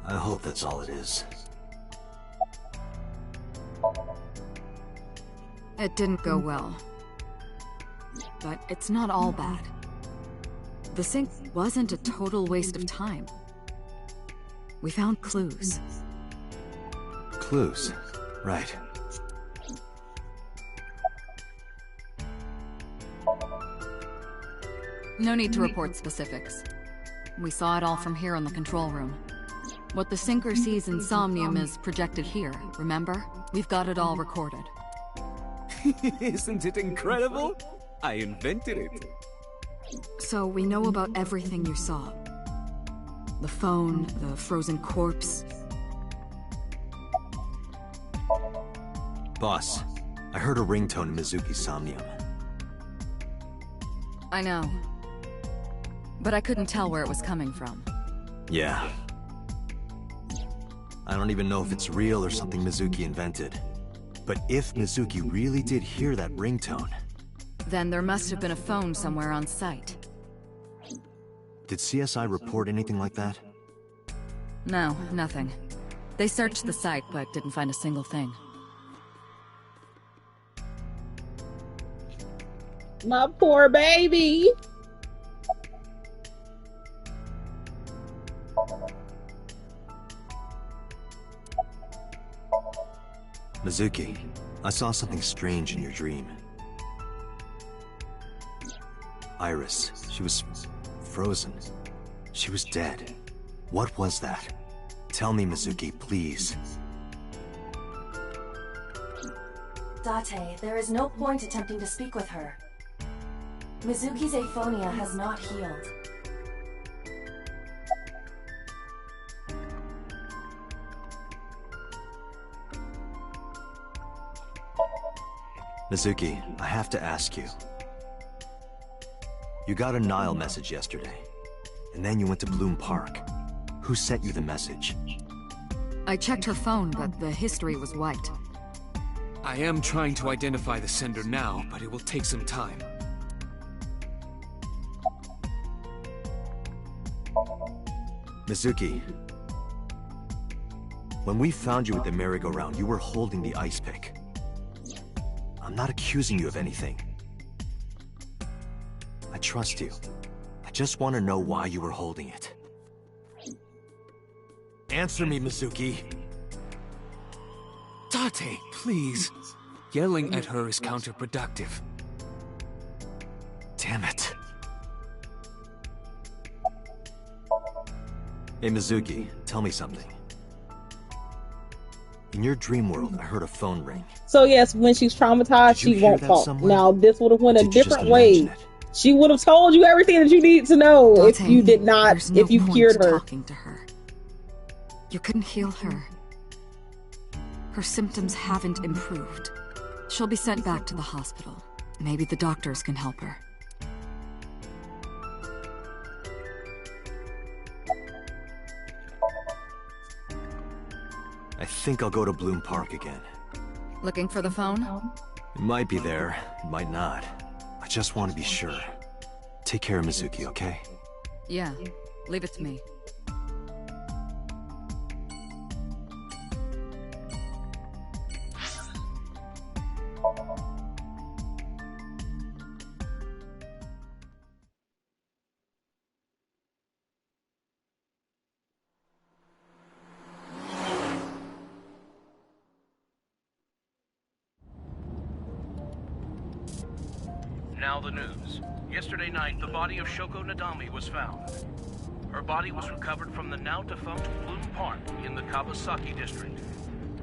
I hope that's all it is. It didn't go well. But it's not all bad. The sink wasn't a total waste of time. We found clues. Clues? Right. No need to report specifics. We saw it all from here in the control room. What the sinker sees in Somnium is projected here, remember? We've got it all recorded. Isn't it incredible? I invented it. So we know about everything you saw. The phone, the frozen corpse. Boss, I heard a ringtone in Mizuki's Somnium. I know. But I couldn't tell where it was coming from. Yeah. I don't even know if it's real or something Mizuki invented. But if Mizuki really did hear that ringtone... Then there must have been a phone somewhere on site. Did CSI report anything like that? No, nothing. They searched the site, but didn't find a single thing. My poor baby. Mizuki, I saw something strange in your dream. Iris, she was frozen. She was dead. What was that? Tell me, Mizuki, please. Date, there is no point attempting to speak with her. Mizuki's aphonia has not healed. Mizuki, I have to ask you. You got a Nile message yesterday, and then you went to Bloom Park. Who sent you the message? I checked her phone, but the history was white. I am trying to identify the sender now, but it will take some time. Mizuki, when we found you at the merry-go-round, you were holding the ice pick. I'm not accusing you of anything. I trust you. I just want to know why you were holding it. Answer me, Mizuki. Date, please. Yelling at her is counterproductive. Damn it. Hey, Mizuki, tell me something. In your dream world, I heard a phone ring. So yes, when she's traumatized, she won't talk. Somewhere? Now this would have went a different way. It? She would have told you everything that you need to know Date, if you did not, no if you point cured her. Talking to her. You couldn't heal her. Her symptoms haven't improved. She'll be sent back to the hospital. Maybe the doctors can help her. I think I'll go to Bloom Park again. Looking for the phone? It might be there, it might not. I just want to be sure. Take care of Mizuki, okay? Yeah, leave it to me. Now the news. Yesterday night, the body of Shoko Nadami was found. Her body was recovered from the now-defunct Bloom Park in the Kawasaki district.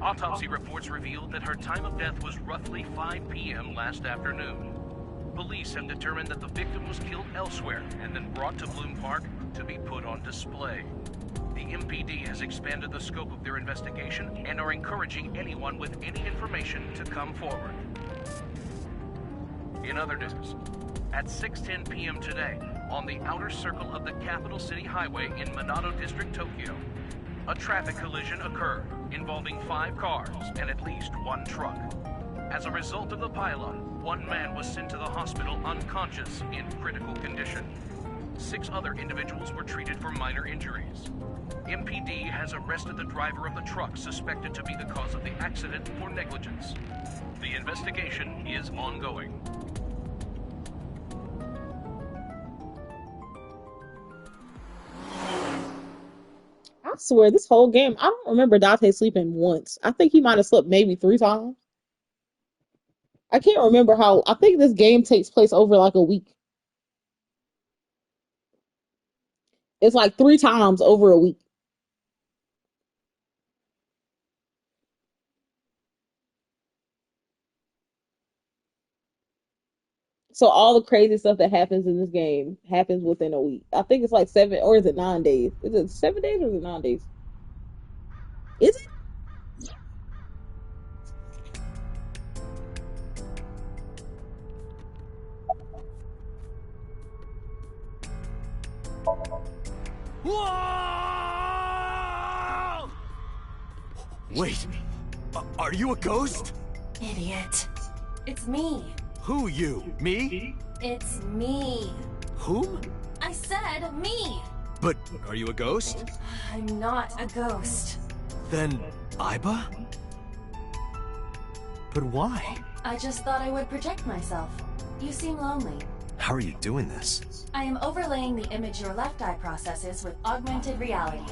Autopsy reports revealed that her time of death was roughly 5 p.m. last afternoon. Police have determined that the victim was killed elsewhere and then brought to Bloom Park to be put on display. The MPD has expanded the scope of their investigation and are encouraging anyone with any information to come forward. In other news, at 6:10 p.m. today, on the outer circle of the Capital City Highway in Minato District, Tokyo, a traffic collision occurred involving 5 cars and at least 1 truck. As a result of the pileup, 1 man was sent to the hospital unconscious in critical condition. 6 other individuals were treated for minor injuries. MPD has arrested the driver of the truck suspected to be the cause of the accident for negligence. The investigation is ongoing. I swear, this whole game, I don't remember Dante sleeping once. I think he might have slept maybe 3 times. I can't remember how. I think this game takes place over like a week. It's like 3 times over a week. So all the crazy stuff that happens in this game happens within a week. I think it's like 7, or is it 9 days? Is it 7 days or is it 9 days? Is it? Whoa! Wait, are you a ghost? Idiot. It's me. Who you? Me? It's me. Whom? I said me. But are you a ghost? I'm not a ghost. Then Aiba? But why? I just thought I would project myself. You seem lonely. How are you doing this? I am overlaying the image your left eye processes with augmented reality.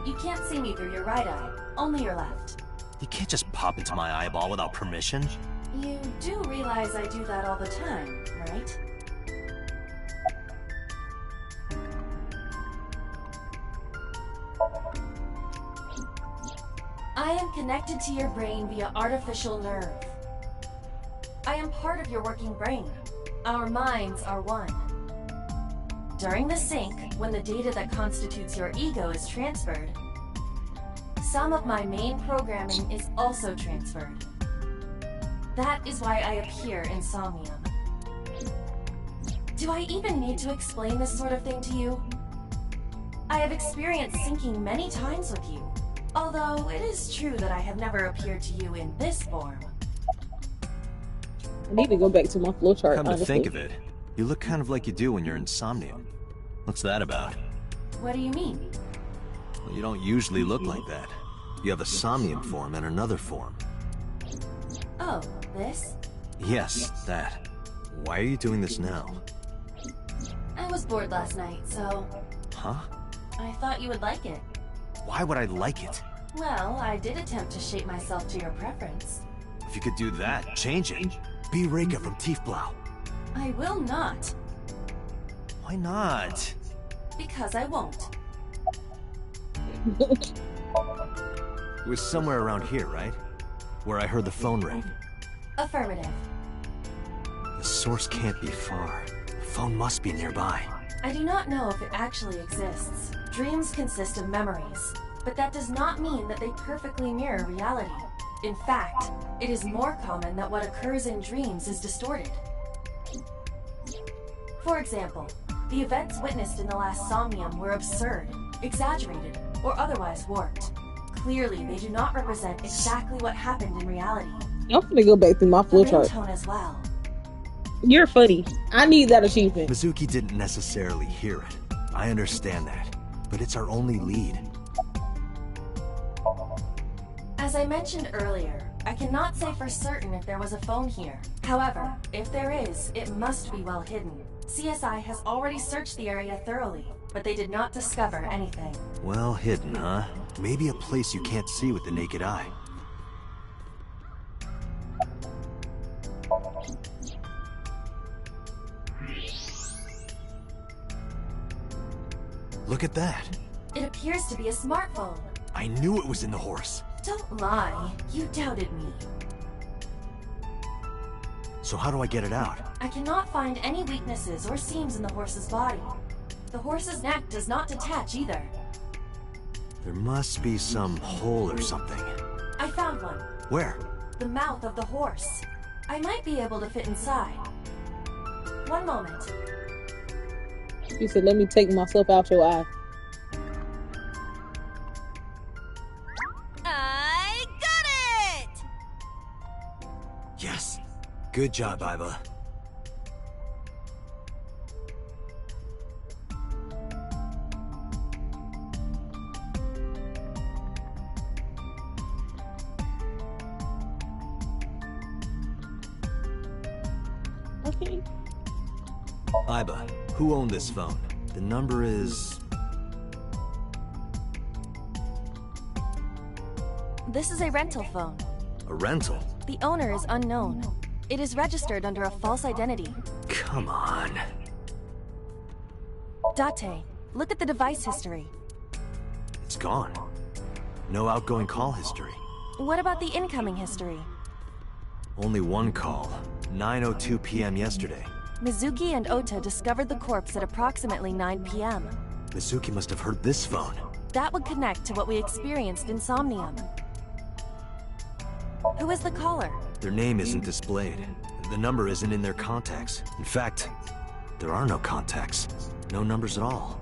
You can't see me through your right eye, only your left. You can't just pop into my eyeball without permission. You do realize I do that all the time, right? I am connected to your brain via artificial nerve. I am part of your working brain. Our minds are one. During the sync, when the data that constitutes your ego is transferred, some of my main programming is also transferred. That is why I appear in Somnium. Do I even need to explain this sort of thing to you? I have experienced syncing many times with you, although it is true that I have never appeared to you in this form. I need to go back to my flowchart. Come to honestly. think of it, you look kind of like you do when you're in Somnium. What's that about? What do you mean? Well, you don't usually look like that. You have a Somnium form and another form. Oh, this? Yes, that. Why are you doing this now? I was bored last night, so... Huh? I thought you would like it. Why would I like it? Well, I did attempt to shape myself to your preference. If you could do that, change it. Be Reika from Tiefblau. I will not. Why not? Because I won't. It was somewhere around here, right? Where I heard the phone ring. Affirmative. The source can't be far. The phone must be nearby. I do not know if it actually exists. Dreams consist of memories, but that does not mean that they perfectly mirror reality. In fact, it is more common that what occurs in dreams is distorted. For example, the events witnessed in the last Somnium were absurd, exaggerated, or otherwise warped. Clearly, they do not represent exactly what happened in reality. I'm gonna go back through my The flowchart. ringtone as well. You're funny. I need that achievement. Mizuki didn't necessarily hear it. I understand that. But it's our only lead. As I mentioned earlier, I cannot say for certain if there was a phone here. However, if there is, it must be well hidden. CSI has already searched the area thoroughly, but they did not discover anything. Well hidden, huh? Maybe a place you can't see with the naked eye. Look at that. It appears to be a smartphone. I knew it was in the horse. Don't lie. You doubted me. So how do I get it out? I cannot find any weaknesses or seams in the horse's body. The horse's neck does not detach either. There must be some hole or something. I found one. Where? The mouth of the horse. I might be able to fit inside. One moment. She said, let me take myself out your eye. I got it! Yes. Good job, Iva. Okay. Iba, who owned this phone? The number is... This is a rental phone. a rental. The owner is unknown. It is registered under a false identity. Come on. Date, look at the device history. It's gone. No outgoing call history. What about the incoming history? Only one call. 9:02 p.m. yesterday. Mizuki and Ota discovered the corpse at approximately 9 p.m. Mizuki must have heard this phone. That would connect to what we experienced in Somnium. Who is the caller? Their name isn't displayed. The number isn't in their contacts. In fact, there are no contacts. No numbers at all.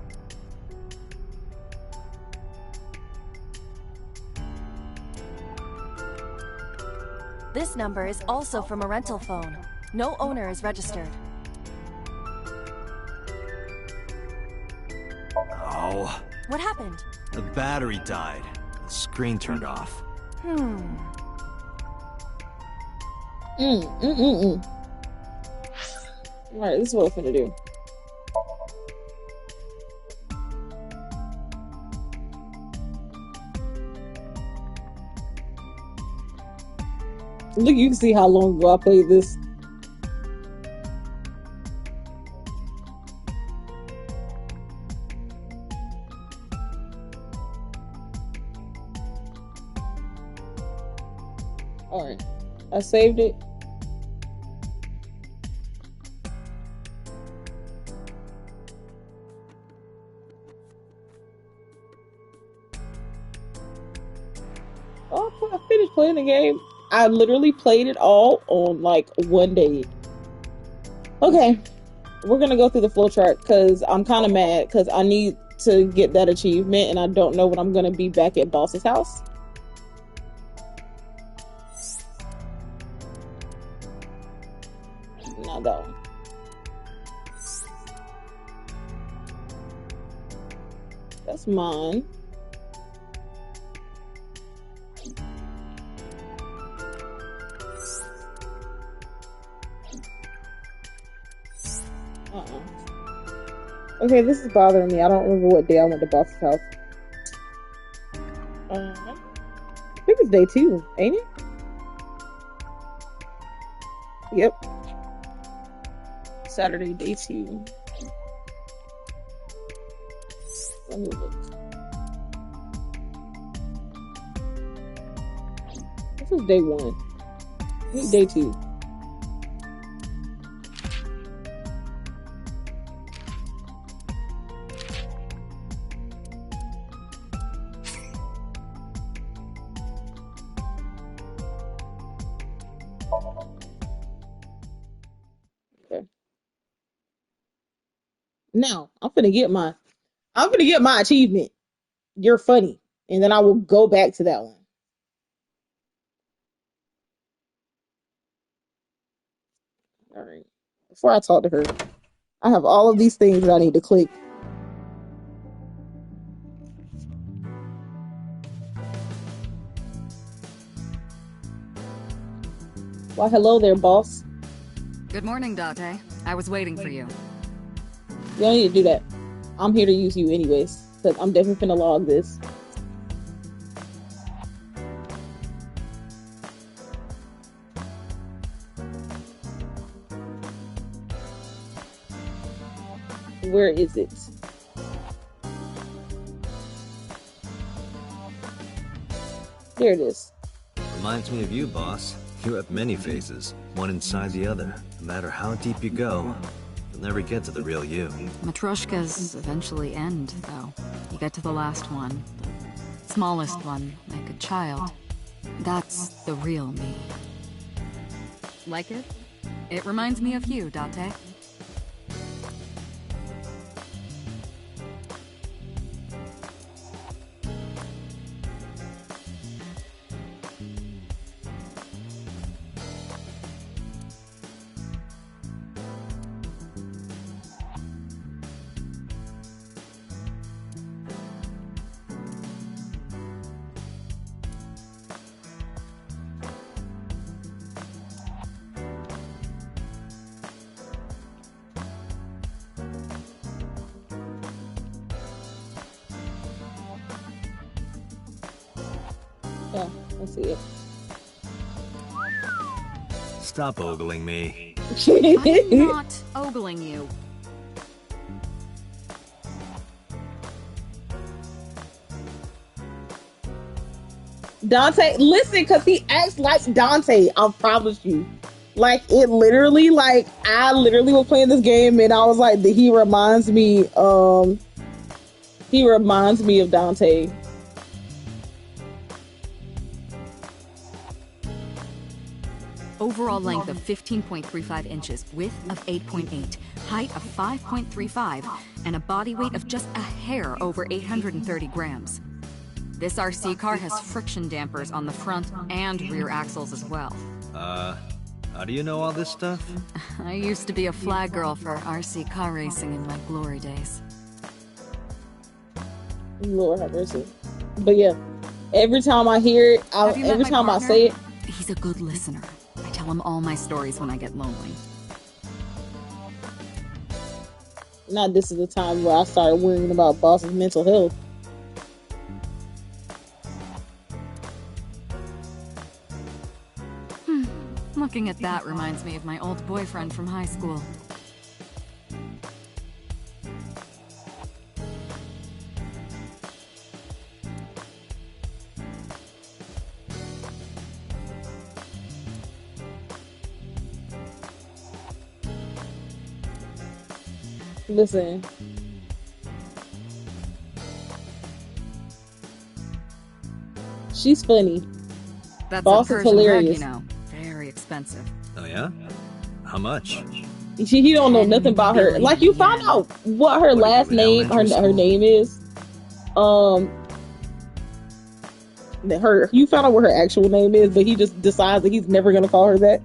This number is also from a rental phone. No owner is registered. Oh. What happened? The battery died. The screen turned off. Alright, this is what I'm gonna do. Look, you can see how long ago I played this. Alright, I saved it. Oh, I finished playing the game. I literally played it all on like one day. Okay, we're gonna go through the flowchart because I'm kind of mad because I need to get that achievement and I don't know when I'm gonna be back at Boss's house. Not that one. That's mine. Okay, this is bothering me. I don't remember what day I went to Boss's house. I think it's day 2, ain't it? Yep. Saturday, day 2. Let me look. This is day 1. I think day 2. Now, I'm gonna get my achievement. You're funny. And then I will go back to that one. Alright. Before I talk to her, I have all of these things that I need to click. Well, hello there, boss. Good morning, Date. I was waiting for you. You don't need to do that. I'm here to use you anyways. Because I'm definitely finna log this. Where is it? There it is. Reminds me of you, boss. You have many faces, one inside the other. No matter how deep you go, you'll never get to the real you. Matryoshkas eventually end, though. You get to the last one, the smallest one, like a child. That's the real me. Like it? It reminds me of you, Date. Yeah, I see it. Stop ogling me. I'm not ogling you. Dante, listen, because he acts like Dante. I promise you. Like, it literally, like, I literally was playing this game and I was like, he reminds me of Dante. Overall length of 15.35 inches, width of 8.8, height of 5.35, and a body weight of just a hair over 830 grams. This RC car has friction dampers on the front and rear axles as well. How do you know all this stuff? I used to be a flag girl for RC car racing in my glory days. Lord have mercy. But yeah, every time I hear it, every time I say it, he's a good listener. I tell him all my stories when I get lonely. now this is the time where I started worrying about boss's mental health. Looking at that reminds me of my old boyfriend from high school. Listen. She's funny. That's Boss a is Persian hilarious. rug, you know. Very expensive. Oh yeah? How much? He don't know nothing about her. Like, you found out what her last name, her name is. You found out what her actual name is, but he just decides that he's never gonna call her that.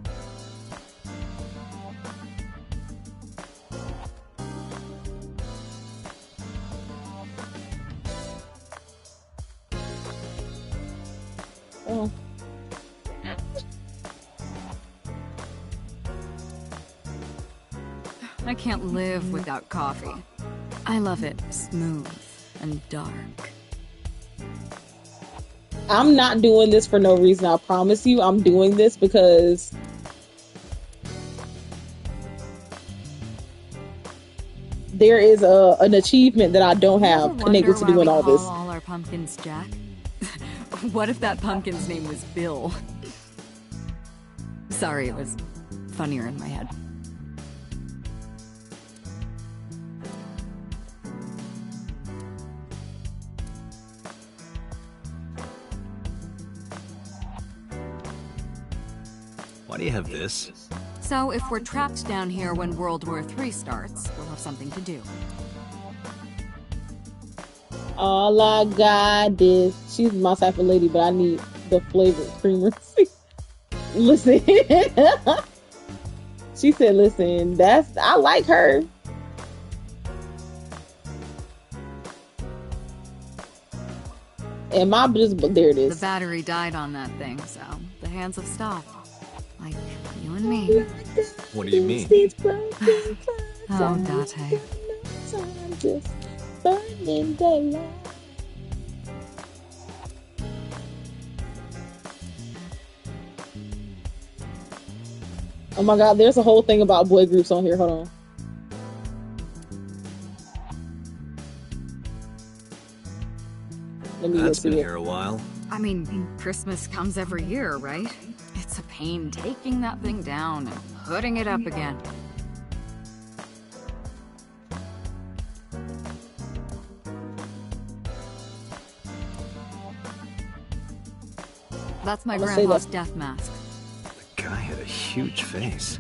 Oh. I can't live without coffee. I love it smooth and dark. I'm not doing this for no reason, I promise you. I'm doing this because there is an achievement that I don't have connected to doing all this. All our pumpkins Jack? What if that pumpkin's name was Bill? Sorry, it was funnier in my head. Why do you have this? So if we're trapped down here when World War III starts, we'll have something to do. All I got is, she's my type of lady, but I need the flavored creamer. Listen. She said, listen, I like her. And my just, there it is. The battery died on that thing, so the hands have stopped. Like you and me. What do you mean? Oh, Date. Oh my god, there's a whole thing about boy groups on here. Hold on. Let me That's been here a while. I mean, Christmas comes every year, right? It's a pain taking that thing down and putting it up again. That's my grandpa's death mask. The guy had a huge face.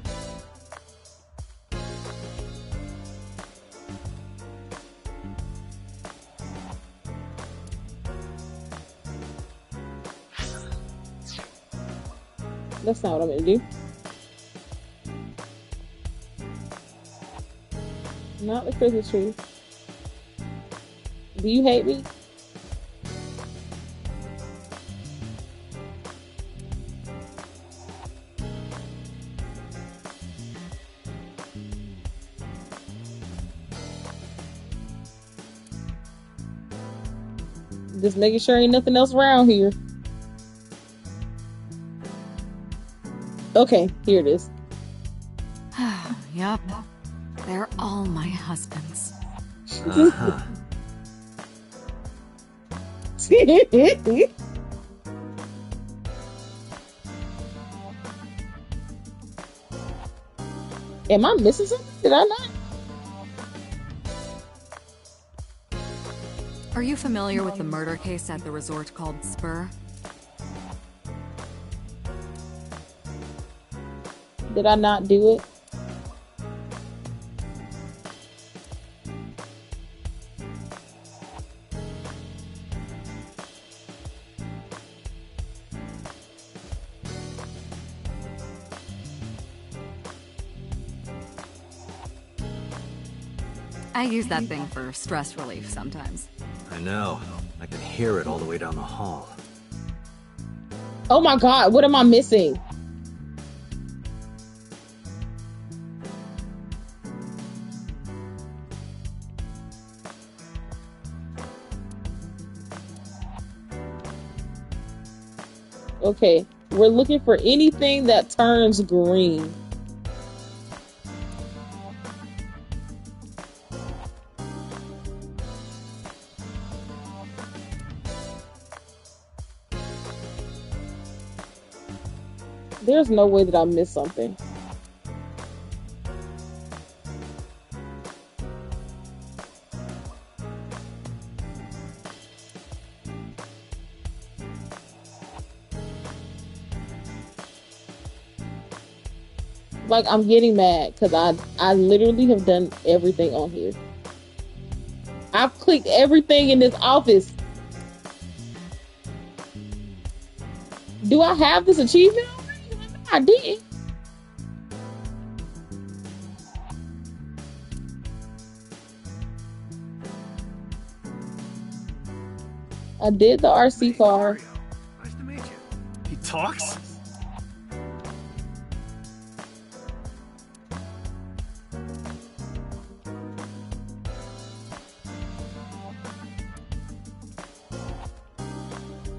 That's not what I'm gonna do. Not the Christmas tree. Do you hate me? Just making sure ain't nothing else around here. Okay, here it is. Yup. They're all my husbands. Uh-huh. Am I missing something? Did I not? Are you familiar with the murder case at the resort called Spur? Did I not do it? I use that thing for stress relief sometimes. I know. I can hear it all the way down the hall. Oh my god, what am I missing? Okay, we're looking for anything that turns green. There's no way that I missed something. Like, I'm getting mad because I literally have done everything on here. I've clicked everything in this office. Do I have this achievement already? I did. I did the RC car. Nice to meet you. He talks?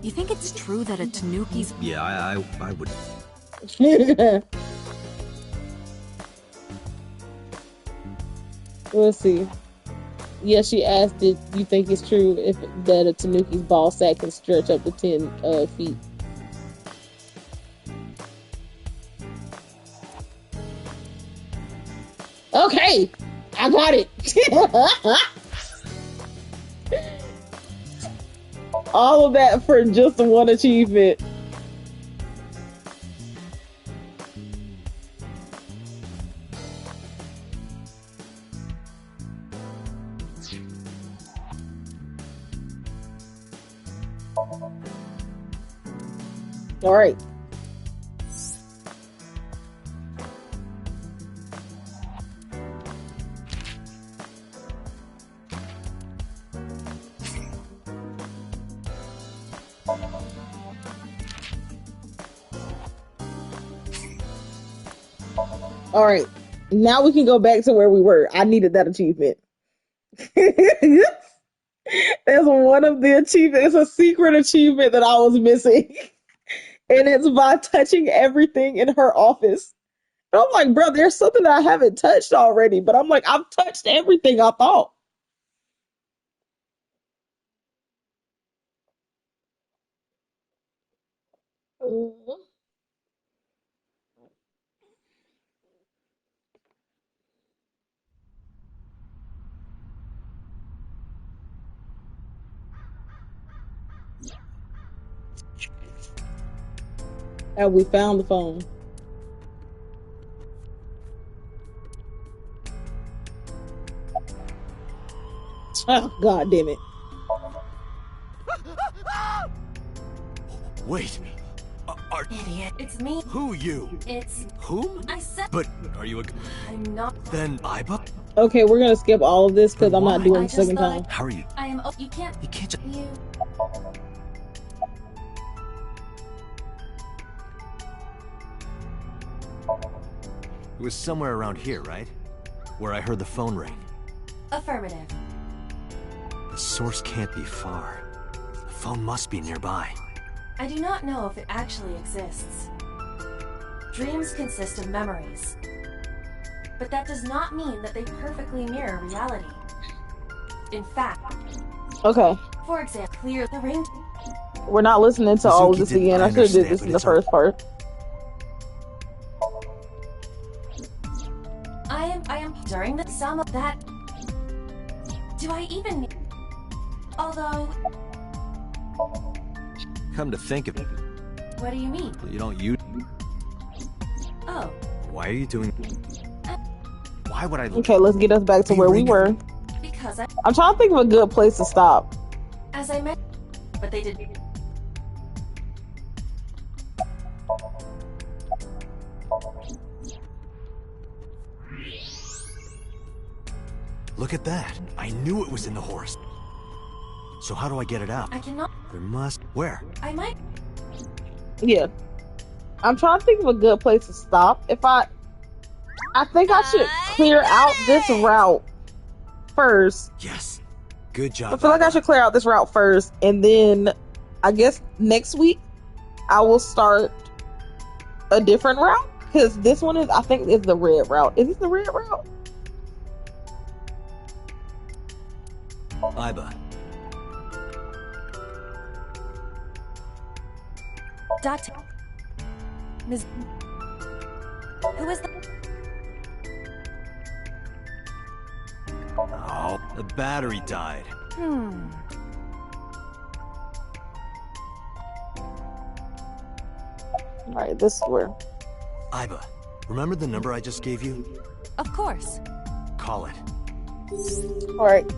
You think it's true that a Tanuki's... Yeah, I would... Let's see. Yeah, she asked, "Did you think it's true that a Tanuki's ball sack can stretch up to 10 feet?" Okay, I got it. All of that for just one achievement. All right. All right. Now we can go back to where we were. I needed that achievement. There's one of the achievements. It's a secret achievement that I was missing. And it's by touching everything in her office. And I'm like, bro, there's something that I haven't touched already. But I'm like, I've touched everything I thought. And we found the phone. Oh, God damn it. Wait. Idiot. It's me. Who you? It's... Whom? I said... But are you a... I'm not... Then Iba? Okay, we're gonna skip all of this because I'm not doing I the second just time. How are you? I am... Oh, you can't... You can't just... You... It was somewhere around here, right? Where I heard the phone ring. Affirmative. The source can't be far. The phone must be nearby. I do not know if it actually exists. Dreams consist of memories. But that does not mean that they perfectly mirror reality. In fact, Okay. for example, clear the ring. We're not listening to all of Mizuki this didn't again. I should have did understand, this but in the it's first part. I am during the sum of that. Do I even? Although, Come to think of it, what do you mean? you don't use. Oh, Why are you doing... Why would I... Okay, let's get us back to where we were. because I'm trying to think of a good place to stop. as I met, but they did. Look at that. I knew it was in the horse. So how do I get it out? I cannot. There must... Where? I might. Yeah. I'm trying to think of a good place to stop. I think I should clear out this route first. Yes. Good job. I feel like I should clear out this route first, and then I guess next week I will start a different route, because this one I think is the red route. Is this the red route? Iba. Date. Ms. Who is the... Oh, the battery died. Alright, this is where. Iba, remember the number I just gave you? Of course. Call it. Alright.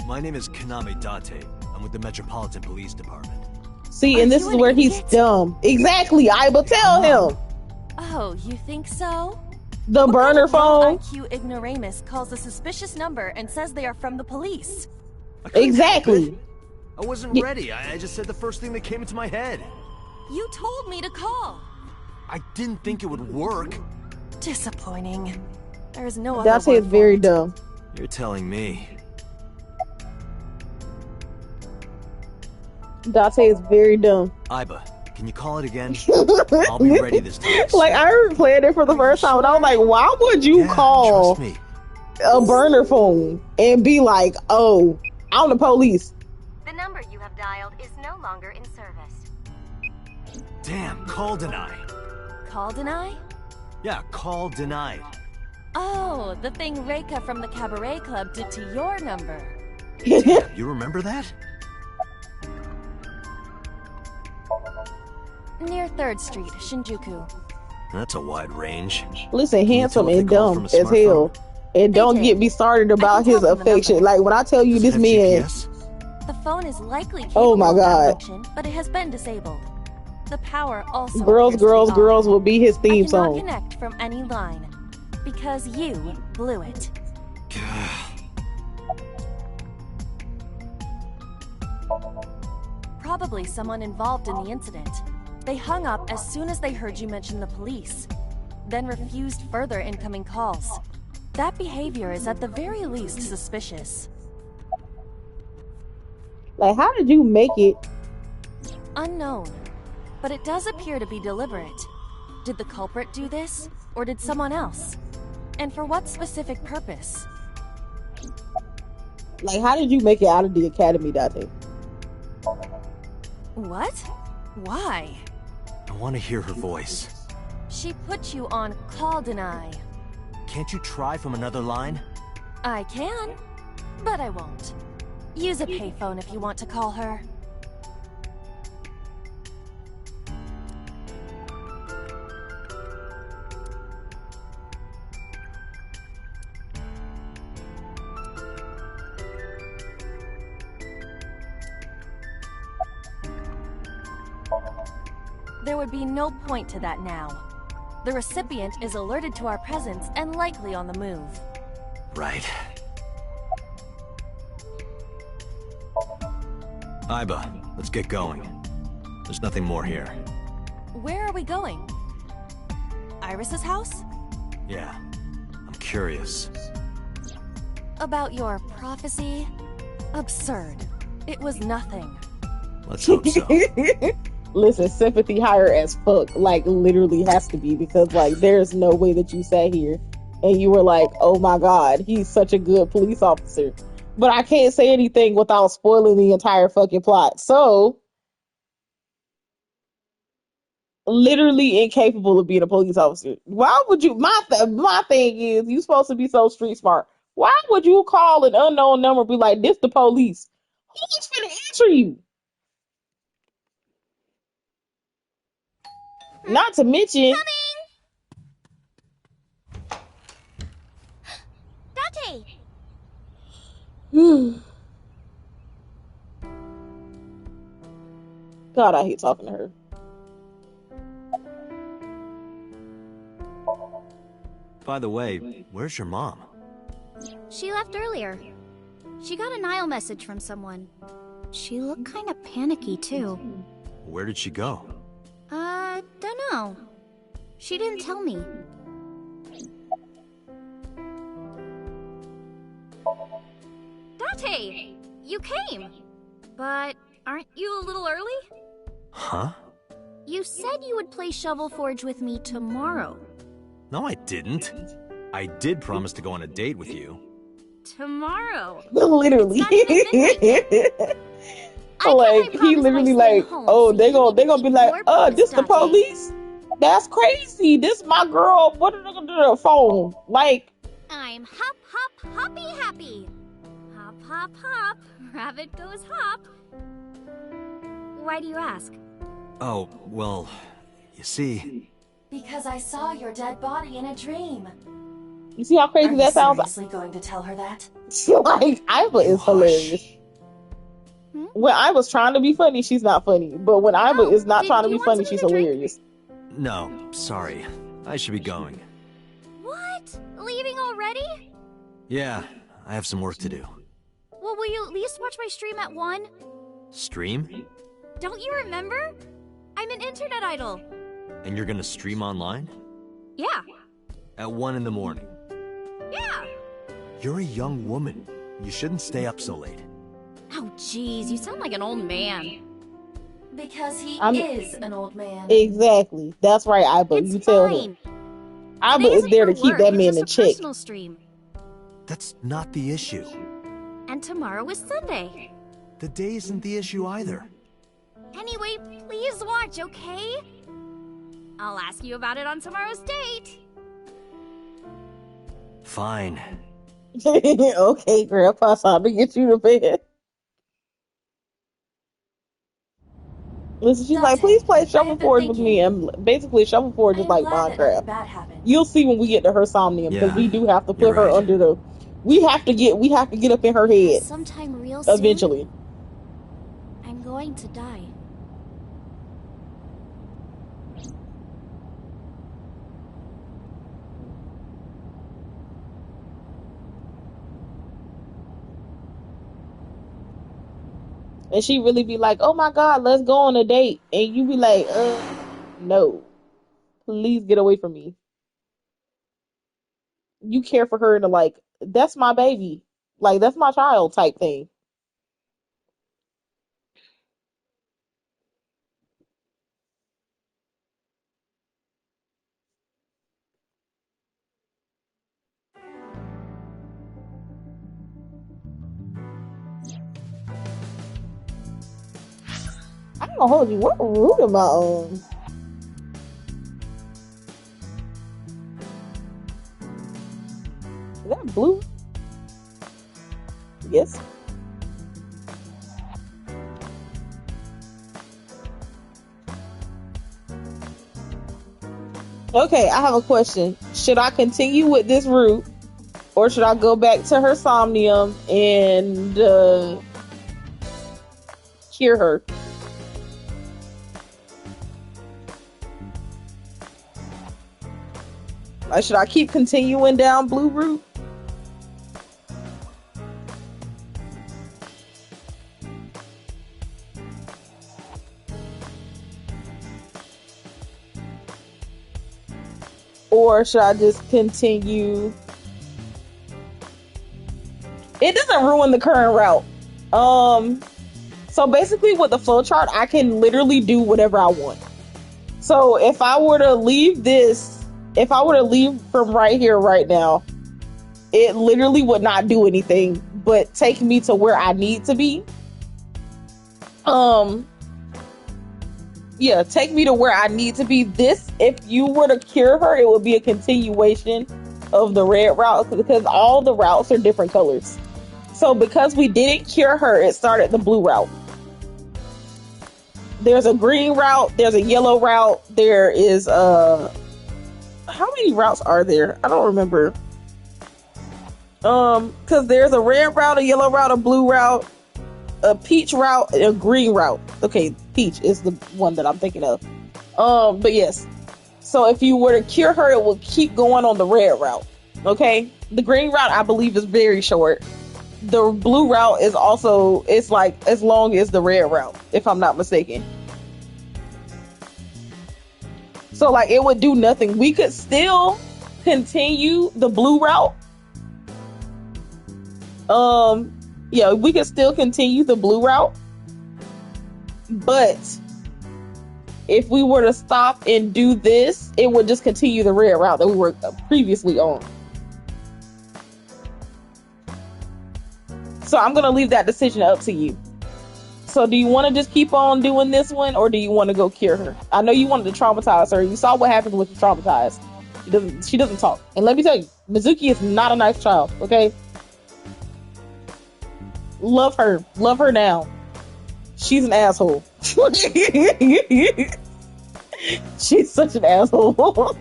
My name is Kaname Date. I'm with the Metropolitan Police Department. See, and this is where he's dumb. Exactly, Iba, tell him. Oh, you think so? The burner phone. IQ ignoramus calls a suspicious number and says they are from the police. Exactly. I wasn't ready. I just said the first thing that came into my head. You told me to call. I didn't think it would work. Disappointing. There is no other Date word is very dumb. You're telling me. Date is very dumb. Iba, can you call it again? I'll be ready this time. Like, I remember playing it for the first time, and I was like, why would you call trust me. a burner phone and be like, oh, I'm the police? The number you have dialed is no longer in service. Damn, call deny. Call deny? Yeah, call denied. Oh, the thing Reika from the Cabaret Club did to your number. Damn, you remember that? Near 3rd Street, Shinjuku. That's a wide range. Listen, handsome and call dumb from a as hell. And don't get me started about his affection. Like, when I tell you this man... The phone is likely Oh my capable of God. malfunction, but it has been disabled. The power also Girls, appears to be girls, off. girls will be his I theme cannot song. connect from any line because you blew it. Probably someone involved in the incident. They hung up as soon as they heard you mention the police, then refused further incoming calls. That behavior is at the very least suspicious. Like, how did you make it? Unknown, but it does appear to be deliberate. Did the culprit do this, or did someone else? And for what specific purpose? Like, how did you make it out of the academy, Date? What? Why? I want to hear her voice. She put you on call deny. Can't you try from another line? I can, but I won't. Use a payphone if you want to call her. There would be no point to that now. The recipient is alerted to our presence and likely on the move. Right. Iba, let's get going. There's nothing more here. Where are we going? Iris's house? Yeah. I'm curious. About your prophecy? Absurd. It was nothing. Let's hope so. Listen, sympathy higher as fuck. Like, literally has to be, because, like, there's no way that you sat here and you were like, oh my god, he's such a good police officer. But I can't say anything without spoiling the entire fucking plot. So, literally incapable of being a police officer. Why would you? My thing is, you supposed to be so street smart. Why would you call an unknown number and be like, this the police? Who's gonna answer you? Not to mention, Dante! God, I hate talking to her. By the way, where's your mom? She left earlier. She got a Nile message from someone. She looked kind of panicky, too. Where did she go? Don't know. She didn't tell me. Dante! You came! But aren't you a little early? Huh? You said you would play Shovel Forge with me tomorrow. No, I didn't. I did promise to go on a date with you. Tomorrow? Literally. Like, he literally like, oh, they gonna be like, this the police? That's crazy. This my girl. What are they gonna do to the phone? Like, I'm hop, hop, hoppy happy. Hop, hop, hop. Rabbit goes hop. Why do you ask? Oh, well, you see... Because I saw your dead body in a dream. You see how crazy that sounds? Are you seriously going to tell her that? Like, Iva is hilarious. When I was trying to be funny, she's not funny. But when Iva is not trying to be funny, she's hilarious. No, sorry. I should be going. What? Leaving already? Yeah, I have some work to do. Well, will you at least watch my stream at 1? Stream? Don't you remember? I'm an internet idol. And you're gonna stream online? Yeah. At 1 in the morning? Yeah. You're a young woman. You shouldn't stay up so late. Oh, jeez, you sound like an old man. Because he is an old man. Exactly. That's right, Iva. You tell him. Iva is there to keep that man in check. Personal stream. That's not the issue. And tomorrow is Sunday. The day isn't the issue either. Anyway, please watch, okay? I'll ask you about it on tomorrow's date. Fine. Okay, Grandpa, time to get you to bed. Listen, she's like, please play Shovel Forge with me. And basically, Shovel Forge is like Minecraft. You'll see when we get to her Somnium, because we do have to put her under the... We have to get up in her head. Sometime real soon. Eventually. I'm going to die. And she really be like, oh my god, let's go on a date. And you be like, no. Please get away from me. You care for her in a like, that's my baby. Like, that's my child type thing. I don't hold you. What room am I on? Is that blue? Yes. Okay, I have a question. Should I continue with this route, or should I go back to her Somnium and cure her? Should I keep continuing down blue route? Or should I just continue it doesn't ruin the current route. So basically with the flowchart, I can literally do whatever I want. So if I were to leave from right here right now, it literally would not do anything but take me to where I need to be. Yeah, take me to where I need to be. This, if you were to cure her, it would be a continuation of the red route because all the routes are different colors. So because we didn't cure her, it started the blue route. There's a green route, there's a yellow route, there is how many routes are there? I don't remember. Because there's a red route, a yellow route, a blue route, a peach route, and a green route. Okay, peach is the one that I'm thinking of. But yes. So if you were to cure her, it will keep going on the red route. Okay? The green route, I believe, is very short. The blue route is also, it's like as long as the red route, if I'm not mistaken. So like it would do nothing. We could still continue the blue route. Yeah, we could still continue the blue route. But if we were to stop and do this, it would just continue the red route that we were previously on. So I'm going to leave that decision up to you. So do you want to just keep on doing this one, or do you want to go cure her? I know you wanted to traumatize her. You saw what happens when you traumatize. She doesn't talk. And let me tell you, Mizuki is not a nice child, okay? Love her. Love her now. She's an asshole. She's such an asshole.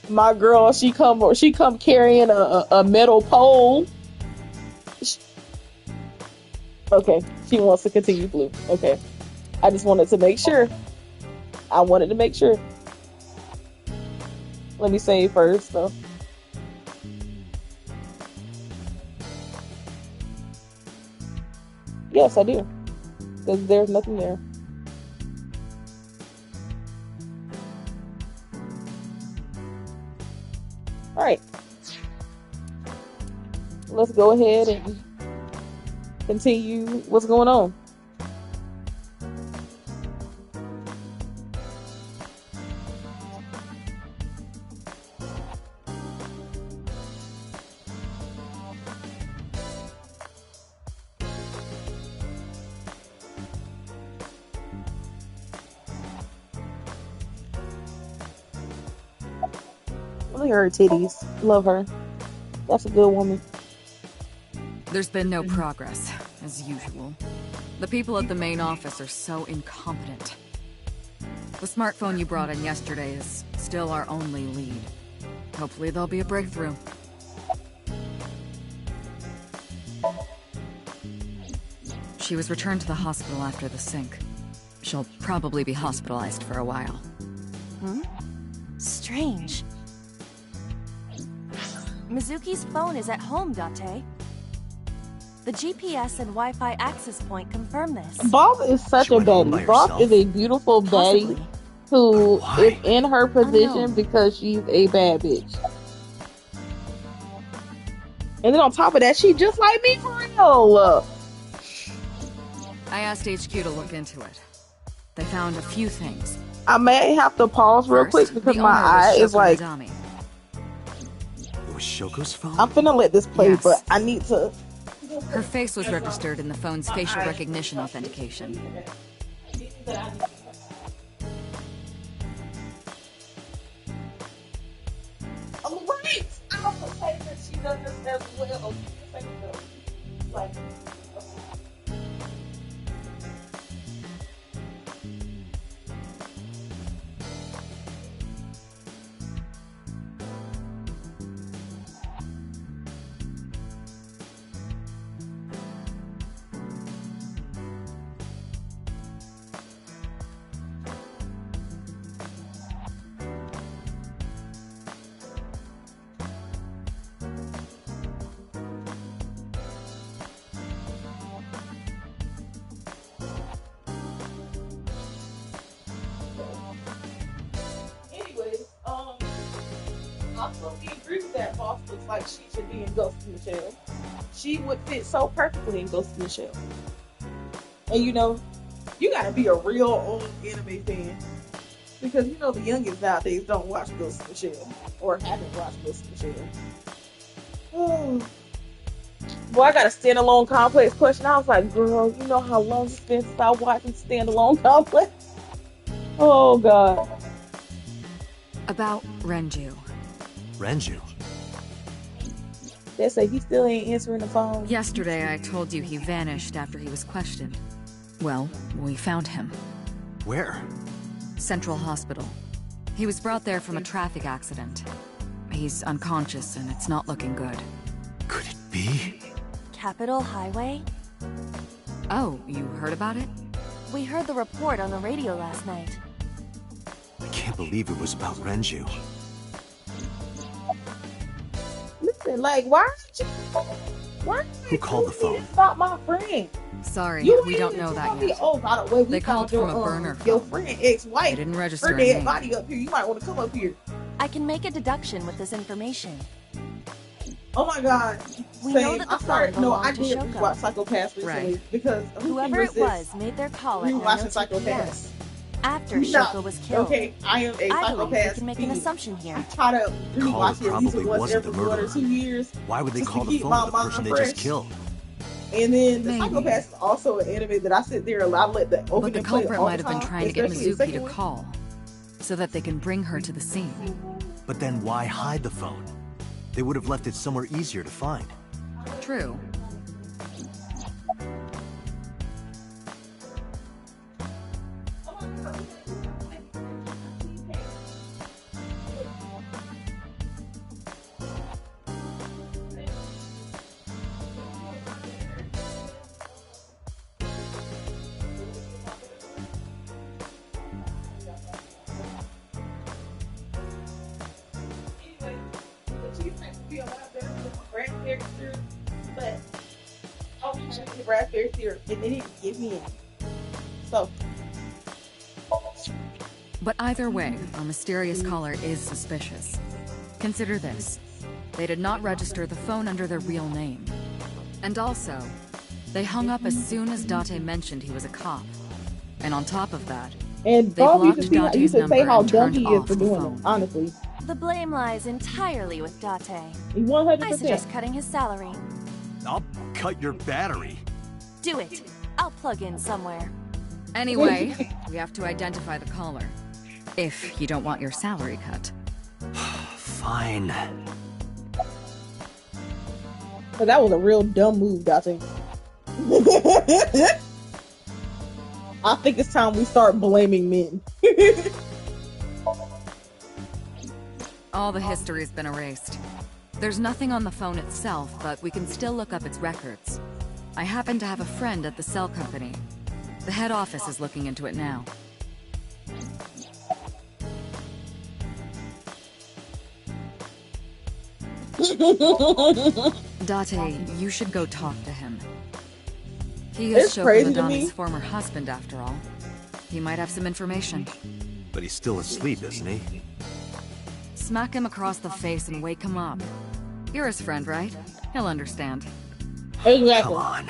My girl, she come carrying a metal pole. Okay, she wants to continue blue. Okay. I just wanted to make sure. I wanted to make sure. Let me save first, though. Yes, I do. Because there's nothing there. Alright. Let's go ahead and continue what's going on. Look at her titties. Love her. That's a good woman. There's been no progress, as usual. The people at the main office are so incompetent. The smartphone you brought in yesterday is still our only lead. Hopefully there'll be a breakthrough. She was returned to the hospital after the sync. She'll probably be hospitalized for a while. Strange. Mizuki's phone is at home, Date. The GPS and Wi-Fi access point confirm this. Bob is such a baddie. Bob is a beautiful baddie who is in her position because she's a bad bitch. And then on top of that, she just like me for real. I asked HQ to look into it. They found a few things. I may have to pause real quick because my eye is like... It was Shoko's phone? I'm finna let this play, but I need to... Her face was registered in the phone's facial recognition authentication. Oh, right! I also say that she does this as well. Like... Also, we agree with that. Boss looks like she should be in Ghost in the Shell. she would fit so perfectly in Ghost in the Shell. And you know, you gotta be a real old anime fan. Because you know the youngins nowadays don't watch Ghost in the Shell. Or haven't watched Ghost in the Shell. Oh. Boy, I got a standalone complex question. I was like, girl, you know how long it's been since I watched standalone complex? Oh, God. About Renju. Renju? They say he still ain't answering the phone. Yesterday, I told you he vanished after he was questioned. Well, we found him. Where? Central Hospital. He was brought there from a traffic accident. He's unconscious and it's not looking good. Could it be? Capitol Highway? Oh, you heard about it? We heard the report on the radio last night. I can't believe it was about Renju. Listen, like, why? Who called the phone? It's not my friend. Sorry, we don't know that yet. Oh, by the way, we they called found from a burner your phone. friend, ex-wife. They didn't register her her dead name. body up here. You might want to come up here. I can make a deduction with this information. Oh my God! We Same. know that the I started. phone No, belonged I to did Shoko. rewatch Psychopaths recently Right. because Whoever it was made their call at rewatching 9:02 p.m. Psychopaths. After No. Shoko was killed. Okay, I am a I believe we Psychopaths can make an fiend. assumption here. Try to The caller rewatch it at least probably once wasn't every the 1 or murderer. 2 years. Why would they just call to the keep phone my to the person mind they just fresh. killed? And then the Maybe. Psychopaths is also an anime that I sit there and I let the But open the and play culprit all might the have been time, trying to get especially the Mizuki second to one. call, so that they can bring her to the scene. But then why hide the phone? They would have left it somewhere easier to find. True. But I was trying to get raspberry syrup and they didn't give me any. So But either way, our mysterious caller is suspicious. Consider this. They did not register the phone under their real name. And also, they hung up as soon as Date mentioned he was a cop. And on top of that, and they Bob blocked used to see, Date's used to number say how and dumb turned he is off for the doing phone. it, honestly. The blame lies entirely with Date. 100%. I suggest cutting his salary. I'll cut your battery. Do it. I'll plug in somewhere. Anyway, we have to identify the caller. If you don't want your salary cut. Fine. But that was a real dumb move, I think. I think it's time we start blaming men. All the history's been erased. There's nothing on the phone itself, but we can still look up its records. I happen to have a friend at the cell company. The head office is looking into it now. Date, you should go talk to him. He is It's Shoko crazy to me. Nadami's former husband, after all. He might have some information. But he's still asleep, isn't he? Smack him across the face and wake him up. You're his friend, right? He'll understand. Exactly. Come on.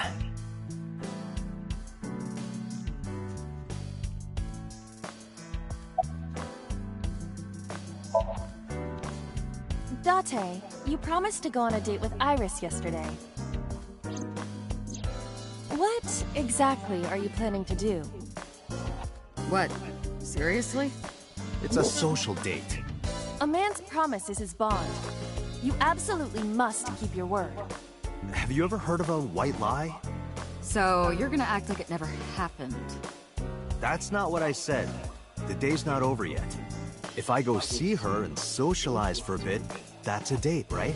Date, you promised to go on a date with Iris yesterday. What exactly are you planning to do? What? Seriously? It's a social date. A man's promise is his bond. You absolutely must keep your word. Have you ever heard of a white lie? So, you're gonna act like it never happened. That's not what I said. The day's not over yet. If I go see her and socialize for a bit, that's a date, right?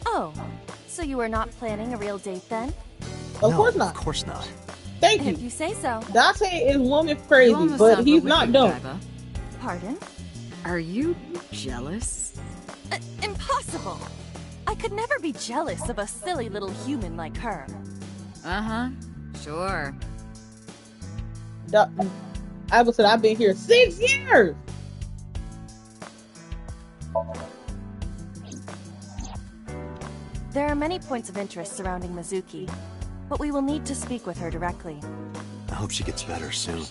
Oh, so you are not planning a real date then? Of No, course not. Of course not. Thank If you. you say so. Date is woman crazy, You almost but sound he's a not little dumb. Jaiba. Pardon? Are you jealous? Impossible! I could never be jealous of a silly little human like her. Uh-huh. Sure. I would say I've been here 6 years. There are many points of interest surrounding Mizuki, but we will need to speak with her directly. I hope she gets better soon.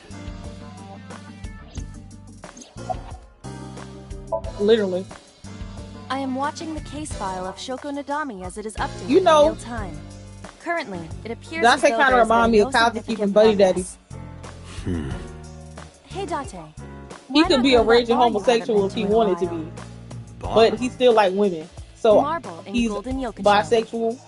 Literally. I am watching the case file of Shoko Nadami as it is updated You know, in real time. Currently, it appears Date as though kind of there has remind been me no of Kazuki from significant Buddy Daddy. progress. Hey Date, He why could not be go a to that raging bar you haven't homosexual been if to he in a wanted to while? be, Bar? but he still like women. So Marble in he's Golden Yokocho. bisexual.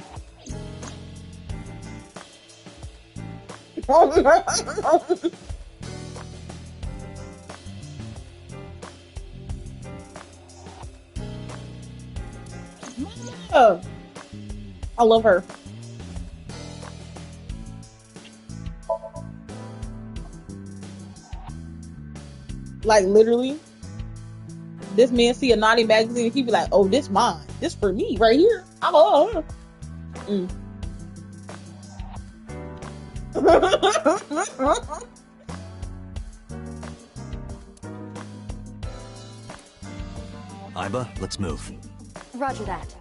Yeah. I love her. Like literally, this man see a naughty magazine, he be like, "Oh, this mine. This for me right here. I love her." Iba, let's move. Roger that.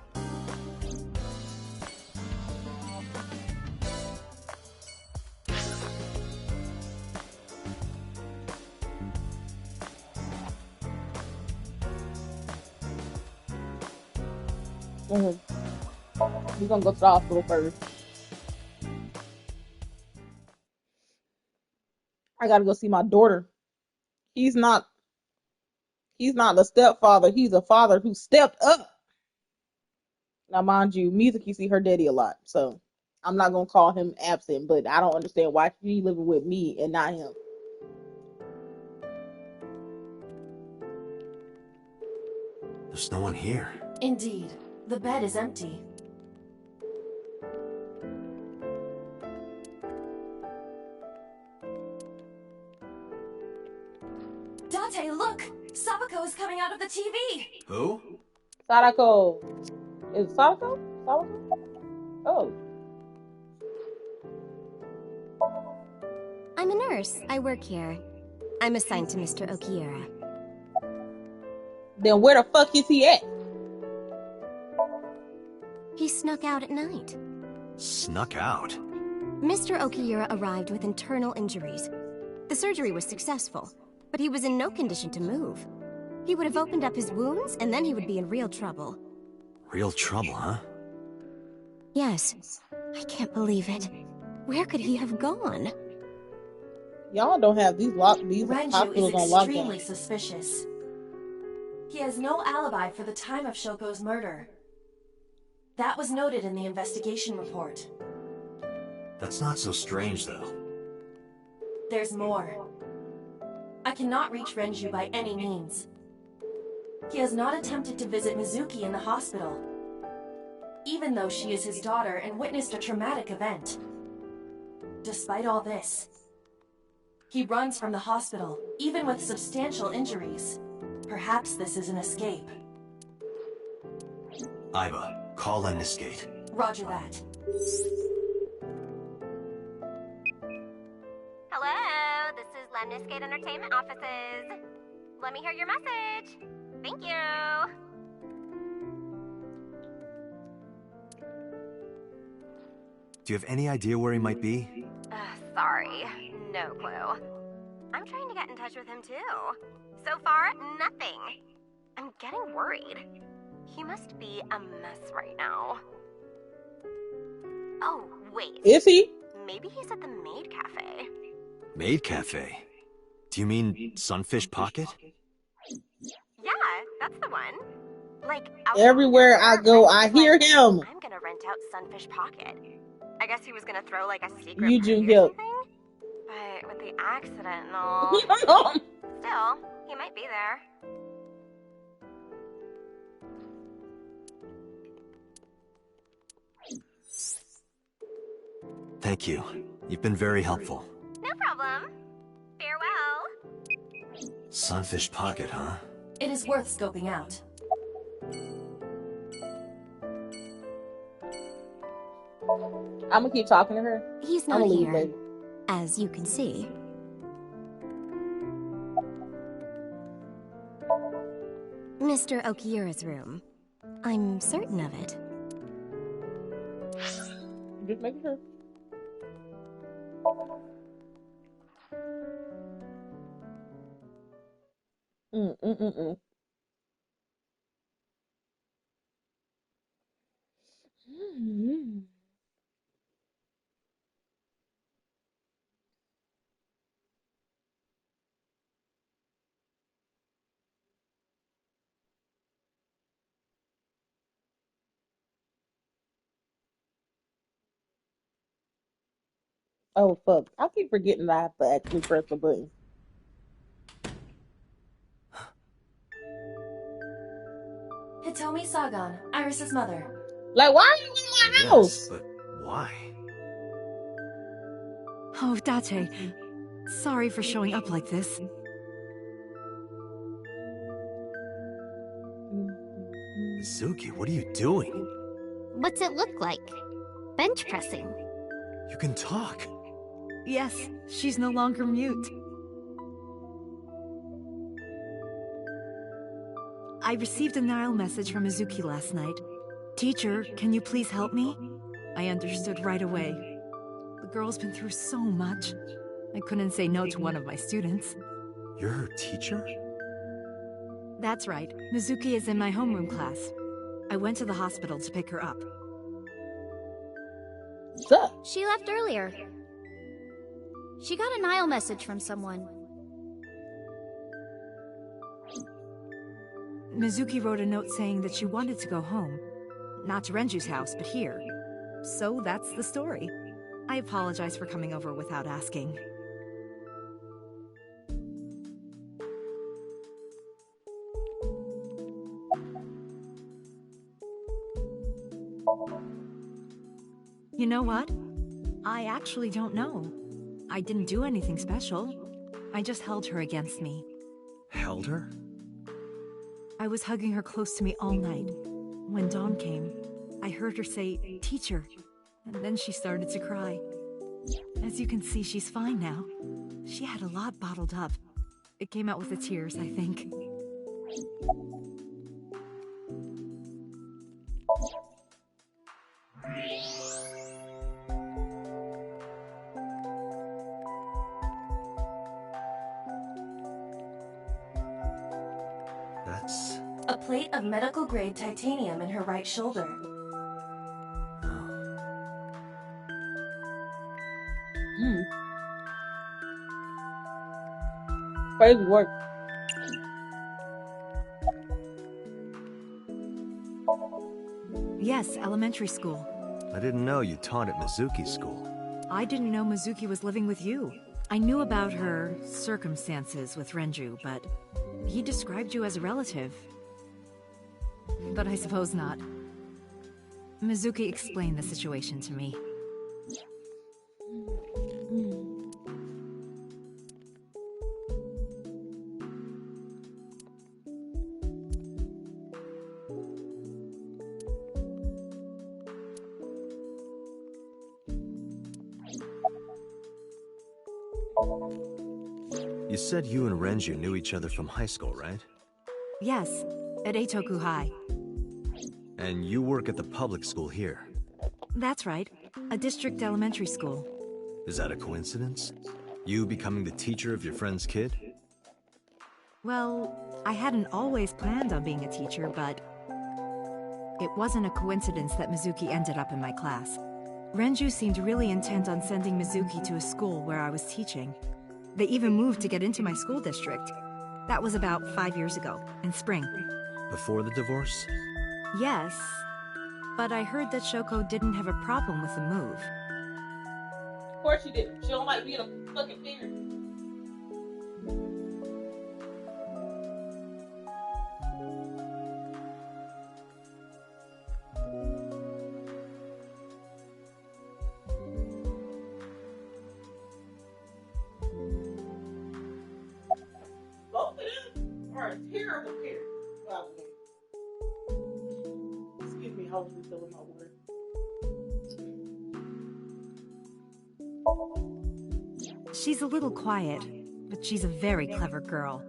We're gonna go to the hospital first. I gotta go see my daughter. He's not the stepfather. He's a father who stepped up. Now, mind you, Mizuki see her daddy a lot, so I'm not gonna call him absent. But I don't understand why she living with me and not him. There's no one here. Indeed, the bed is empty. Date, look! Sabako is coming out of the TV! Who? Sadako. Is it Sadako? Sadako? Oh. I'm a nurse. I work here. I'm assigned to Mr. Okiura. Then where the fuck is he at? He snuck out at night. Snuck out? Mr. Okiura arrived with internal injuries. The surgery was successful, but he was in no condition to move. He would have opened up his wounds, and then he would be in real trouble. Real trouble, huh? Yes. I can't believe it. Where could he have gone? Y'all don't have these Renju hospitals is on extremely lockdown. suspicious. He has no alibi for the time of Shoko's murder. That was noted in the investigation report. That's not so strange, though. There's more. I cannot reach Renju by any means. He has not attempted to visit Mizuki in the hospital, even though she is his daughter and witnessed a traumatic event. Despite all this, he runs from the hospital, even with substantial injuries. Perhaps this is an escape. Iba, call in this gate. Roger that. Hello, this is Lemniscate Entertainment offices. Let me hear your message. Thank you. Do you have any idea where he might be? Sorry, no clue. I'm trying to get in touch with him too. So far, nothing. I'm getting worried. He must be a mess right now. Oh, wait. Is he? Maybe he's at the Maid Cafe. Maid Cafe? Do you mean Sunfish Pocket? Yeah, that's the one. Like, Everywhere I go, I hear him. I'm gonna rent out Sunfish Pocket. I guess he was gonna throw like a secret You party do or help. something? But with the accident and all. Still, he might be there. Thank you. You've been very helpful. No problem. Farewell. Sunfish Pocket, huh? It is worth scoping out. I'm gonna keep talking to her. He's I'm not gonna leave here, later. as you can see. Mr. Okiura's room. I'm certain of it. Just making sure. Mm. Mm. Oh fuck! I keep forgetting that I have to actually press the button. Hitomi Sagan, Iris's mother. Like, why are you in my house? Yes, but why? Oh, Date. Sorry for showing up like this. Mizuki, what are you doing? What's it look like? Bench pressing. You can talk. Yes, she's no longer mute. I received a Nile message from Mizuki last night. Teacher, can you please help me? I understood right away. The girl's been through so much. I couldn't say no to one of my students. You're her teacher? That's right. Mizuki is in my homeroom class. I went to the hospital to pick her up. Sup? She left earlier. She got a Nile message from someone. Mizuki wrote a note saying that she wanted to go home. Not to Renju's house, but here. So that's the story. I apologize for coming over without asking. You know what? I actually don't know. I didn't do anything special. I just held her against me. Held her? I was hugging her close to me all night. When dawn came, I heard her say, "Teacher," and then she started to cry. As you can see, she's fine now. She had a lot bottled up. It came out with the tears, I think. That's... A plate of medical-grade titanium in her right shoulder. Crazy work. Yes, elementary school. I didn't know you taught at Mizuki's school. I didn't know Mizuki was living with you. I knew about her circumstances with Renju, but he described you as a relative. But I suppose not. Mizuki explained the situation to me. You said you and Renju knew each other from high school, right? Yes, at Eitoku High. And you work at the public school here. That's right, a district elementary school. Is that a coincidence? You becoming the teacher of your friend's kid? Well, I hadn't always planned on being a teacher, but it wasn't a coincidence that Mizuki ended up in my class. Renju seemed really intent on sending Mizuki to a school where I was teaching. They even moved to get into my school district. That was about 5 years ago, in spring. Before the divorce? Yes, but I heard that Shoko didn't have a problem with the move. Of course she did. She don't like being a fucking parent. Both of them are a terrible parent. Well, excuse me, I was refilling my water. She's a little quiet, but she's a very clever girl.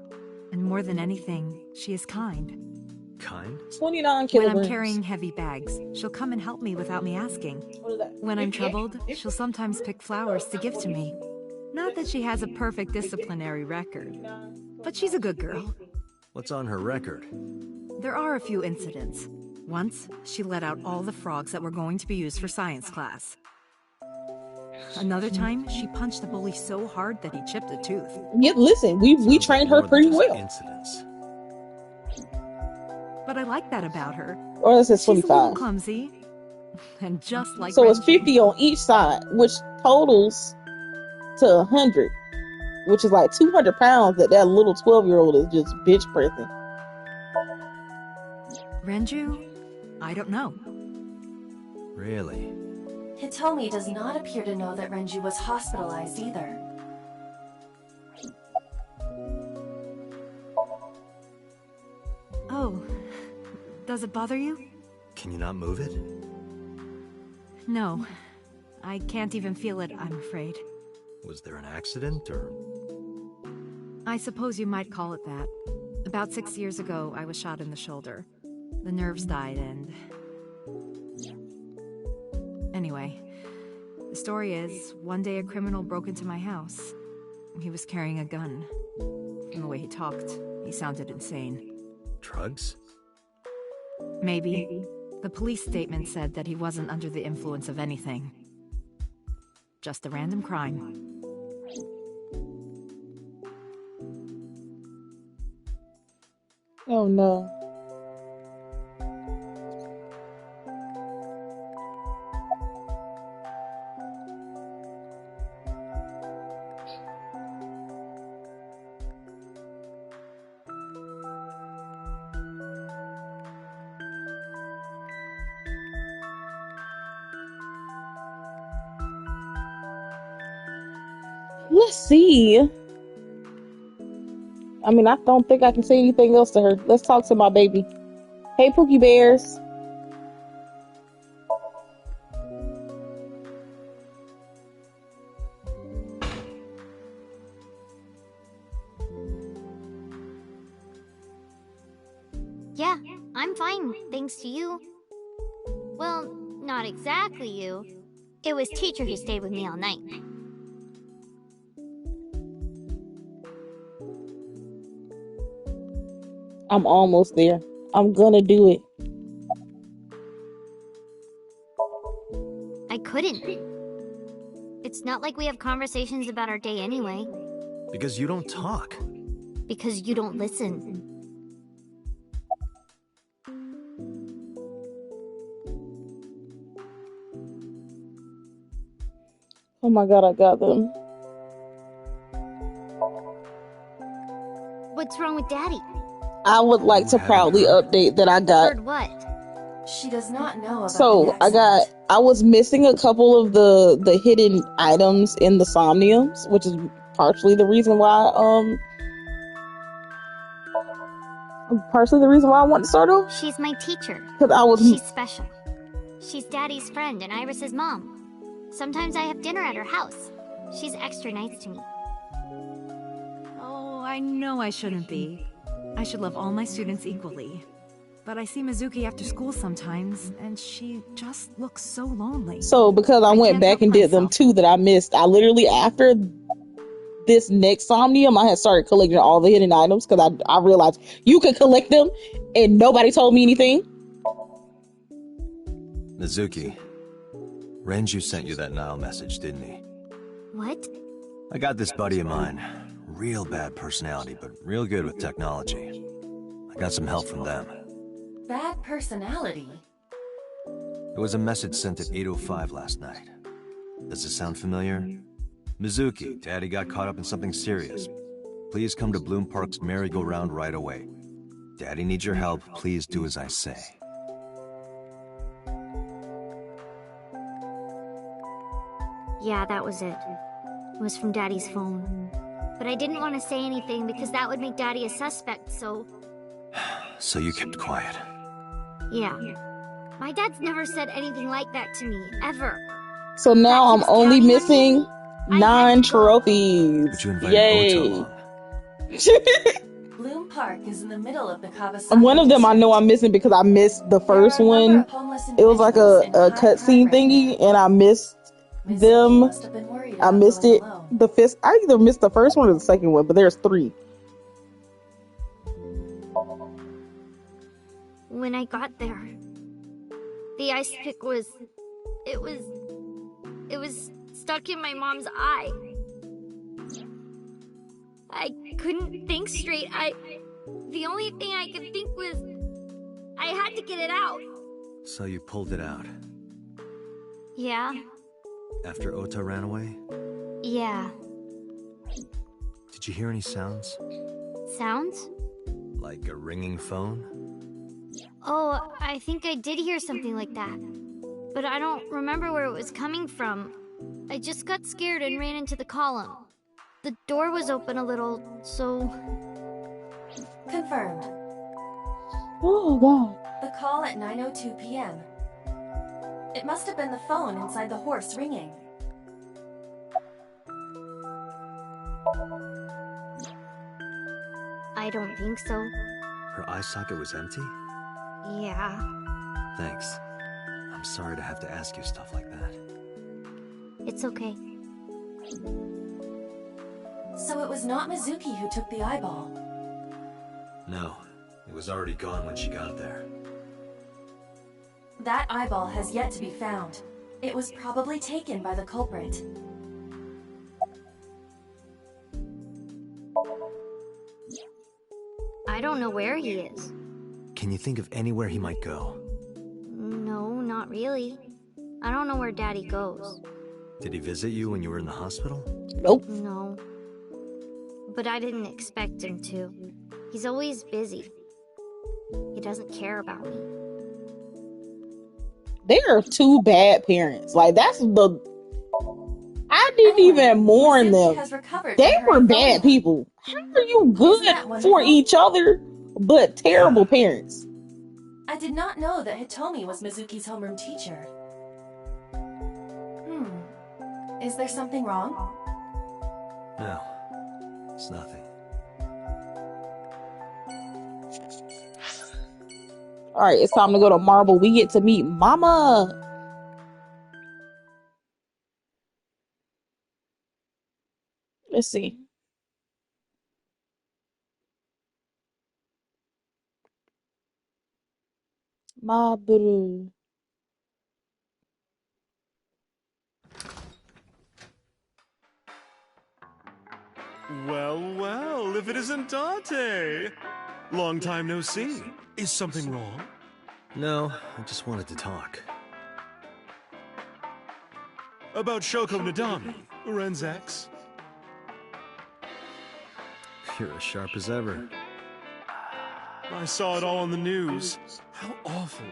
And more than anything, she is kind. Kind? 29 When kilograms. I'm carrying heavy bags, she'll come and help me without me asking. What is that? When I'm troubled, she'll sometimes pick flowers to give to me. Not that she has a perfect disciplinary record, but she's a good girl. What's on her record? There are a few incidents. Once, she let out all the frogs that were going to be used for science class. Another time, she punched a bully so hard that he chipped a tooth. Yeah, listen, we trained her pretty well. Incidents. But I like that about her. Or this is She's a little 25. clumsy. And just like So it's Renju. 50 on each side, which totals to 100, which is like 200 pounds that little 12-year-old is just bitch pressing. Renju? I don't know. Really? Hitomi does not appear to know that Renju was hospitalized either. Oh, does it bother you? Can you not move it? No, I can't even feel it, I'm afraid. Was there an accident, or...? I suppose you might call it that. About 6 years ago, I was shot in the shoulder. The nerves died and... Anyway, the story is, one day a criminal broke into my house. He was carrying a gun. From the way he talked, he sounded insane. Drugs? Maybe. The police statement said that he wasn't under the influence of anything. Just a random crime. Oh no. Let's see. I mean, I don't think I can say anything else to her. Let's talk to my baby. Hey, Pookie Bears. Yeah, I'm fine, thanks to you. Well, not exactly you. It was teacher who stayed with me all night. I'm almost there. I'm gonna do it. I couldn't. It's not like we have conversations about our day anyway. Because you don't talk. Because you don't listen. Oh my god, I got them. What's wrong with Daddy? I would like to proudly update that I got. Heard what? She does not know about So the I was missing a couple of the hidden items in the Somniums, which is partially the reason why I wanted to start over. She's my teacher. She's special. She's Daddy's friend and Iris's mom. Sometimes I have dinner at her house. She's extra nice to me. Oh, I know I shouldn't be. I should love all my students equally. But I see Mizuki after school sometimes, and she just looks so lonely. So because I went back and did them too that I missed, I literally, after this next Somnium, I had started collecting all the hidden items because I realized you could collect them and nobody told me anything. Mizuki, Renju sent you that Nile message, didn't he? What? I got this buddy of mine. Real bad personality, but real good with technology. I got some help from them. Bad personality? It was a message sent at 8:05 last night. Does it sound familiar? Mizuki, Daddy got caught up in something serious. Please come to Bloom Park's merry-go-round right away. Daddy needs your help. Please do as I say. Yeah, that was it. It was from Daddy's phone. But I didn't want to say anything because that would make Daddy a suspect, so... So you kept quiet. Yeah. My dad's never said anything like that to me, ever. So now I'm only missing 9 trophies. But you invited Yay. Oto along. Bloom Park is in the middle of the Kawasaki And one of them I know district. I'm missing because I missed the first There are a number one. of homeless It was like a individuals in high cutscene crime rate thingy, and I missed them. must have been worried I about missed going it. alone. The fifth. I either missed the first one or the second one, but there's 3. When I got there, the ice pick was... It was stuck in my mom's eye. I couldn't think straight. The only thing I could think was I had to get it out. So you pulled it out. Yeah, After Ota ran away? yeah. Did you hear any sounds? Sounds? Like a ringing phone? Oh, I think I did hear something like that. But I don't remember where it was coming from. I just got scared and ran into the column. The door was open a little, so... Confirmed. Oh, God. The call at 9:02 p.m. It must have been the phone inside the horse ringing. I don't think so. Her eye socket was empty? Yeah. Thanks. I'm sorry to have to ask you stuff like that. It's okay. So it was not Mizuki who took the eyeball. No, it was already gone when she got there. That eyeball has yet to be found. It was probably taken by the culprit. I don't know where he is. Can you think of anywhere he might go? No, not really. I don't know where Daddy goes. Did he visit you when you were in the hospital? Nope. No. But I didn't expect him to. He's always busy. He doesn't care about me. They are 2 bad parents. Like, that's the... I didn't even mourn them. They were bad people. How are you good for each other, but terrible parents? I did not know that Hitomi was Mizuki's homeroom teacher. Is there something wrong? No, it's nothing. Alright, it's time to go to Marble. We get to meet Mama. Let's see. Mabu. Well, well, if it isn't Dante! Long time no see. Is something wrong? No, I just wanted to talk. About Shoko Nadami, Ren's ex? You're as sharp as ever. I saw it all on the news. How awful.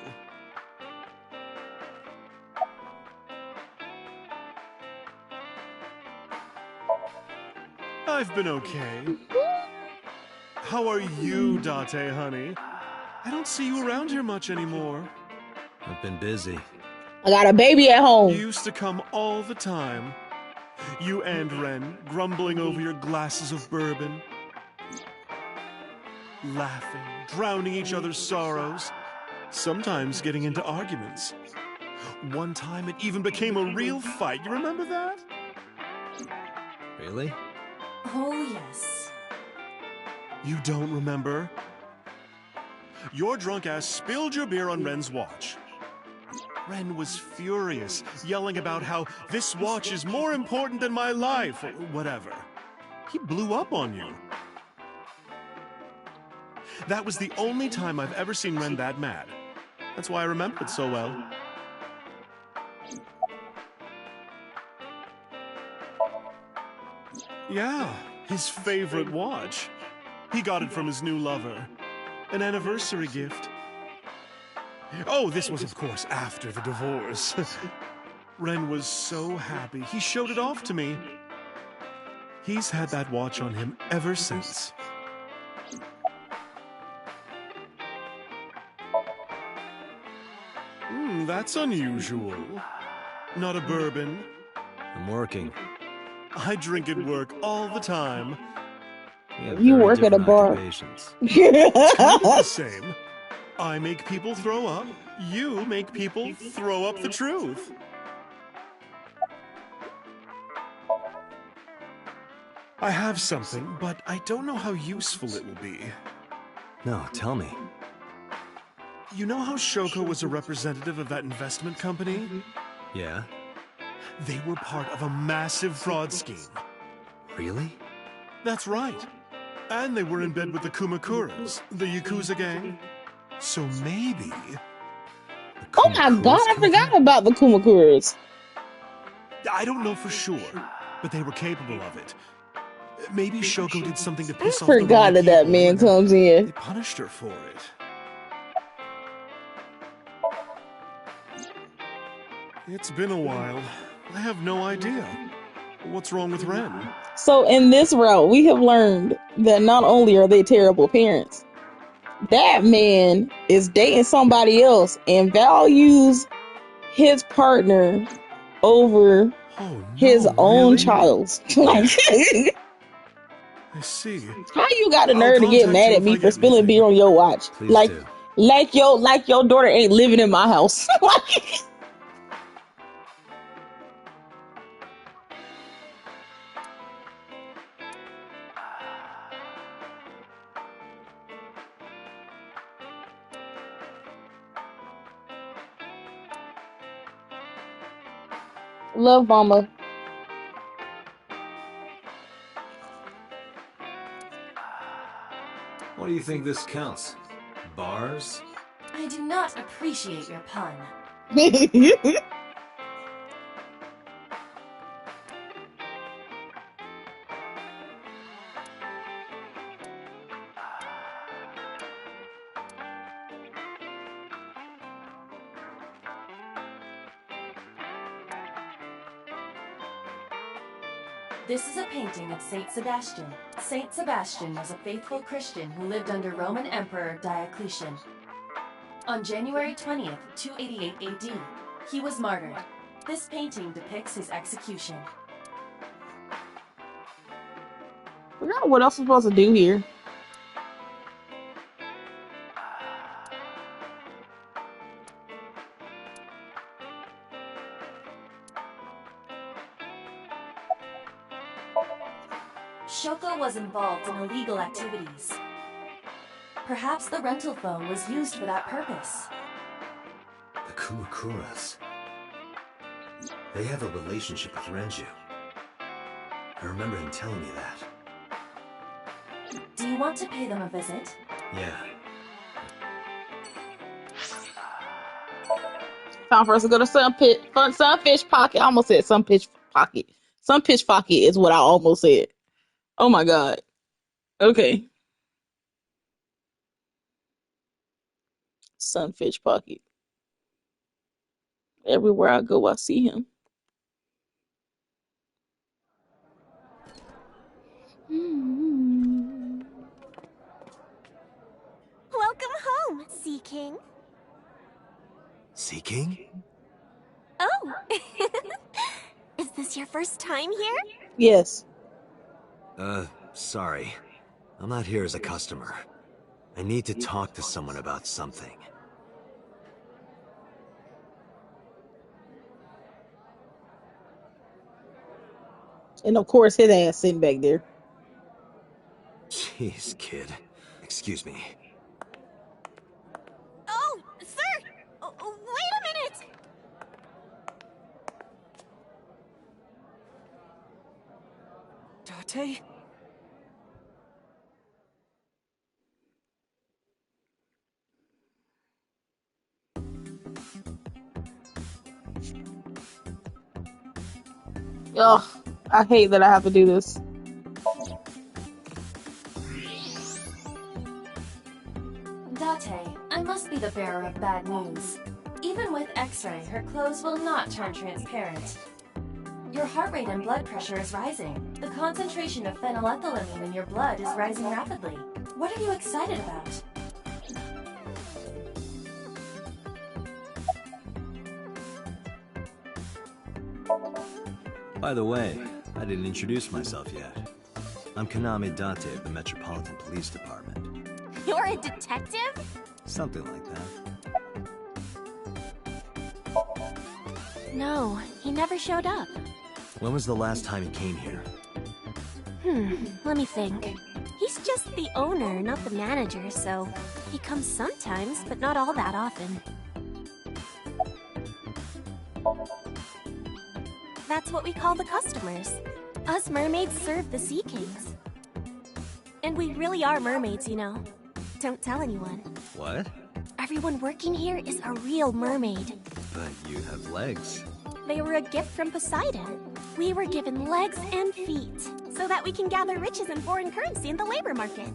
I've been okay. How are you, Date, honey? I don't see you around here much anymore. I've been busy. I got a baby at home. You used to come all the time. You and Ren, grumbling over your glasses of bourbon. Laughing, drowning each other's sorrows. Sometimes getting into arguments. One time it even became a real fight. You remember that? Really? Oh, yes. You don't remember? Your drunk ass spilled your beer on Ren's watch. Ren was furious, yelling about how this watch is more important than my life, or whatever. He blew up on you. That was the only time I've ever seen Ren that mad. That's why I remember it so well. Yeah, his favorite watch. He got it from his new lover. An anniversary gift. Oh, this was, of course, after the divorce. Ren was so happy. He showed it off to me. He's had that watch on him ever since. That's unusual. Not a bourbon. I'm working. I drink at work all the time. We have You very work at a different bar. occupations. It's kind of the same. I make people throw up. You make people throw up the truth. I have something, but I don't know how useful it will be. No, tell me. You know how Shoko was a representative of that investment company? Yeah? They were part of a massive fraud scheme. Really? That's right. And they were in bed with the Kumakuras, the Yakuza gang. So maybe... Oh my god, I forgot about the Kumakuras. I don't know for sure, but they were capable of it. Maybe Shoko did something to I piss off the wrong forgot that that people, man and comes in. they punished her for it. It's been a while. I have no idea. What's wrong with Ren? So in this route, we have learned that not only are they terrible parents, that man is dating somebody else and values his partner over his own really? child. Like, I see. how you got the I'll nerve to get contact mad you at if me I for get spilling anything. beer on your watch? Please Like, do. like your daughter ain't living in my house. Like, love mama. What do you think this counts? Bars? I do not appreciate your pun. This is a painting of Saint Sebastian. Saint Sebastian was a faithful Christian who lived under Roman Emperor Diocletian. On January 20th, 288 AD, he was martyred. This painting depicts his execution. Forgot what else I'm supposed to do here. Shoko was involved in illegal activities. Perhaps the rental phone was used for that purpose. The Kumakuras. They have a relationship with Renju. I remember him telling me that. Do you want to pay them a visit? Yeah. Time for us to go to Sunfish Pocket. I almost said Sunfish Pocket. Sunfish Pocket is what I almost said. Oh my god. Okay. Sunfish Pocket. Everywhere I go, I see him. Welcome home, Sea King. Sea King? Oh, is this your first time here? Yes. Sorry. I'm not here as a customer. I need to talk to someone about something. And of course, his ass sitting back there. Jeez, kid. Excuse me. Oh, sir! Wait a minute! Date? Ugh, I hate that I have to do this. Date, I must be the bearer of bad news. Even with X-ray, her clothes will not turn transparent. Your heart rate and blood pressure is rising. The concentration of phenylethylamine in your blood is rising rapidly. What are you excited about? By the way, I didn't introduce myself yet. I'm Kaname Date of the Metropolitan Police Department. You're a detective? Something like that. No, he never showed up. When was the last time he came here? Let me think. He's just the owner, not the manager, so he comes sometimes, but not all that often. That's what we call the customers. Us mermaids serve the Sea Kings. And we really are mermaids, you know. Don't tell anyone. What? Everyone working here is a real mermaid. But you have legs. They were a gift from Poseidon. We were given legs and feet, so that we can gather riches in foreign currency in the labor market.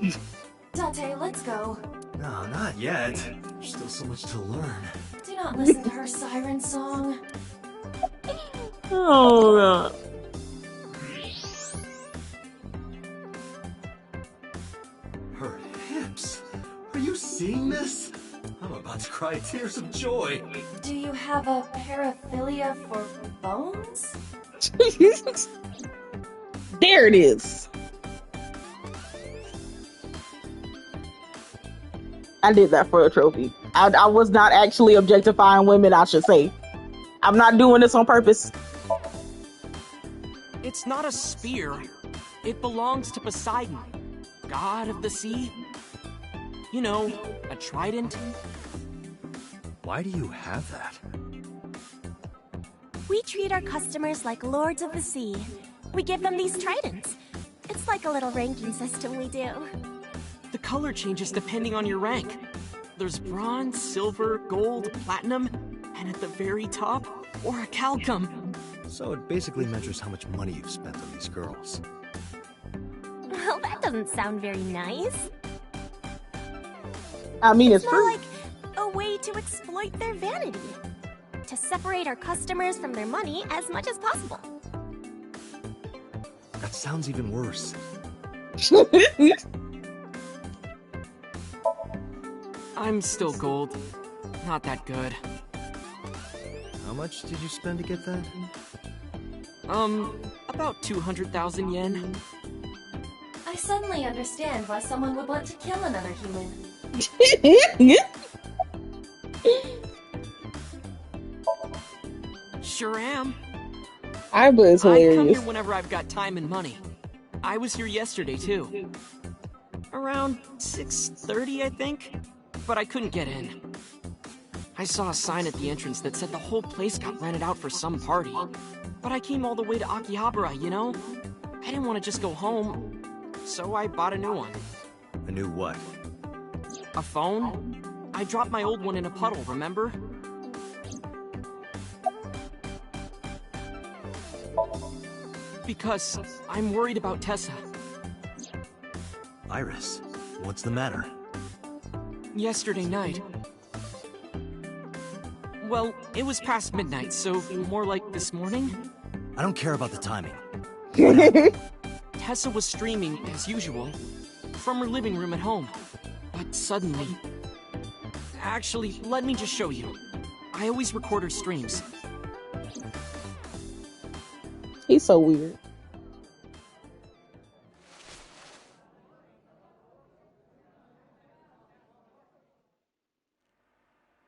Date, let's go. No, not yet. There's still so much to learn. Do not listen to her siren song. Oh, God. Her hips. Are you seeing this? I'm about to cry tears of joy. Do you have a paraphilia for bones? There it is. I did that for a trophy. I was not actually objectifying women, I should say. I'm not doing this on purpose. It's not a spear. It belongs to Poseidon, god of the sea. You know, a trident. Why do you have that? We treat our customers like lords of the sea. We give them these tridents. It's like a little ranking system we do. The color changes depending on your rank. There's bronze, silver, gold, platinum, and at the very top, orichalcum. So it basically measures how much money you've spent on these girls. Well, that doesn't sound very nice. I mean, it's it's more true. like a way to exploit their vanity. To separate our customers from their money as much as possible. That sounds even worse. I'm still gold. Not that good. How much did you spend to get that? About 200,000 yen. I suddenly understand why someone would want to kill another human. Sure am. I was I come hilarious. here whenever I've got time and money. I was here yesterday, too. Around 6:30, I think? But I couldn't get in. I saw a sign at the entrance that said the whole place got rented out for some party. But I came all the way to Akihabara, you know? I didn't want to just go home, so I bought a new one. A new what? A phone? I dropped my old one in a puddle, remember? Because I'm worried about Tessa. Iris, what's the matter? Yesterday night. Well, it was past midnight, so more like this morning. I don't care about the timing. Tessa was streaming, as usual, from her living room at home. But suddenly... Actually, let me just show you. I always record her streams. He's so weird.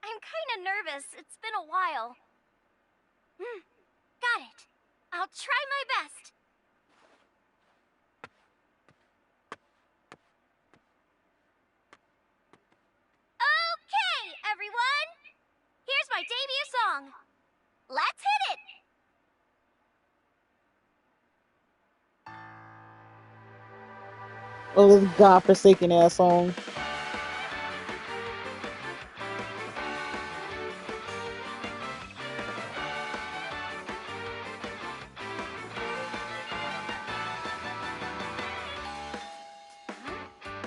I'm kinda nervous. It's been a while. Got it. I'll try my best. Okay, everyone! Here's my debut song. Let's hit it! Oh, this godforsaken ass song.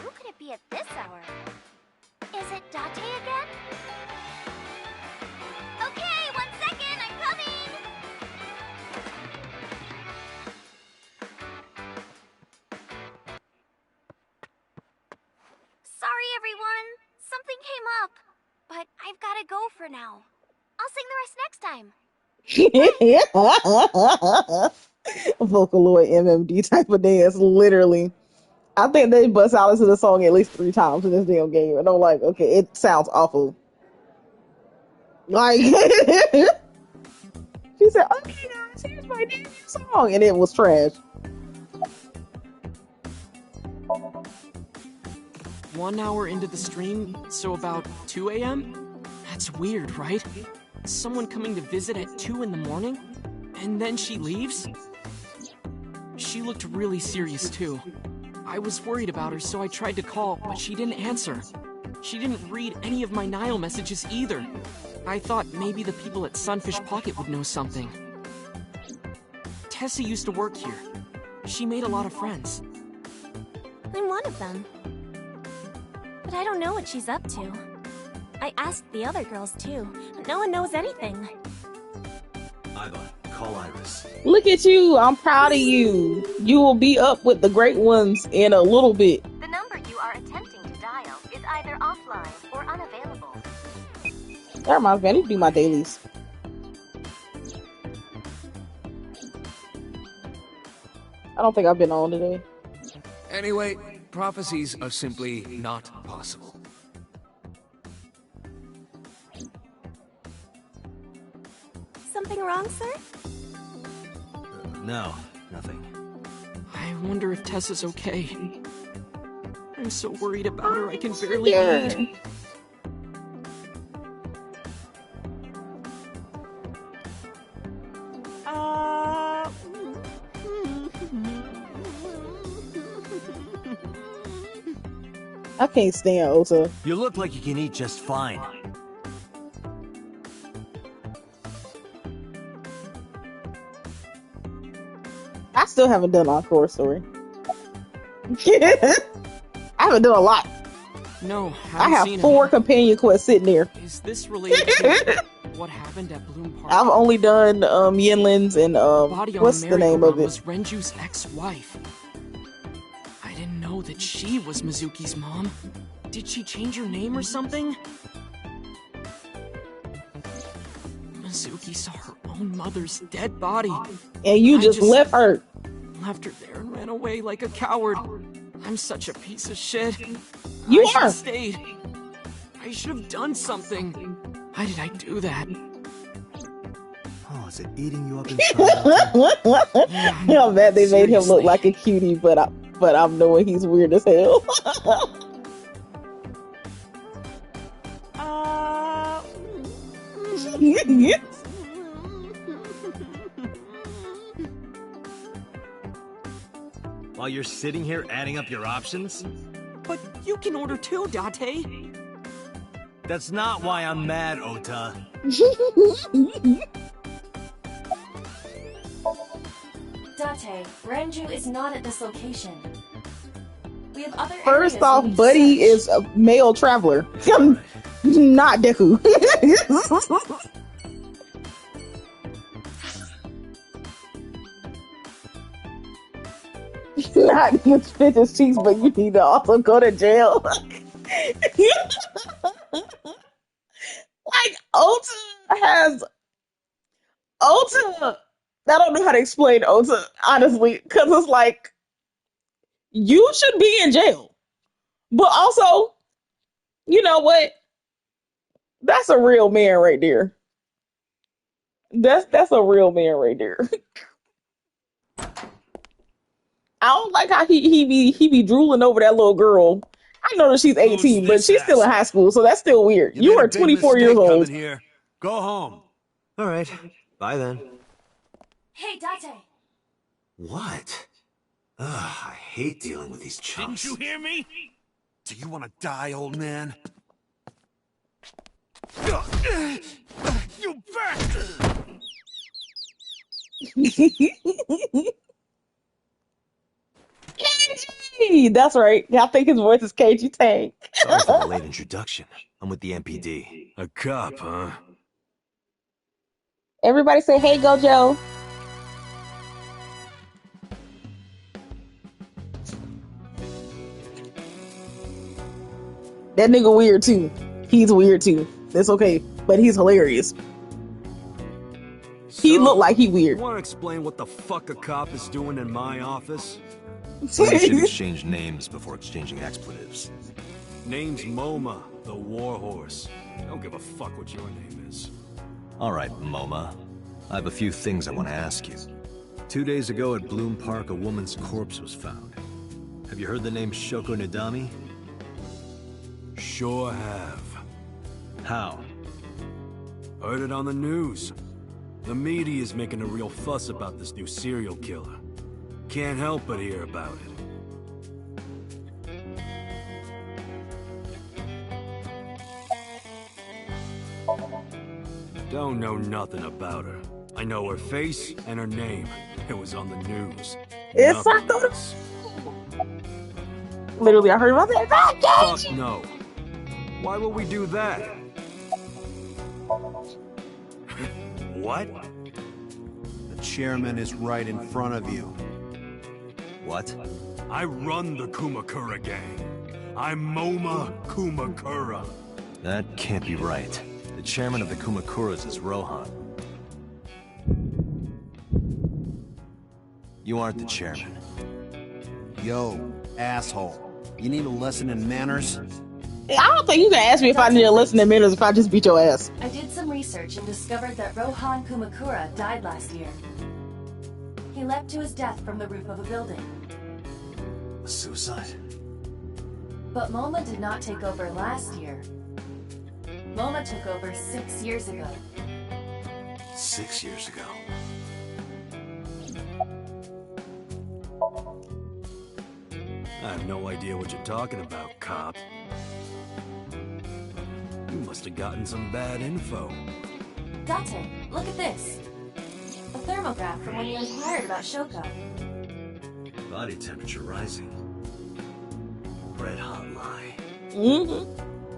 Who could it be at this hour? Is it Date again? Okay, 1 second, I'm coming! Sorry, everyone. Something came up. But I've gotta go for now. I'll sing the rest next time. Vocaloid MMD type of dance, literally. I think they bust out into the song at least 3 times in this damn game, and I'm like, okay, it sounds awful. Like, she said, okay guys, here's my debut song, and it was trash. 1 hour into the stream, so about 2 a.m.? That's weird, right? Someone coming to visit at 2 in the morning? And then she leaves? She looked really serious too. I was worried about her, so I tried to call, but she didn't answer. She didn't read any of my Nile messages either. I thought maybe the people at Sunfish Pocket would know something. Tessa used to work here. She made a lot of friends. I'm one of them. But I don't know what she's up to. I asked the other girls too, but no one knows anything. Iva, call Iris. Look at you, I'm proud of you. You will be up with the great ones in a little bit. The number you are attempting to dial is either offline or unavailable. That reminds me, I need to do my dailies. I don't think I've been on today. Anyway, prophecies are simply not possible. Something wrong, sir? No, nothing. I wonder if Tessa's okay. I'm so worried about her, I can barely Yeah. eat. I can't stand Ota. You look like you can eat just fine. I still haven't done Encore Story. I haven't done a lot. No, I have seen 4 him. companion quests sitting there. Is this related to what happened at Bloom Park? I've only done Yinlin's and Body on what's the name of merry-go-round it? was Renju's ex-wife. I didn't know that she was Mizuki's mom. Did she change her name or something? Mizuki saw her own mother's dead body. And you I just left her. Left her there and ran away like a coward. I'm such a piece of shit. You I should are. have stayed. I should have done something. Why did I do that? Oh, is it eating you up inside? I'm mad they made him look like a cutie, but I'm knowing he's weird as hell. While you're sitting here adding up your options? But you can order too, Date. That's not why I'm mad, Ota. Date, Renju is not at this location. We have other First areas off, we need to Buddy search. is a male traveler. Not Deku. Not you spit his cheeks, but you need to also go to jail. Like Ota has Ota. I don't know how to explain Ota honestly, because it's like you should be in jail, but also, you know what? That's a real man right there. That's a real man right there. I don't like how he be drooling over that little girl. I know that she's 18, but she's still in high school, so that's still weird. You made are a big 24 years mistake old. coming here. Go home. All right. Bye then. Hey, Date! What? Ugh, I hate dealing with these chumps. Didn't you hear me? Do you want to die, old man? You bastard! KG! That's right. I think his voice is KG Tank. Sorry for the late introduction. I'm with the MPD. A cop, huh? Everybody say, hey, Gojo. That nigga weird too. He's weird too. That's okay. But he's hilarious. he looked like he weird. Want to explain what the fuck a cop is doing in my office? We should exchange names before exchanging expletives. Name's MoMA, the Warhorse. Don't give a fuck what your name is. All right, MoMA. I have a few things I want to ask you. 2 days ago at Bloom Park, a woman's corpse was found. Have you heard the name Shoko Nadami? Sure have. How? Heard it on the news. The media is making a real fuss about this new serial killer. Can't help but hear about it. Don't know nothing about her. I know her face and her name. It was on the news. It's not the... Literally, I heard about that. Fuck no. Why would we do that? What? The chairman is right in front of you. What? I run the Kumakura gang. I'm MoMA Kumakura. That can't be right. The chairman of the Kumakuras is Rohan. You aren't the chairman. Yo, asshole. You need a lesson in manners? I don't think you can ask me if I need a lesson in manners if I just beat your ass. I did some research and discovered that Rohan Kumakura died last year. He leapt to his death from the roof of a building. A suicide? But MoMA did not take over last year. MoMA took over 6 years ago. 6 years ago. I have no idea what you're talking about, cop. You must have gotten some bad info. Date, look at this. A thermograph from when you inquired about Shoko. Body temperature rising. Red hot lie.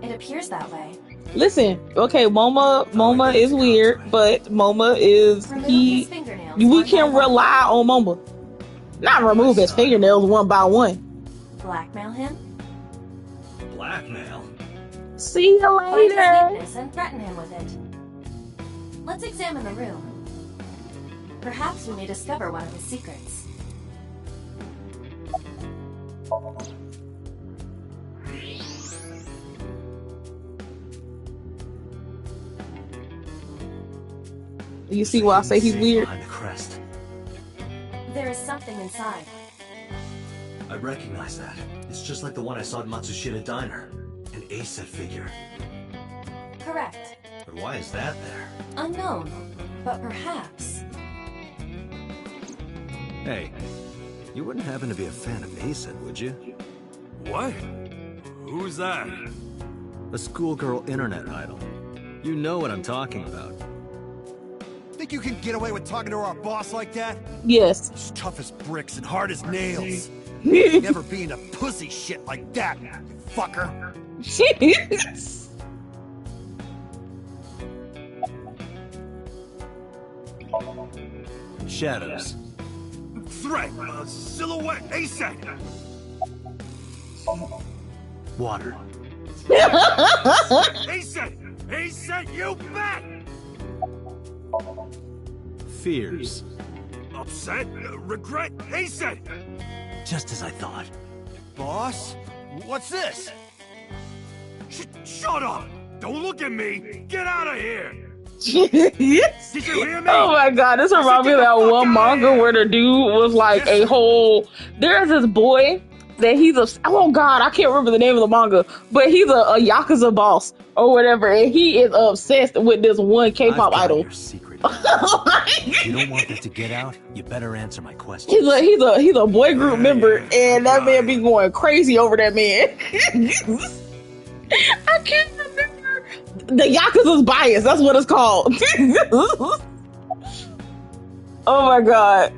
It appears that way. Listen, okay, MoMA is weird, but MoMA is we can rely on MoMA. Not remove his fingernails one by one. Blackmail him? Blackmail? See you Find later. his weakness and threaten him with it. Let's examine the room. Perhaps we may discover one of his secrets. You see why I say he's weird? Behind the crest. There is something inside. I recognize that. It's just like the one I saw at Matsushita Diner. An A-set figure. Correct. But why is that there? Unknown, but perhaps. Hey, you wouldn't happen to be a fan of A-set, would you? What? Who's that? A schoolgirl internet idol. You know what I'm talking about. Think you can get away with talking to our boss like that? Yes. He's tough as bricks and hard as nails. Never being a pussy shit like that, you fucker. Shadows. Threat! Silhouette! A-set! Water. A-set! A-set, you bet! Fears. Upset? Regret? A-set! Just as I thought. Boss? What's this? Shut up! Don't look at me! Get out of here! Did you hear me? Oh my god, this reminds me of that one manga where the dude was like a whole. There's this boy that he's a. Oh god, I can't remember the name of the manga, but he's a Yakuza boss or whatever, and he is obsessed with this one K-pop idol. Your secret. If you don't want that to get out, you better answer my question. He's a boy group member, and that man be going crazy over that man. I can't remember. The Yakuza's bias, that's what it's called. Oh my god.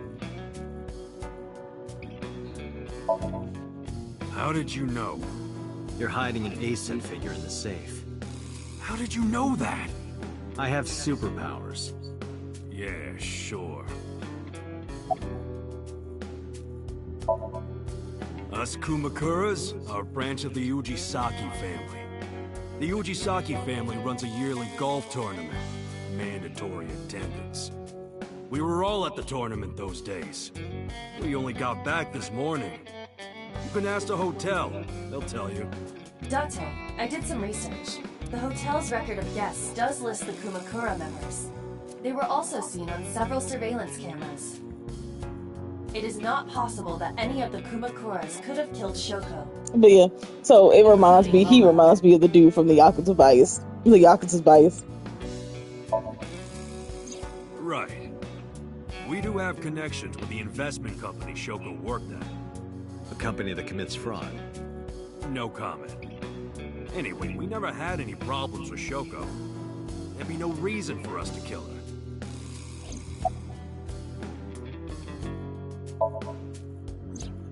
How did you know? You're hiding an A-set figure in the safe. How did you know that? I have superpowers. Yeah, sure. Us Kumakuras are a branch of the Ujisaki family. The Ujisaki family runs a yearly golf tournament. Mandatory attendance. We were all at the tournament those days. We only got back this morning. You can ask the hotel. They'll tell you. Date, I did some research. The hotel's record of guests does list the Kumakura members. They were also seen on several surveillance cameras. It is not possible that any of the Kumakuras could have killed Shoko. But yeah, so he reminds me of the dude from the Yakuza Bias. The Yakuza's Bias. Right. We do have connections with the investment company Shoko worked at. A company that commits fraud. No comment. Anyway, we never had any problems with Shoko. There'd be no reason for us to kill her.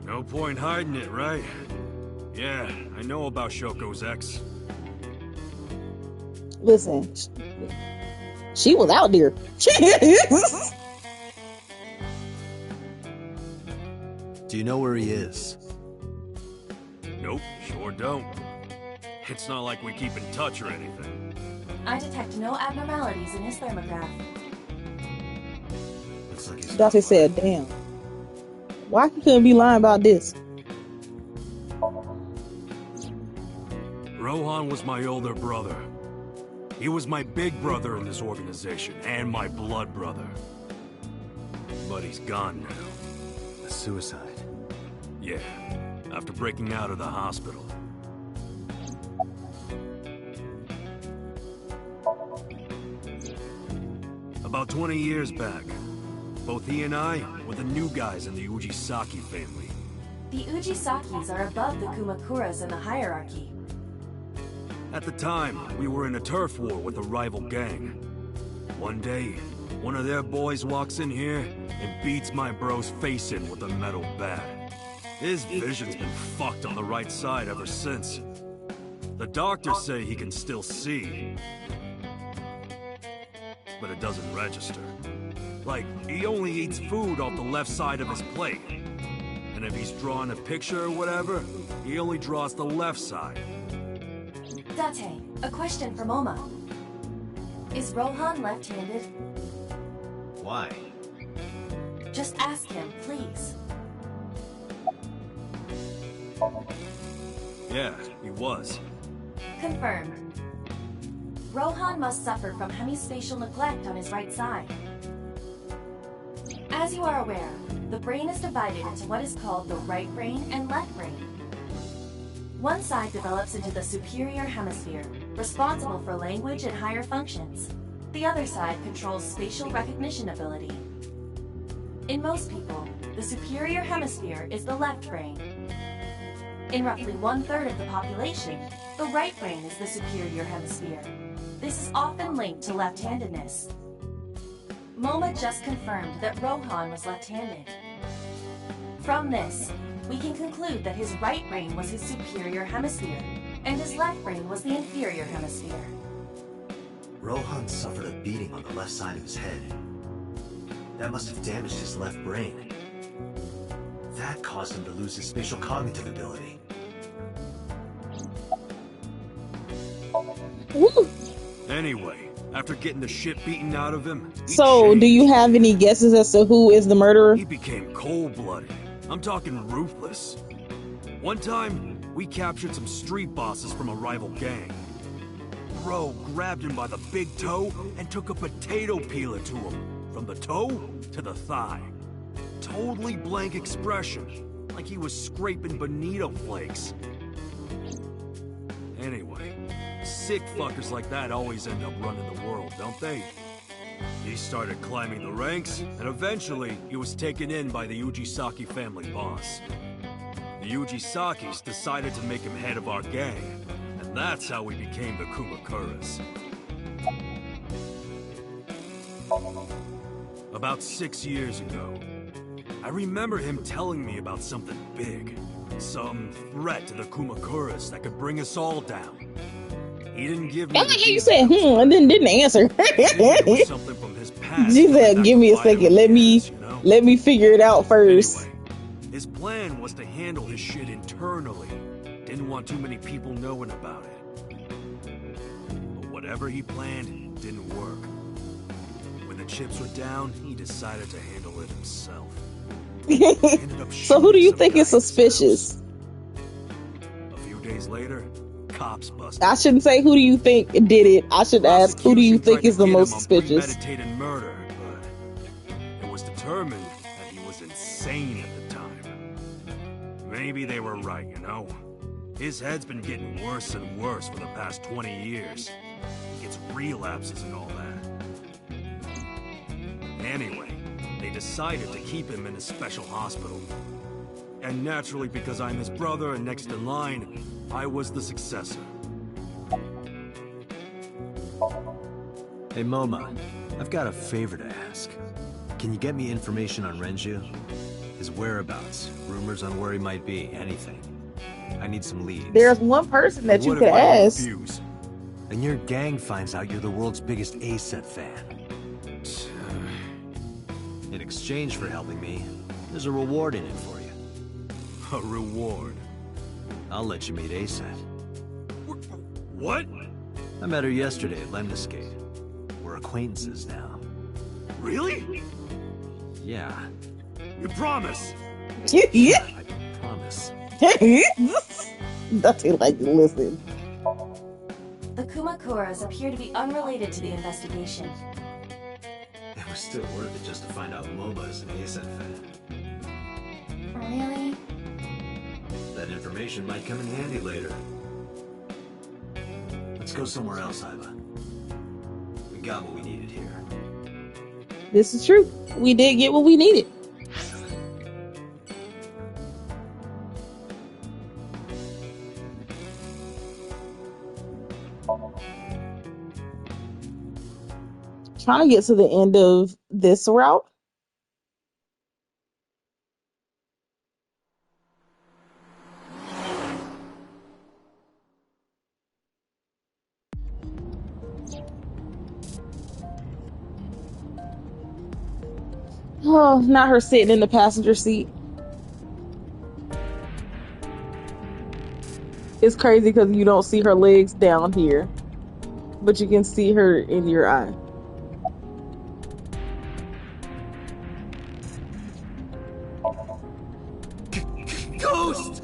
No point hiding it, right? Yeah, I know about Shoko's ex. Listen, she was out there. Do you know where he is? Nope, sure don't. It's not like we keep in touch or anything. I detect no abnormalities in his thermograph. Looks like he's Dante said, damn. Why he couldn't be lying about this? Rohan was my older brother. He was my big brother in this organization, and my blood brother. But he's gone now. A suicide? Yeah, after breaking out of the hospital. About 20 years back, both he and I were the new guys in the Ujisaki family. The Ujisakis are above the Kumakuras in the hierarchy. At the time, we were in a turf war with a rival gang. One day, one of their boys walks in here and beats my bro's face in with a metal bat. His vision's been fucked on the right side ever since. The doctors say he can still see, but it doesn't register. Like, he only eats food off the left side of his plate. And if he's drawing a picture or whatever, he only draws the left side. Date, a question for Moma. Is Rohan left-handed? Why? Just ask him, please. Yeah, he was. Confirmed. Rohan must suffer from hemispatial neglect on his right side. As you are aware, the brain is divided into what is called the right brain and left brain. One side develops into the superior hemisphere, responsible for language and higher functions. The other side controls spatial recognition ability. In most people, the superior hemisphere is the left brain. In roughly 1/3 of the population, the right brain is the superior hemisphere. This is often linked to left-handedness. Moma just confirmed that Rohan was left-handed. From this, we can conclude that his right brain was his superior hemisphere, and his left brain was the inferior hemisphere. Rohan suffered a beating on the left side of his head. That must have damaged his left brain. That caused him to lose his spatial cognitive ability. Anyway, after getting the shit beaten out of him, So, do you have any guesses as to who is the murderer? he became cold-blooded. I'm talking ruthless. One time, we captured some street bosses from a rival gang. Bro grabbed him by the big toe and took a potato peeler to him, from the toe to the thigh. Totally blank expression, like he was scraping bonito flakes. Anyway, sick fuckers like that always end up running the world, don't they? He started climbing the ranks, and eventually he was taken in by the Ujisaki family boss. The Ujisakis decided to make him head of our gang, and that's how we became the Kumakuras. About 6 years ago, I remember him telling me about something big. Some threat to the Kumakuras that could bring us all down. He didn't give me. Oh, yeah, you said and then didn't answer. Something from his past. She said, "Give me a second. Let me figure it out first." Anyway, his plan was to handle his shit internally. Didn't want too many people knowing about it. But whatever he planned didn't work. When the chips were down, he decided to handle it himself. Ended up So who do shooting you some think guy is in his suspicious? house. A few days later, cops busted. I shouldn't say who do you think did it. I should ask who do you think is the most suspicious? Premeditated murder, but it was determined that he was insane at the time. Maybe they were right, you know? His head's been getting worse and worse for the past 20 years. He gets relapses and all that. Anyway, they decided to keep him in a special hospital. And naturally, because I'm his brother and next in line, I was the successor. Hey, Moma, I've got a favor to ask. Can you get me information on Renju? His whereabouts, rumors on where he might be, anything. I need some leads. There's one person that you What could if I ask. refuse? And your gang finds out you're the world's biggest A-set fan. In exchange for helping me, there's a reward in it for you. A reward? I'll let you meet A-set. What? I met her yesterday at Lemniscate. We're acquaintances now. Really? Yeah. You promise? I promise. Nothing like listen. The Kumakuras appear to be unrelated to the investigation. It was still worth it just to find out Moba is an A-set fan. Really? That information might come in handy later. Let's go somewhere else, Iva. We got what we needed here. This is true. We did get what we needed. Trying to get to the end of this route. Oh, not her sitting in the passenger seat. It's crazy because you don't see her legs down here, but you can see her in your eye. Ghost!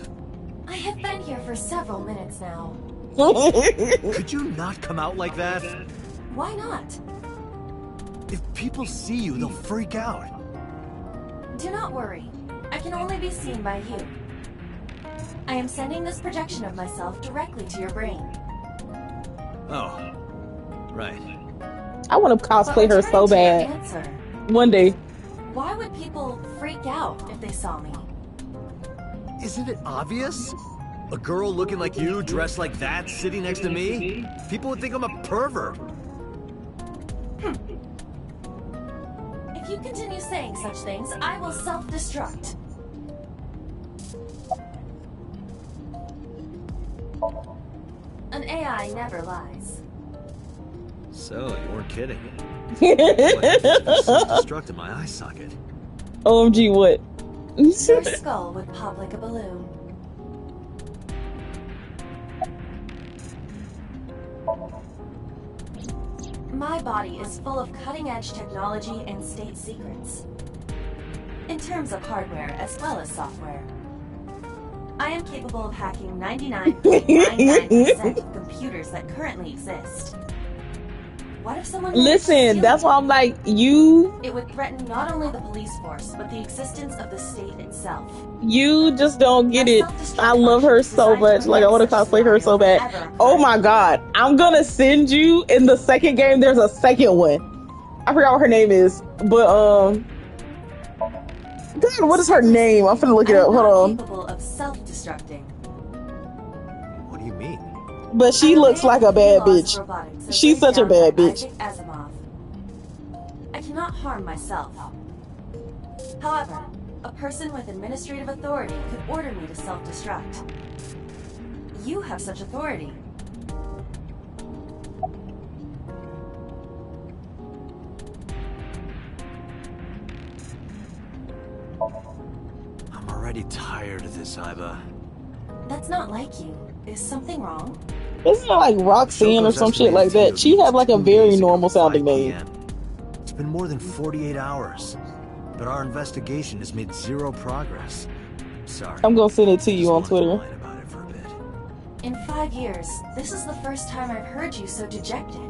I have been here for several minutes now. Could you not come out like that? Why not? If people see you, they'll freak out. Do not worry. I can only be seen by you. I am sending this projection of myself directly to your brain. Oh, right. I want to cosplay her so bad. Answer. One day. Why would people freak out if they saw me? Isn't it obvious? A girl looking like you, dressed like that, sitting next to me? People would think I'm a pervert. If you continue saying such things, I will self-destruct. An AI never lies. So, you weren't kidding. Self-destruct in my eye socket. OMG, what? Your skull would pop like a balloon. My body is full of cutting-edge technology and state secrets. In terms of hardware as well as software. I am capable of hacking 99.99% of computers that currently exist. What if someone... Listen, that's why I'm like, you... It would threaten not only the police force, but the existence of the state itself. You just don't get it. I love her so much. Like, I want to cosplay her so bad. Oh my god. I'm gonna send you, in the second game, there's a second one. I forgot what her name is. But, God, what is her name? I'm finna look it up. Hold on. Capable of self-destructing. What do you mean? But she looks like a bad bitch. She's such a bad bitch. I cannot harm myself. However, a person with administrative authority could order me to self-destruct. You have such authority. I'm already tired of this, Iva. That's not like you. Is something wrong? Isn't it like Roxanne or some shit like that? She had like a very normal sounding name. It's been more than 48 hours, but our investigation has made zero progress. Sorry. I'm gonna send it to you on Just wanted to Twitter. whine about it for a bit. In 5 years, this is the first time I've heard you so dejected.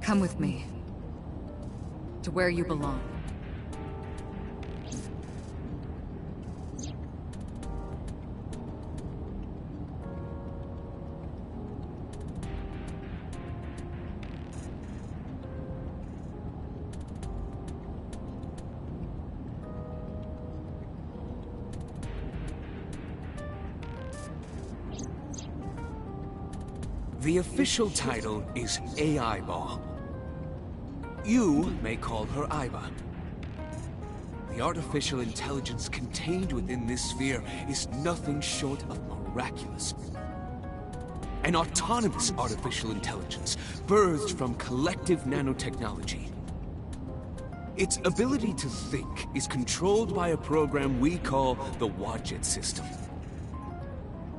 Come with me. To where you belong. The official title is AI Ball. You may call her Aiba. The artificial intelligence contained within this sphere is nothing short of miraculous. An autonomous artificial intelligence birthed from collective nanotechnology. Its ability to think is controlled by a program we call the Wadjet system.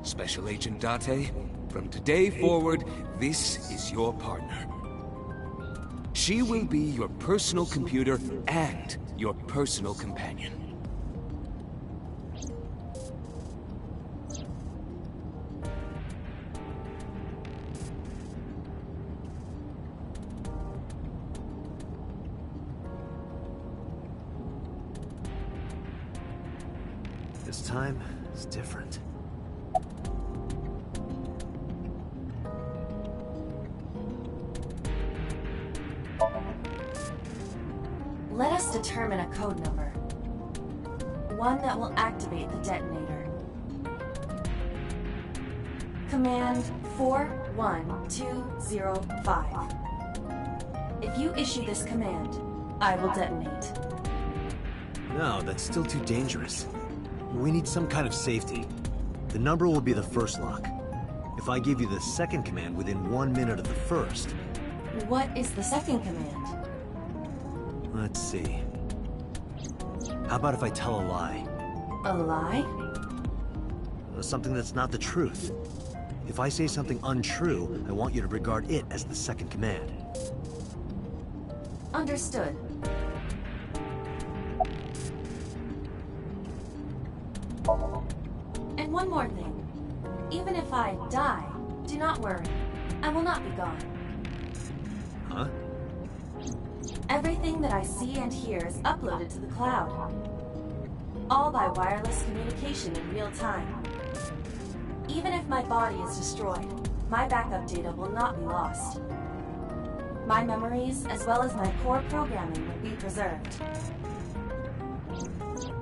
Special Agent Date, from today forward, this is your partner. She will be your personal computer and your personal companion. This time is different. Let us determine a code number. One that will activate the detonator. Command 41205. If you issue this command, I will detonate. No, that's still too dangerous. We need some kind of safety. The number will be the first lock. If I give you the second command within 1 minute of the first... What is the second command? Let's see. How about if I tell a lie? A lie? Something that's not the truth. If I say something untrue, I want you to regard it as the second command. Understood. And one more thing. Even if I die, do not worry. I will not be gone. Huh? Everything that I see and hear is uploaded to the cloud. All by wireless communication in real time. Even if my body is destroyed, my backup data will not be lost. My memories, as well as my core programming, will be preserved.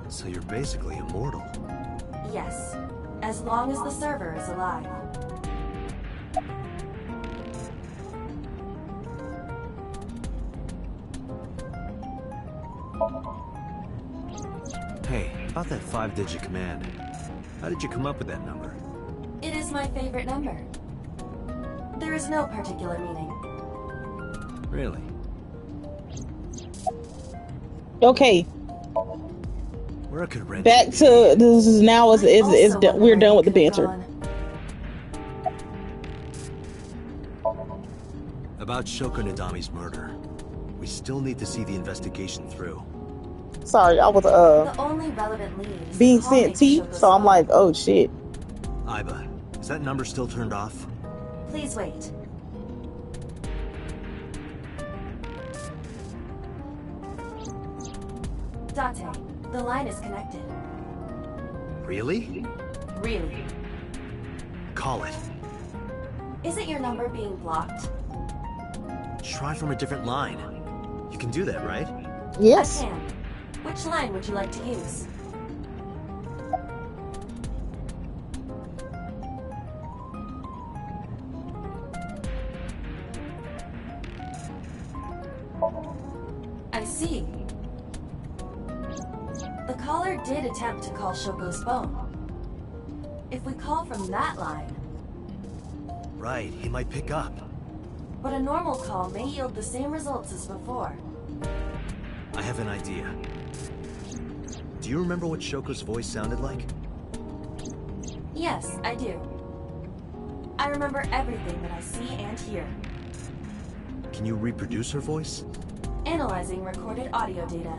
So you're basically immortal. Yes, as long as the server is alive. Hey, about that 5-digit command. How did you come up with that number? It is my favorite number. There is no particular meaning. Really? Okay. Where could Ren Back to this is now is we're done with the banter. About Shoko Nadami's murder. We still need to see the investigation through. Sorry, I was The only relevant lead is being the calling sent tea, Shoko's so I'm phone. like, oh shit. Aiba, is that number still turned off? Please wait. Date, the line is connected. Really? Really? Call it. Isn't your number being blocked? Try from a different line. You can do that, right? Yes. I can. Which line would you like to use? I see. The caller did attempt to call Shoko's phone. If we call from that line... Right, he might pick up. But a normal call may yield the same results as before. I have an idea. Do you remember what Shoko's voice sounded like? Yes, I do. I remember everything that I see and hear. Can you reproduce her voice? Analyzing recorded audio data.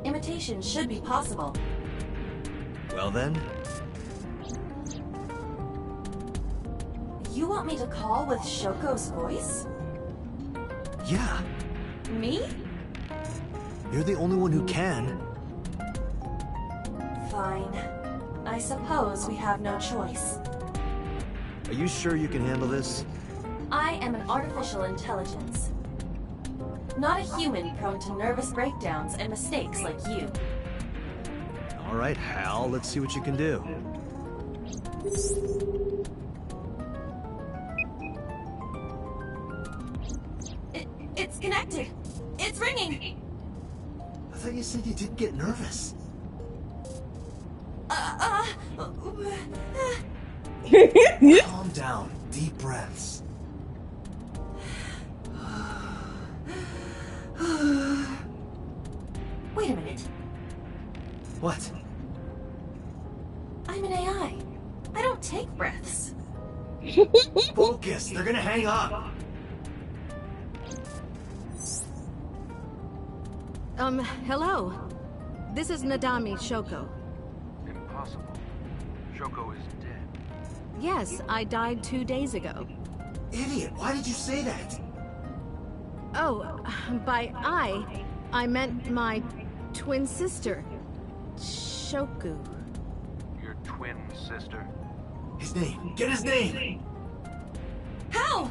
Imitation should be possible. Well then... You want me to call with Shoko's voice? Yeah. Me? You're the only one who can. Fine. I suppose we have no choice. Are you sure you can handle this? I am an artificial intelligence. Not a human prone to nervous breakdowns and mistakes like you. All right, Hal, let's see what you can do. It's connected. It's ringing. I thought you said you didn't get nervous. Calm down. Deep breaths. Wait a minute. What? I'm an AI. I don't take breaths. Focus. They're gonna hang up. Hello. This is Nadami Shoko. Impossible. Shoko is dead. Yes, I died 2 days ago. Idiot, why did you say that? Oh, by I meant my twin sister, Shoku. Your twin sister? His name. Get his name! How?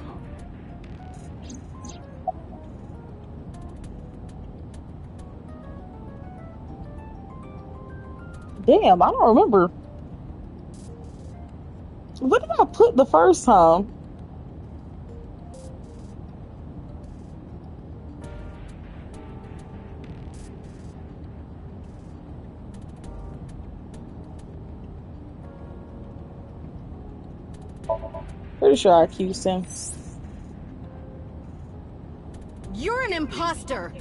Damn, I don't remember. What did I put the first time? Pretty sure I accused him. You're an imposter!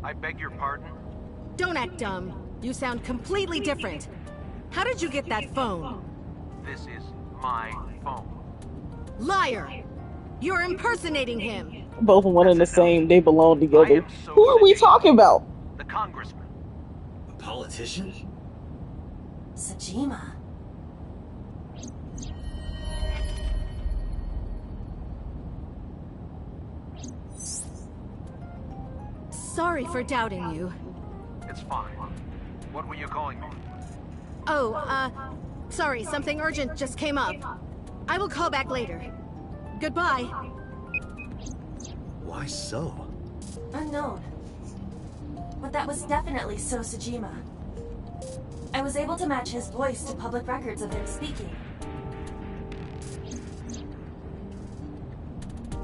I beg your pardon? Don't act dumb. You sound completely different. How did you get that phone? This is my phone. Liar! You're impersonating him! Both one and the same. They belong together. Who are we talking about? The congressman. A politician? Sajima. Sorry for doubting you. It's fine. What were you calling me? Oh, sorry, something urgent just came up. I will call back later. Goodbye. Why so? Unknown. But that was definitely So Sajima. I was able to match his voice to public records of him speaking.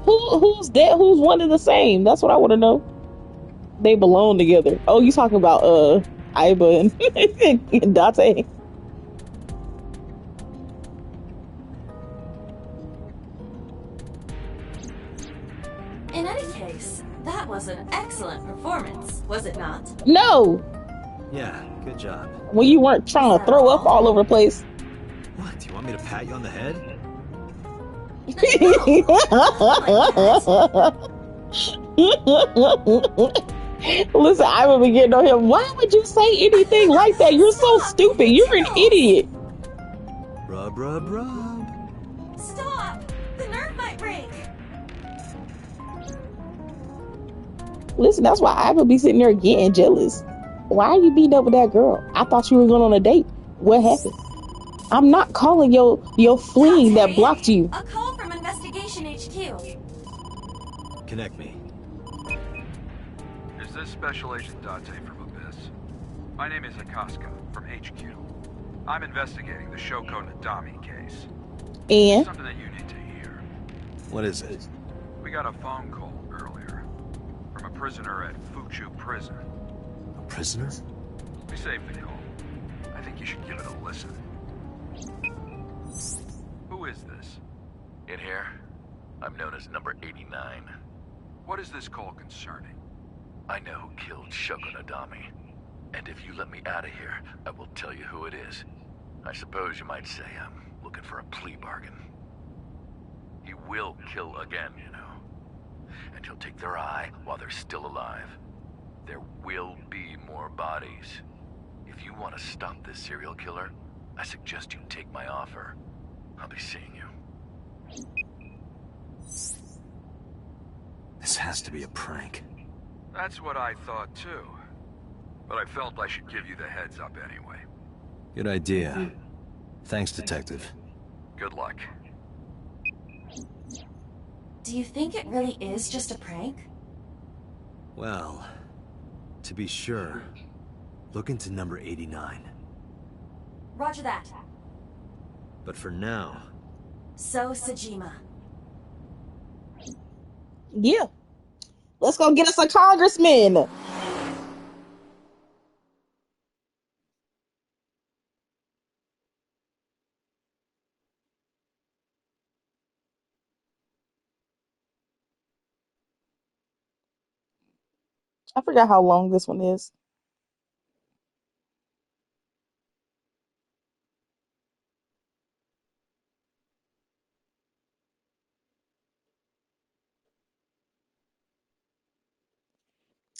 Who's that? Who's one and the same? That's what I want to know. They belong together. Oh, you talking about Aiba and Date? In any case, that was an excellent performance, was it not? No. Yeah, good job. When you weren't trying to throw up all over the place. What, do you want me to pat you on the head? Listen, I would be getting on him. Why would you say anything like that? You're so stupid. You're an idiot. Rub, rub, rub. Stop! The nerve might break! Listen, that's why I would be sitting there getting jealous. Why are you beating up with that girl? I thought you were going on a date. What happened? I'm not calling your fling that blocked you. A call from Investigation HQ. Connect me. Is this Special Agent Date from Abyss? My name is Akaska from HQ. I'm investigating the Shoko Nadami case. And? Something that you need to hear. What is it? We got a phone call earlier from a prisoner at Fuchu Prison. A prisoner? We saved the call. I think you should give it a listen. Who is this? In here, I'm known as number 89. What is this call concerning? I know who killed Shoko Nadami. And if you let me out of here, I will tell you who it is. I suppose you might say I'm looking for a plea bargain. He will kill again, you know. And he'll take their eye while they're still alive. There will be more bodies. If you want to stop this serial killer, I suggest you take my offer. I'll be seeing you. This has to be a prank. That's what I thought too. But I felt I should give you the heads up anyway. Good idea. Thanks, Detective. Good luck. Do you think it really is just a prank? Well, to be sure, look into number 89. Roger that. But for now... So, Sajima. Yeah. Let's go get us a congressman. I forgot how long this one is.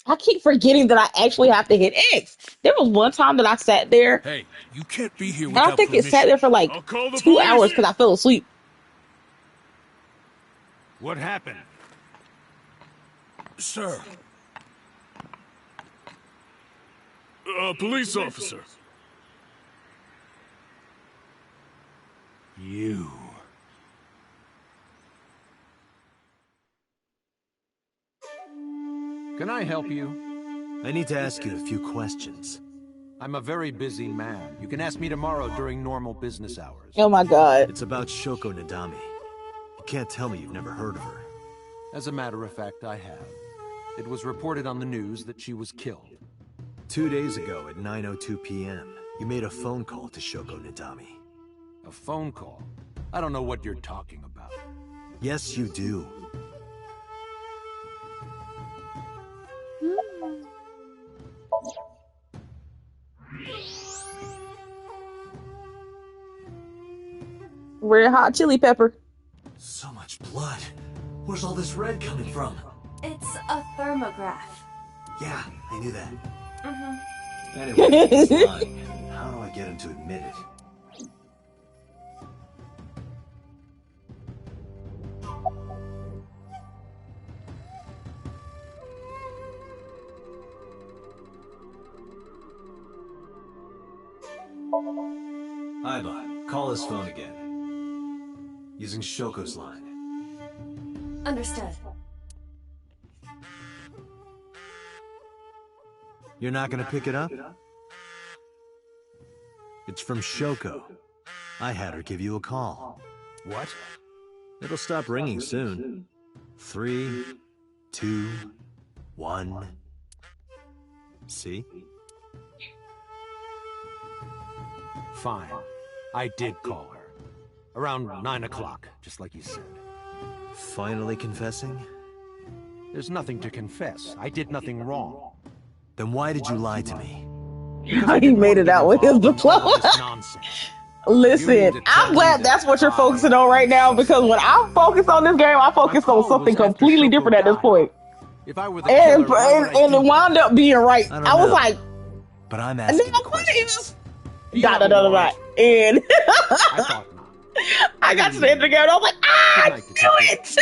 I keep forgetting that I actually have to hit X. There was one time that I sat there, Hey, you can't be here and I without think it permission. sat there for like I'll call the 2 hours police. because I fell asleep. What happened? Sir. Police officer. You. Can I help you? I need to ask you a few questions. I'm a very busy man. You can ask me tomorrow during normal business hours. Oh my god. It's about Shoko Nadami. You can't tell me you've never heard of her. As a matter of fact, I have. It was reported on the news that she was killed. 2 days ago at 9:02 p.m., you made a phone call to Shoko Nadami. A phone call? I don't know what you're talking about. Yes, you do. Red hot chili pepper. So much blood. Where's all this red coming from? It's a thermograph. Yeah, I knew that. Anyway, it's lying. How do I get him to admit it? Aiba, call his phone again. Using Shoko's line. Understood. You're not gonna pick it up? It's from Shoko. I had her give you a call. What? It'll stop ringing soon. 3, 2, 1. See? Fine. I did call her. Around 9 o'clock, just like you said. Finally confessing? There's nothing to confess. I did nothing wrong. Then why did you lie to me? He made it out with his diploma. Listen, I'm glad that's what you're focusing on right now, because when I focus on this game, I focused on something completely different at this point. If I were the And killer, it wound up being right. I was like, but I'm and then asking I'm questions. da da da da, and I thought not. I got to the end of the game, and I was like, I knew it.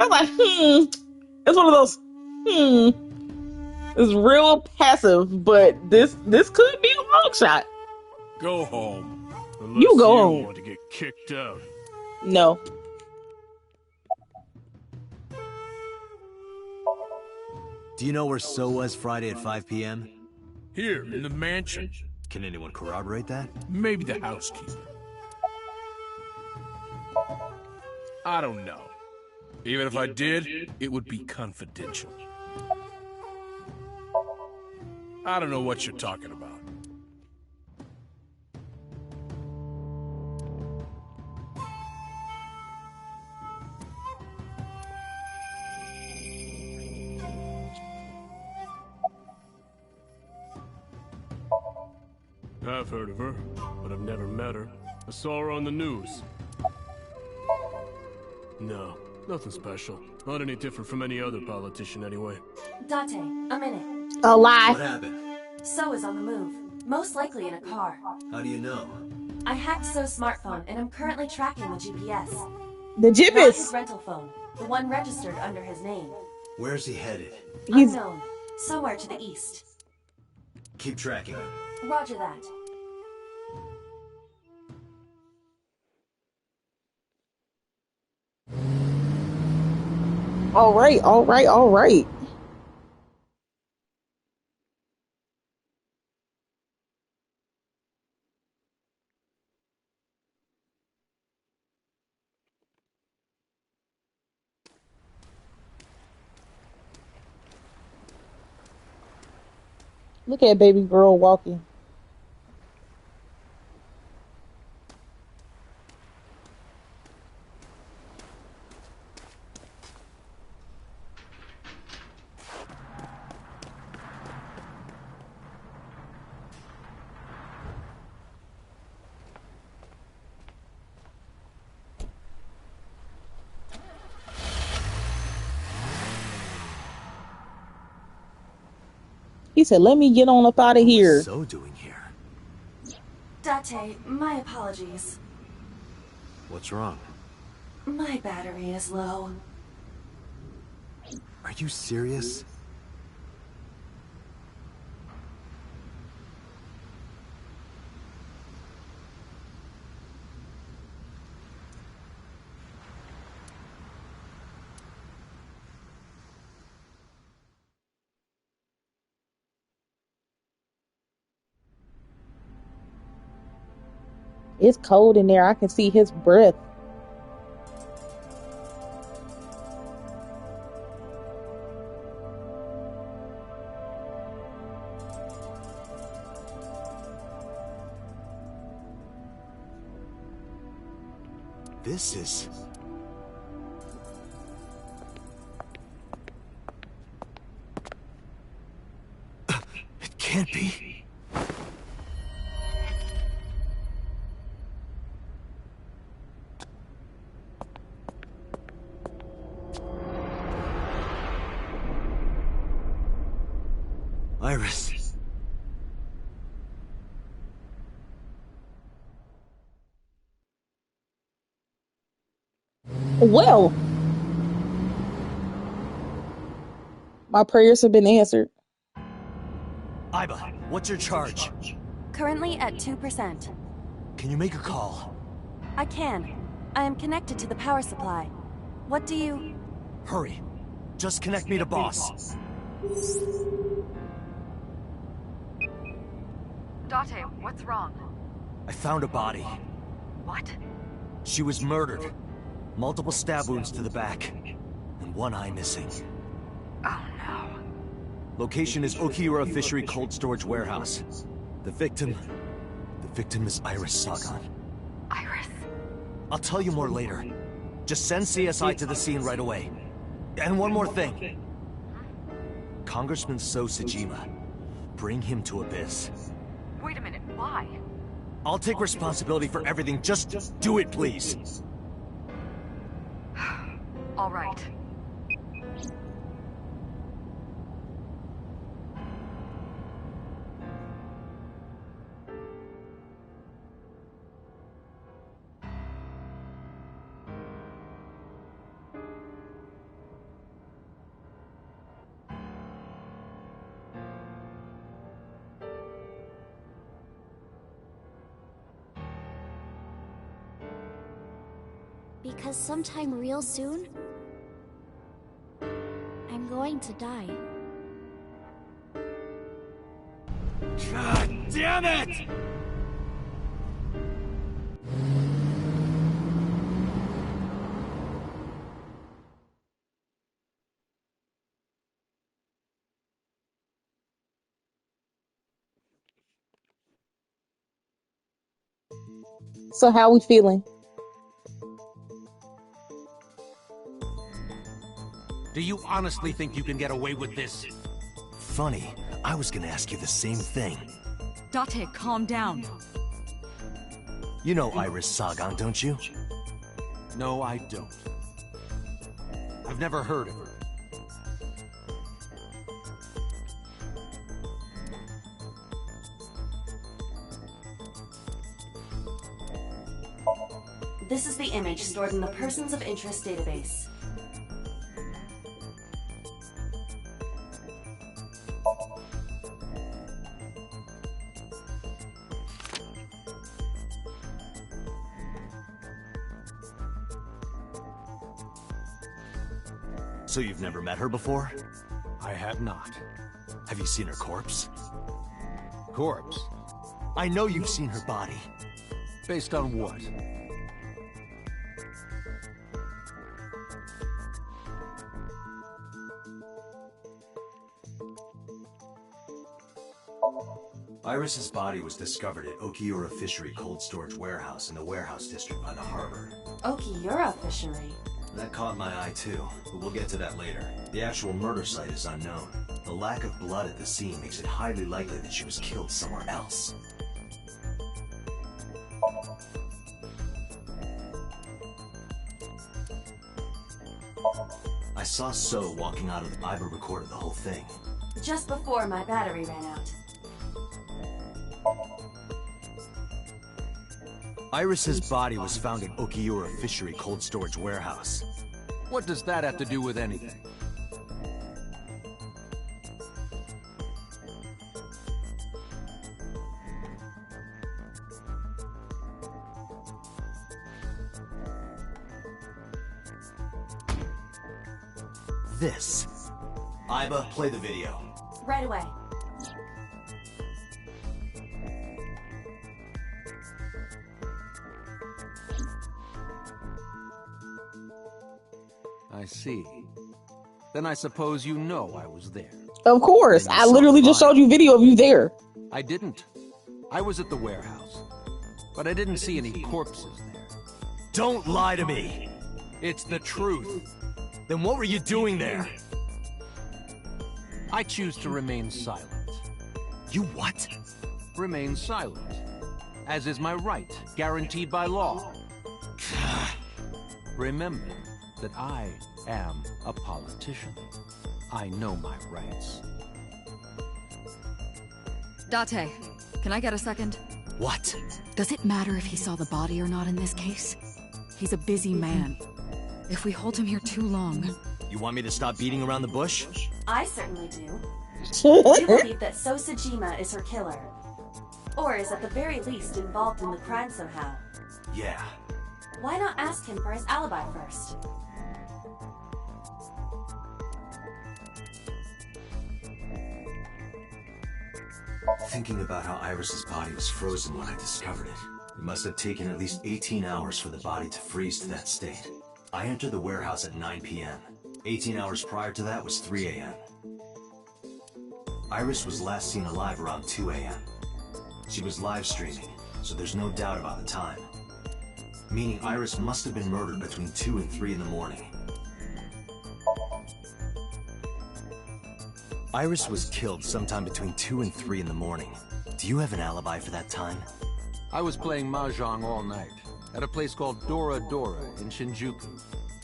I was like, It's one of those, It's real passive, but this could be a long shot. Go home. Unless You go home. Want to get kicked out. No. Do you know where So was Friday at 5 p.m.? Here, in the mansion. Can anyone corroborate that? Maybe the housekeeper. I don't know. Even if I did, it would be confidential. I don't know what you're talking about. I've heard of her, but I've never met her. I saw her on the news. No, nothing special. Not any different from any other politician anyway. Date, a minute. A lie. What happened? So is on the move. Most likely in a car. How do you know? I hacked So's smartphone and I'm currently tracking the GPS. The Not GPS. his rental phone. The one registered under his name. Where's he headed? Unknown. Somewhere to the east. Keep tracking him. Roger that. All right, all right, all right. Look at baby girl walking. He said, let me get on up out of here. What's So doing here? Date, my apologies. What's wrong? My battery is low. Are you serious? It's cold in there. I can see his breath. This is... It can't be. Iris. Well, my prayers have been answered. Iba, what's your charge? Currently at 2%. Can you make a call? I can. I am connected to the power supply. What do you... Hurry. Just connect me to boss. Date, what's wrong? I found a body. What? She was murdered. Multiple stab wounds to the back. And one eye missing. Oh no. Location is Okiura Fishery Cold Storage Warehouse. The victim is Iris Sagan. Iris? I'll tell you more later. Just send CSI to the scene right away. And one more thing. Congressman So Sajima. Bring him to Abyss. Wait a minute, why? I'll take responsibility for everything. Just do it, please. All right. Because sometime real soon, I'm going to die. God damn it! So how we feeling? Do you honestly think you can get away with this? Funny, I was gonna ask you the same thing. Date, calm down. You know Iris Sagan, don't you? No, I don't. I've never heard of her. This is the image stored in the Persons of Interest database. So you've never met her before? I have not. Have you seen her corpse? Corpse? I know you've seen her body. Based on what? Iris's body was discovered at Okiura Fishery Cold Storage Warehouse in the warehouse district by the harbor. Okiura Fishery? That caught my eye too, but we'll get to that later. The actual murder site is unknown. The lack of blood at the scene makes it highly likely that she was killed somewhere else. I saw So walking out of the Iba recorded the whole thing. Just before my battery ran out. Iris's body was found at Okiura Fishery Cold Storage Warehouse. What does that have to do with anything? This. Iba, play the video. Right away. I see. Then I suppose you know I was there. Of course. I literally just showed you video of you there. I didn't. I was at the warehouse. But I didn't see any corpses there. Don't lie to me! It's the truth. Then what were you doing there? I choose to remain silent. You what? Remain silent. As is my right, guaranteed by law. Remember that I am a politician. I know my rights. Date, can I get a second? What? Does it matter if he saw the body or not in this case? He's a busy man. If we hold him here too long... You want me to stop beating around the bush? I certainly do. You believe that So Sajima is her killer. Or is at the very least involved in the crime somehow. Yeah. Why not ask him for his alibi first? Thinking about how Iris's body was frozen when I discovered it. It must have taken at least 18 hours for the body to freeze to that state. I entered the warehouse at 9 p.m. 18 hours prior to that was 3 a.m. Iris was last seen alive around 2 a.m. She was live streaming, so there's no doubt about the time. Meaning Iris must have been murdered between 2 and 3 in the morning. Iris was killed sometime between 2 and 3 in the morning. Do you have an alibi for that time? I was playing Mahjong all night, at a place called Dora Dora in Shinjuku.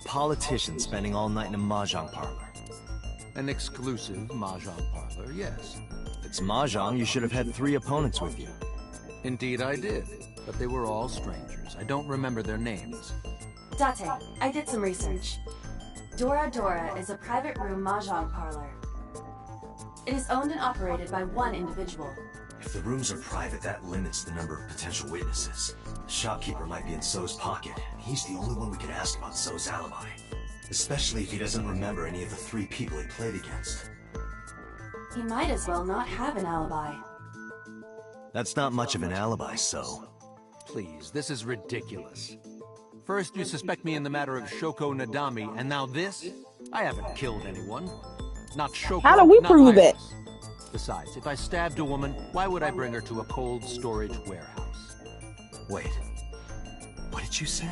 Politician spending all night in a Mahjong parlor. An exclusive Mahjong parlor, yes. If it's Mahjong, you should have had 3 opponents with you. Indeed I did, but they were all strangers. I don't remember their names. Date, I did some research. Dora Dora is a private room Mahjong parlor. It is owned and operated by one individual. If the rooms are private, that limits the number of potential witnesses. The shopkeeper might be in So's pocket, and he's the only one we can ask about So's alibi. Especially if he doesn't remember any of the 3 people he played against. He might as well not have an alibi. That's not much of an alibi, So. Please, this is ridiculous. First you suspect me in the matter of Shoko Nadami, and now this? I haven't killed anyone. Not Shoko. How do we prove it? Besides, if I stabbed a woman, why would I bring her to a cold storage warehouse? Wait. What did you say?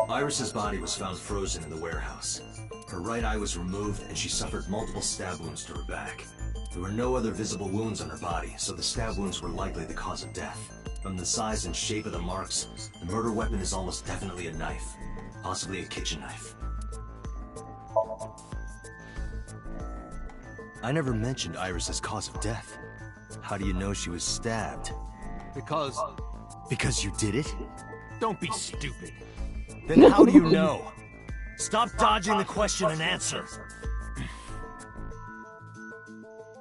Iris's body was found frozen in the warehouse. Her right eye was removed, and she suffered multiple stab wounds to her back. There were no other visible wounds on her body, so the stab wounds were likely the cause of death. From the size and shape of the marks, the murder weapon is almost definitely a knife. Possibly a kitchen knife. I never mentioned Iris's cause of death. How do you know she was stabbed? Because... Because you did it? Don't be stupid. Then how do you know? Stop dodging the question and answer.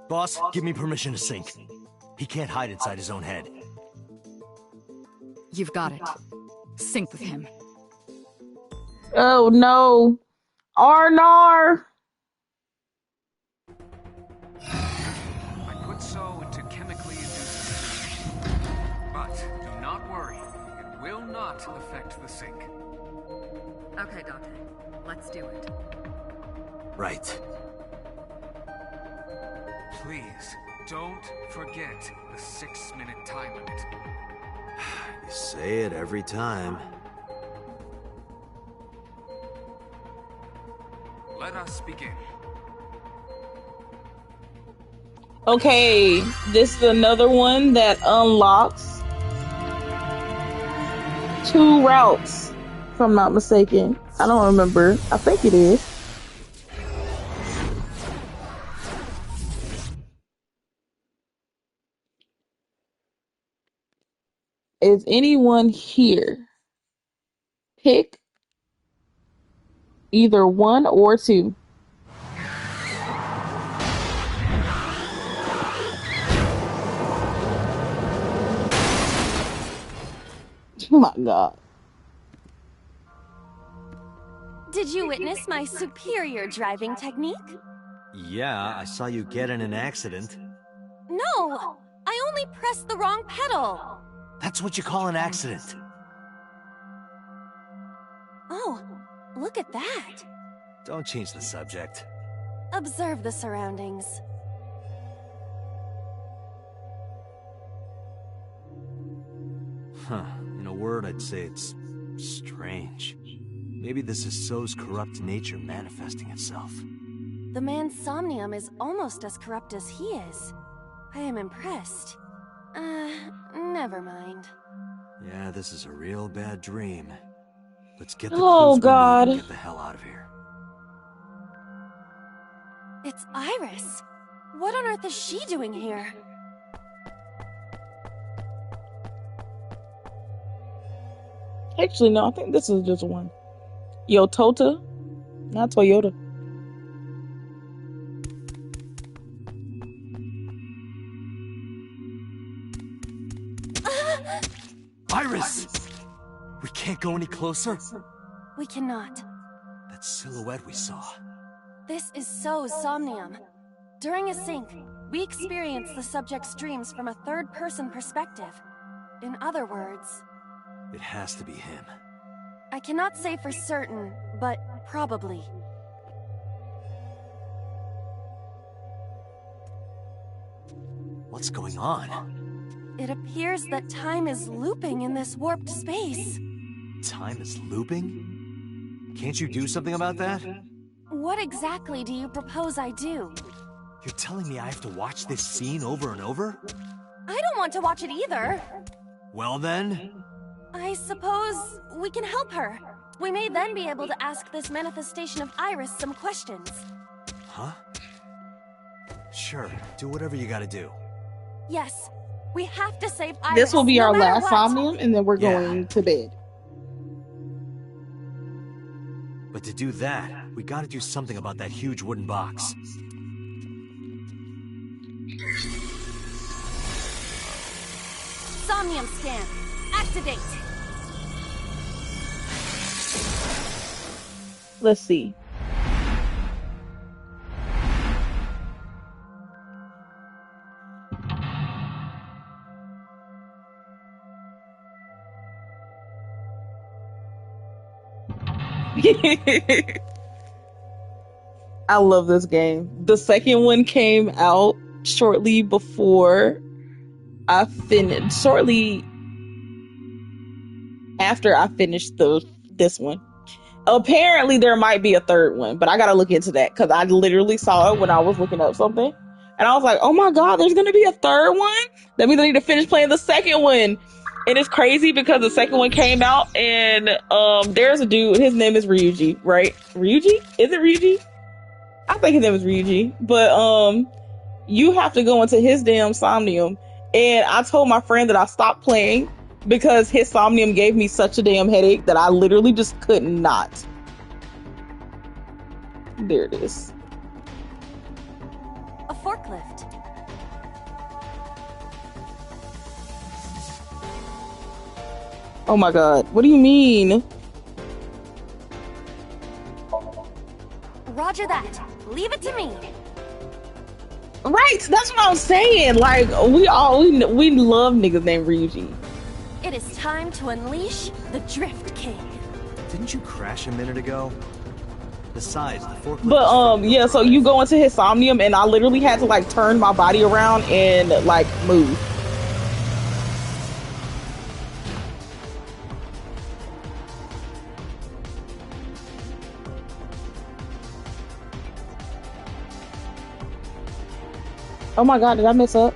Boss, give me permission to sync. He can't hide inside his own head. You've got it. Sync with him. Oh no. Arnar! I put so into chemically induced state. But do not worry. It will not affect the sync. Okay, Dante. Let's do it. Right. Please, don't forget the 6-minute time limit. You say it every time. Let us begin. Okay, this is another one that unlocks 2 routes, if I'm not mistaken. I don't remember. I think it is. Is anyone here? Pick either 1 or 2. Oh my god. Did you witness my superior driving technique? Yeah, I saw you get in an accident. No! I only pressed the wrong pedal! That's what you call an accident. Oh, look at that! Don't change the subject. Observe the surroundings. Huh. In a word, I'd say it's strange. Maybe this is So's corrupt nature manifesting itself. The man Somnium is almost as corrupt as he is. I am impressed. Never mind. Yeah, this is a real bad dream. Let's get the Oh, clues we need God. and get the hell out of here. It's Iris. What on earth is she doing here? Actually, no, I think this is just one. Yotota, not Toyota. Iris! We can't go any closer? We cannot. That silhouette we saw. This is so Somnium. During a sync, we experience the subject's dreams from a third-person perspective. In other words, It has to be him. I cannot say for certain, but probably. What's going on? It appears that time is looping in this warped space. Time is looping? Can't you do something about that? What exactly do you propose I do? You're telling me I have to watch this scene over and over? I don't want to watch it either. Well then... I suppose we can help her. We may then be able to ask this manifestation of Iris some questions. Huh? Sure, do whatever you gotta do. Yes, we have to save Iris. This will be no our matter last what. Somnium, and then we're Yeah. going to bed. But to do that, we gotta do something about that huge wooden box. Somnium scan. Activate. Let's see. I love this game. The second one came out shortly before I finished, shortly after I finished this one. Apparently there might be a third one, but I gotta look into that because I literally saw it when I was looking up something. And I was like, oh my god, there's gonna be a third one? That means I need to finish playing the second one. And it's crazy because the second one came out and there's a dude, his name is Ryuji, right? Ryuji? Is it Ryuji? I think his name is Ryuji. But you have to go into his damn Somnium. And I told my friend that I stopped playing because his Somnium gave me such a damn headache that I literally just could not. There it is. A forklift. Oh my god, what do you mean? Roger that. Leave it to me. Right, that's what I'm saying. Like, we love niggas named Ryuji. It is time to unleash the Drift King. Didn't you crash a minute ago? Besides, the forklift. But yeah, so you go into his Somnium and I literally had to like turn my body around and like move. Oh my god, did I mess up?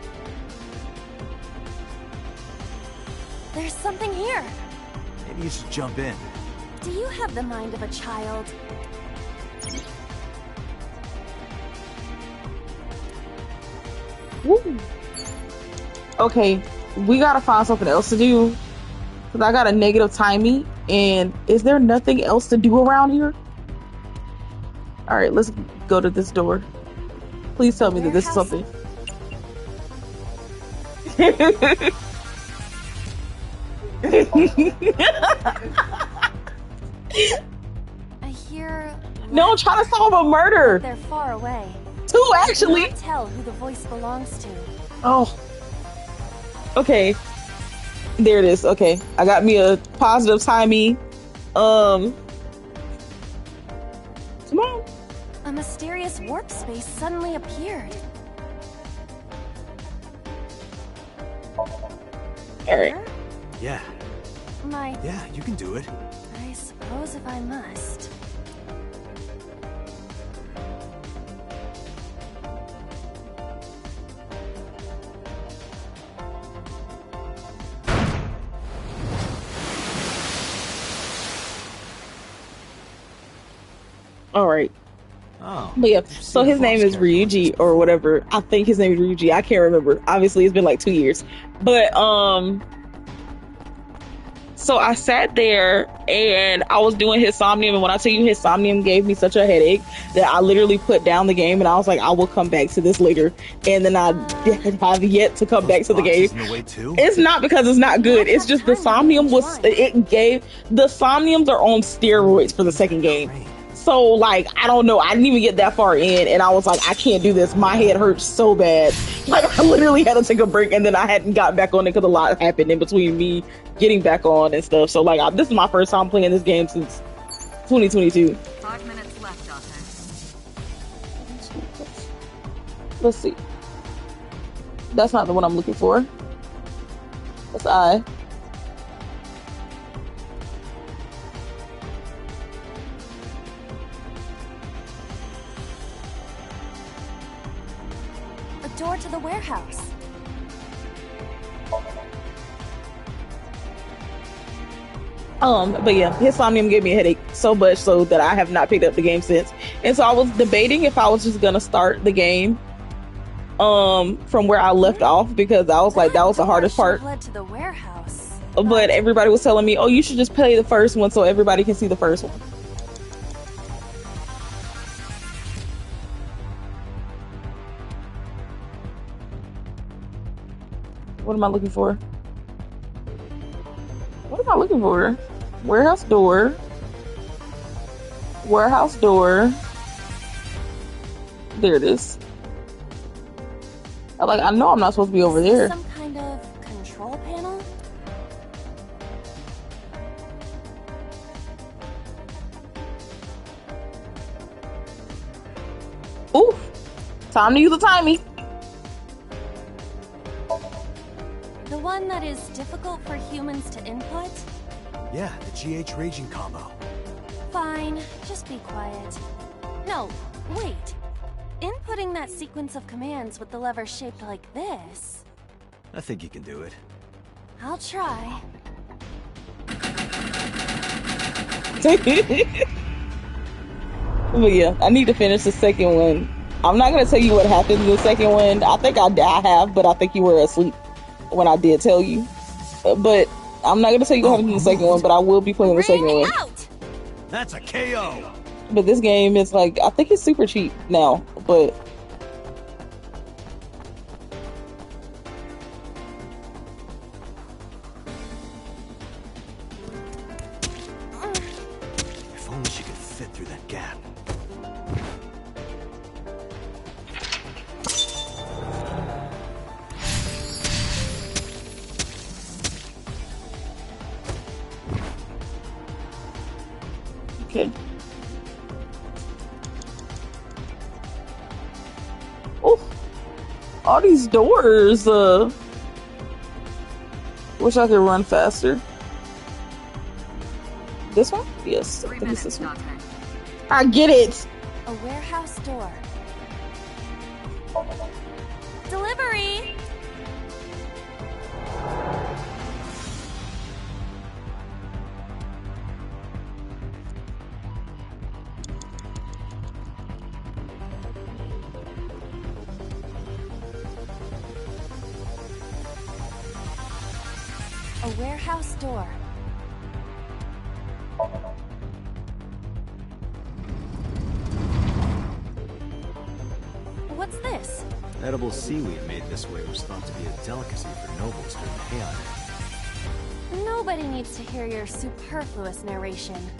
There's something here. Maybe you should jump in. Do you have the mind of a child? Woo. Okay, we gotta find something else to do. Cause I got a negative timing, and is there nothing else to do around here? Alright, let's go to this door. Please tell me that this is something. I hear. No, I'm trying to solve a murder. They're far away. Two, actually. I cannot tell who the voice belongs to. Oh. Okay. There it is. Okay, I got me a positive timing. Come on. A mysterious warp space suddenly appeared. Eric. Yeah. Yeah, you can do it. I suppose if I must. All right. Oh. But yeah, so his name is Ryuji or whatever. I think his name is Ryuji. I can't remember. Obviously, it's been like 2 years. But so I sat there and I was doing his Somnium, and when I tell you his Somnium gave me such a headache that I literally put down the game and I was like, I will come back to this later. And then I have yet to come back to the game. It's not because it's not good. It's just the Somnium the Somniums are on steroids for the second game. So, like, I don't know. I didn't even get that far in, and I was like, I can't do this. My head hurts so bad. Like, I literally had to take a break, and then I hadn't gotten back on it because a lot happened in between me getting back on and stuff. So, like, this is my first time playing this game since 2022. 5 minutes left, Dante. Let's see. That's not the one I'm looking for. That's I. Door to the warehouse. But yeah, his Somnium gave me a headache so much so that I have not picked up the game since. And so I was debating if I was just gonna start the game from where I left off, because I was like, that was the hardest part. Led to the warehouse. But everybody was telling me, oh, you should just play the first one so everybody can see the first one. What am I looking for? What am I looking for? Warehouse door. Warehouse door. There it is. I know I'm not supposed to be over there. Some kind of control panel? Ooh, time to use the timey. The one that is difficult for humans to input? Yeah, the GH raging combo. Fine, just be quiet. No, wait. Inputting that sequence of commands with the lever shaped like this... I think you can do it. I'll try. But yeah, I need to finish the second one. I'm not gonna tell you what happened in the second one. I think I have, but I think you were asleep when I did tell you. But I'm not gonna tell you what happened in the second one, but I will be playing the second one. That's a KO! But this game is like, I think it's super cheap now, but... If only she could fit through that gap. Okay. Oh, all these doors. Wish I could run faster. This one? Yes, I think it's this one. I get it. A warehouse door. Delivery! A warehouse door. What's this? Edible seaweed made this way was thought to be a delicacy for nobles during the Heian. Nobody needs to hear your superfluous narration.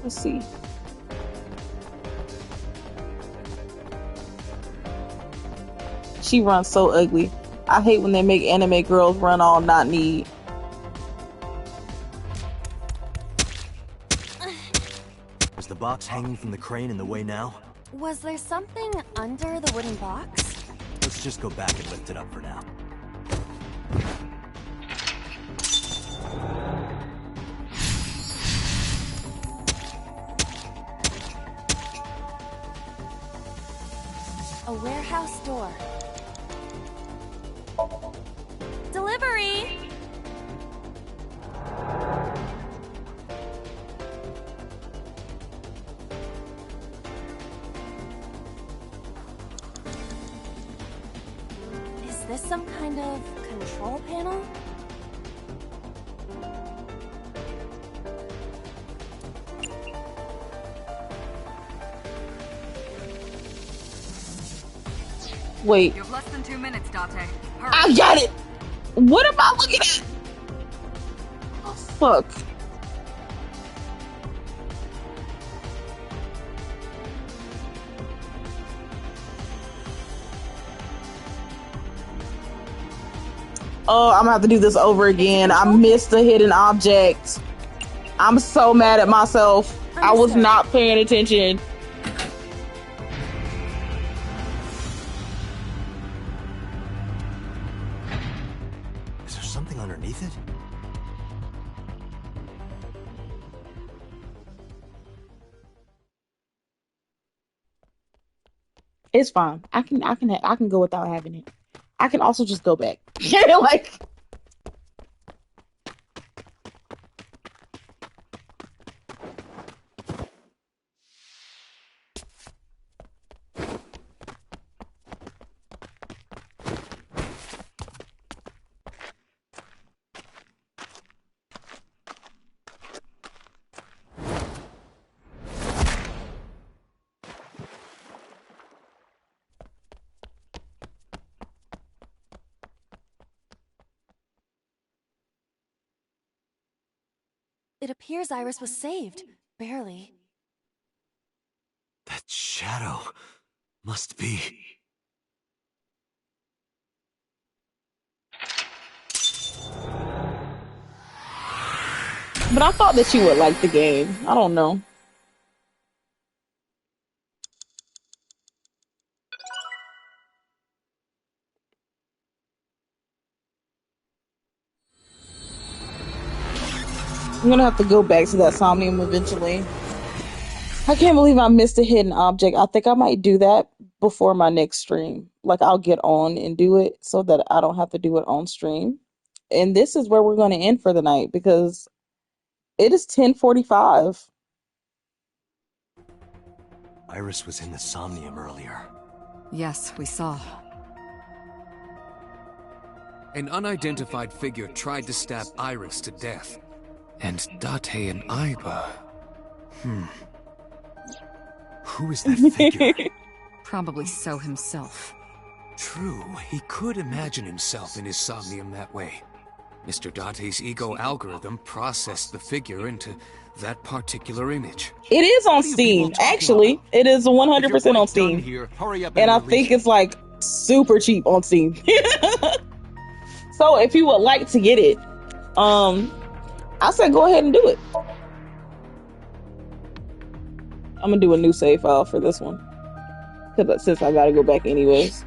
Let's see. She runs so ugly. I hate when they make anime girls run all not need. Is the box hanging from the crane in the way now? Was there something under the wooden box? Let's just go back and lift it up for now. A warehouse door. Delivery! Is this some kind of control panel? Wait. You have less than 2 minutes, Date. Hurry. I got it! What am I looking at? Oh, fuck. Oh, I'm gonna have to do this over again. I missed the hidden object. I'm so mad at myself. I was not paying attention. Is there something underneath it? It's fine. I can go without having it. I can also just go back. Like, It appears Iris was saved. Barely. That shadow must be... But I thought that you would like the game. I don't know. I'm gonna have to go back to that Somnium eventually. I can't believe I missed a hidden object. I think I might do that before my next stream. Like, I'll get on and do it so that I don't have to do it on stream. And this is where we're going to end for the night because it is 10:45. Iris was in the Somnium earlier. Yes, we saw. An unidentified figure tried to stab Iris to death. And Date and Aiba... Who is that figure? Probably So himself. True, he could imagine himself in his Somnium that way. Mr. Date's ego algorithm processed the figure into that particular image. It is on Steam, actually. It is 100% on Steam. Here, hurry up and I think it's like super cheap on Steam. So if you would like to get it, I said go ahead and do it. I'm gonna do a new save file for this one because since I gotta go back anyways.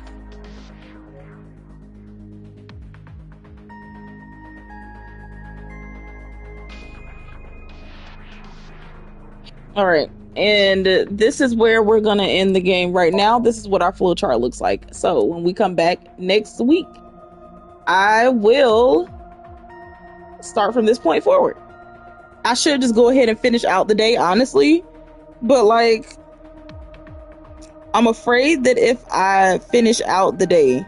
All right, and this is where we're gonna end the game right now. This is what our flow chart looks like. So when we come back next week, I will start from this point forward. I should just go ahead and finish out the day, honestly. But like, I'm afraid that if I finish out the day,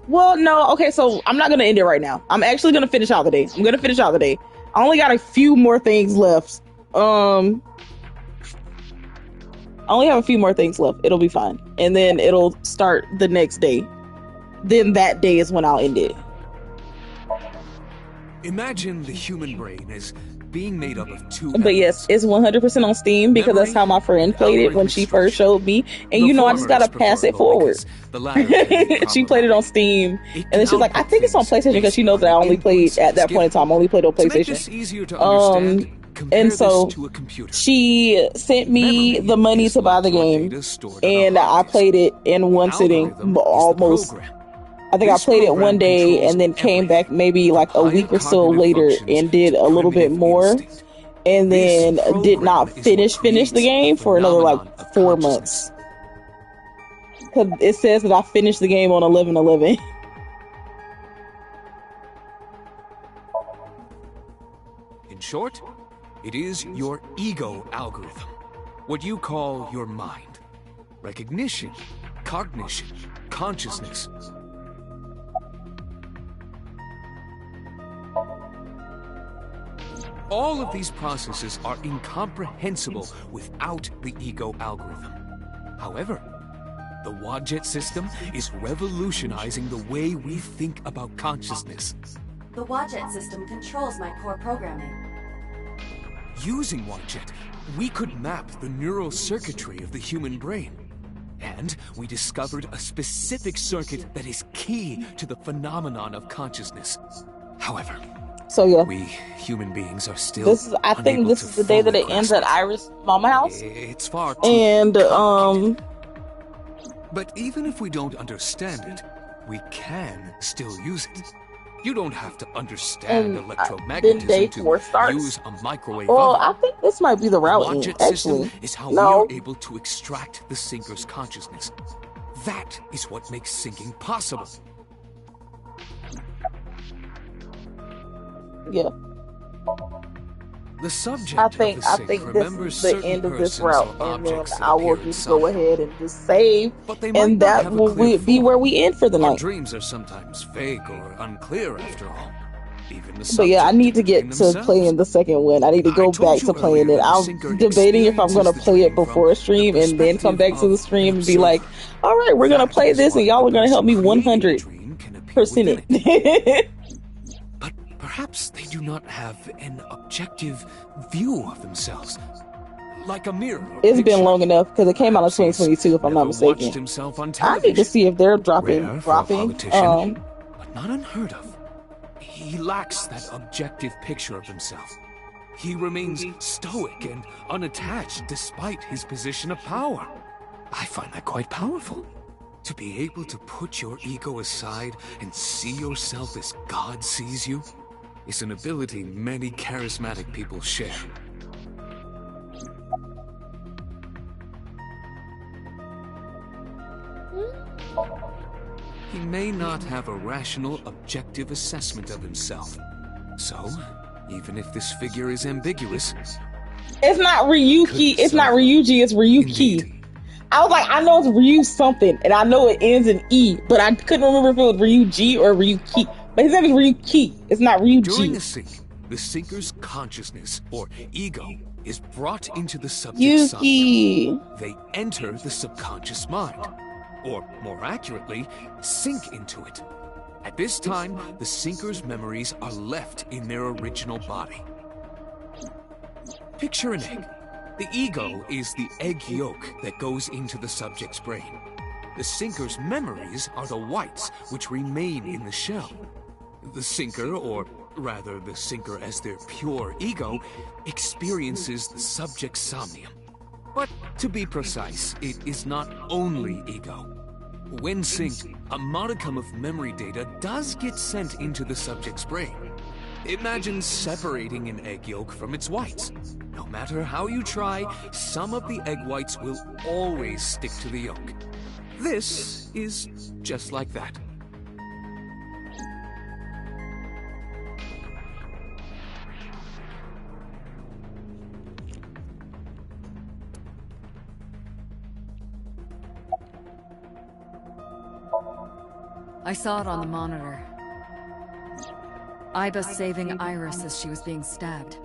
well, no, okay, so I'm not gonna end it right now. I'm actually gonna finish out the day. I'm gonna finish out the day. I only got a few more things left. I only have a few more things left. It'll be fine. And then it'll start the next day. Then that day is when I'll end it. Imagine the human brain as being made up of two But yes, it's 100% on Steam because that's how my friend played it when she first showed me. And you know, I just gotta pass it forward. She played it on Steam, and then she's like, I think it's on PlayStation because she knows that I only played at that point in time. I only played on PlayStation. And so she sent me the money to buy the game, and I played it in one sitting almost. I think I played it one day and then came back maybe like a week or so later and did a little bit more, and then did not finish the game for another like 4 months. Because it says that I finished the game on 11/11. In short, it is your ego algorithm. What you call your mind. Recognition, cognition, consciousness. All of these processes are incomprehensible without the ego algorithm. However, the Wadjet system is revolutionizing the way we think about consciousness. The Wadjet system controls my core programming. Using Wadjet, we could map the neural circuitry of the human brain. And we discovered a specific circuit that is key to the phenomenon of consciousness. However, so yeah, we human beings are still. I think this is the day that it ends at Iris' mama house. It's far too and But even if we don't understand it, we can still use it. You don't have to understand electromagnetism to use a microwave oven. I think this might be the route. Actually, is how we are able to extract the sinker's consciousness. That is what makes syncing possible. Yeah. The subject I think this is the end of this route, and then I will just go ahead and just save, and that will be where we end for the night. Dreams are sometimes vague or unclear after all. Even the but yeah, I need to get to playing the second one. I need to go back to playing it. I'm debating if I'm going to play it before a stream and then come back to the stream and be like, all right, we're going to play this and y'all are going to help me 100% it. Perhaps they do not have an objective view of themselves. like a mirror. It's been long enough because it came out in 2022, if I'm not Watched mistaken. himself on I television. need to see if they're dropping. Rare for a politician, but not unheard of. He lacks that objective picture of himself. He remains stoic and unattached despite his position of power. I find that quite powerful. To be able to put your ego aside and see yourself as God sees you is an ability many charismatic people share. He may not have a rational, objective assessment of himself. So, even if this figure is ambiguous... It's not Ryuki, it's not Ryuji, it's Ryuki. I was like, I know it's Ryu something, and I know it ends in E, but I couldn't remember if it was Ryuji or Ryuki. But his name is Ryuki, it's not Ryuji. During a sync, the syncer's consciousness, or ego, is brought into the subject's Somnium. They enter the subconscious mind. Or, more accurately, sink into it. At this time, the syncer's memories are left in their original body. Picture an egg. The ego is the egg yolk that goes into the subject's brain. The syncer's memories are the whites, which remain in the shell. The syncer, or rather the syncer as their pure ego, experiences the subject's somnium. But to be precise, it is not only ego. When synced, a modicum of memory data does get sent into the subject's brain. Imagine separating an egg yolk from its whites. No matter how you try, some of the egg whites will always stick to the yolk. This is just like that. I saw it on the monitor. Aiba saving Iris as she was being stabbed.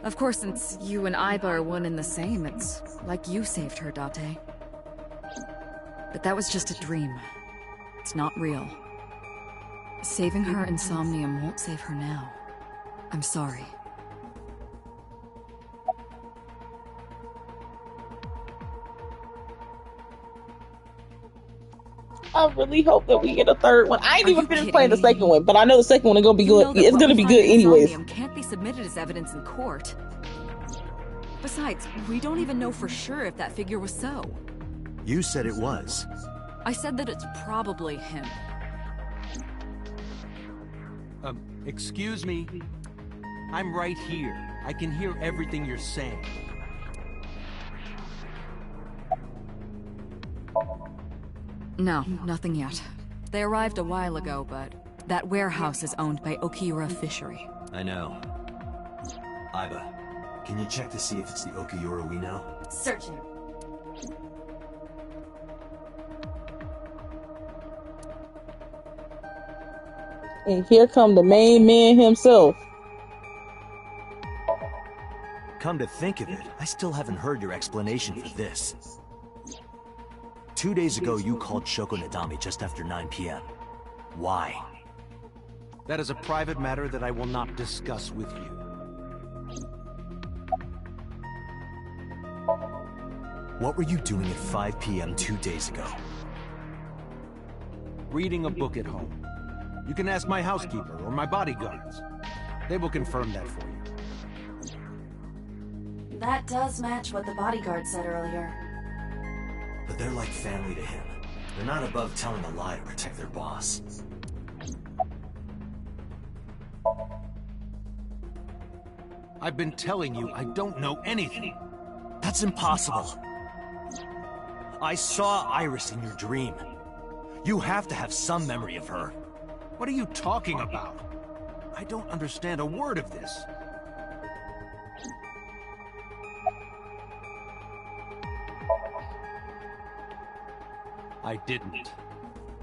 Of course, since you and Aiba are one and the same, it's like you saved her, Date. But that was just a dream. It's not real. Saving her in Somnium won't save her now. I'm sorry. I really hope that we get a third one. I ain't even finished playing the second one, but I know the second one is gonna be good. It's gonna be good anyways. Can't be submitted as evidence in court. Besides, we don't even know for sure if that figure was so. You said it was. I said that it's probably him. Excuse me? I'm right here. I can hear everything you're saying. No, nothing yet. They arrived a while ago, but that warehouse is owned by Okiura Fishery. I know. Aiba, can you check to see if it's the Okiura we know? Searching. And here come the main man himself. Come to think of it, I still haven't heard your explanation for this. 2 days ago, you called Shoko Nadami just after 9 p.m. Why? That is a private matter that I will not discuss with you. What were you doing at 5 p.m. 2 days ago? Reading a book at home. You can ask my housekeeper or my bodyguards. They will confirm that for you. That does match what the bodyguard said earlier. But they're like family to him. They're not above telling a lie to protect their boss. I've been telling you I don't know anything. That's impossible. I saw Iris in your dream. You have to have some memory of her. What are you talking about? I don't understand a word of this. I didn't.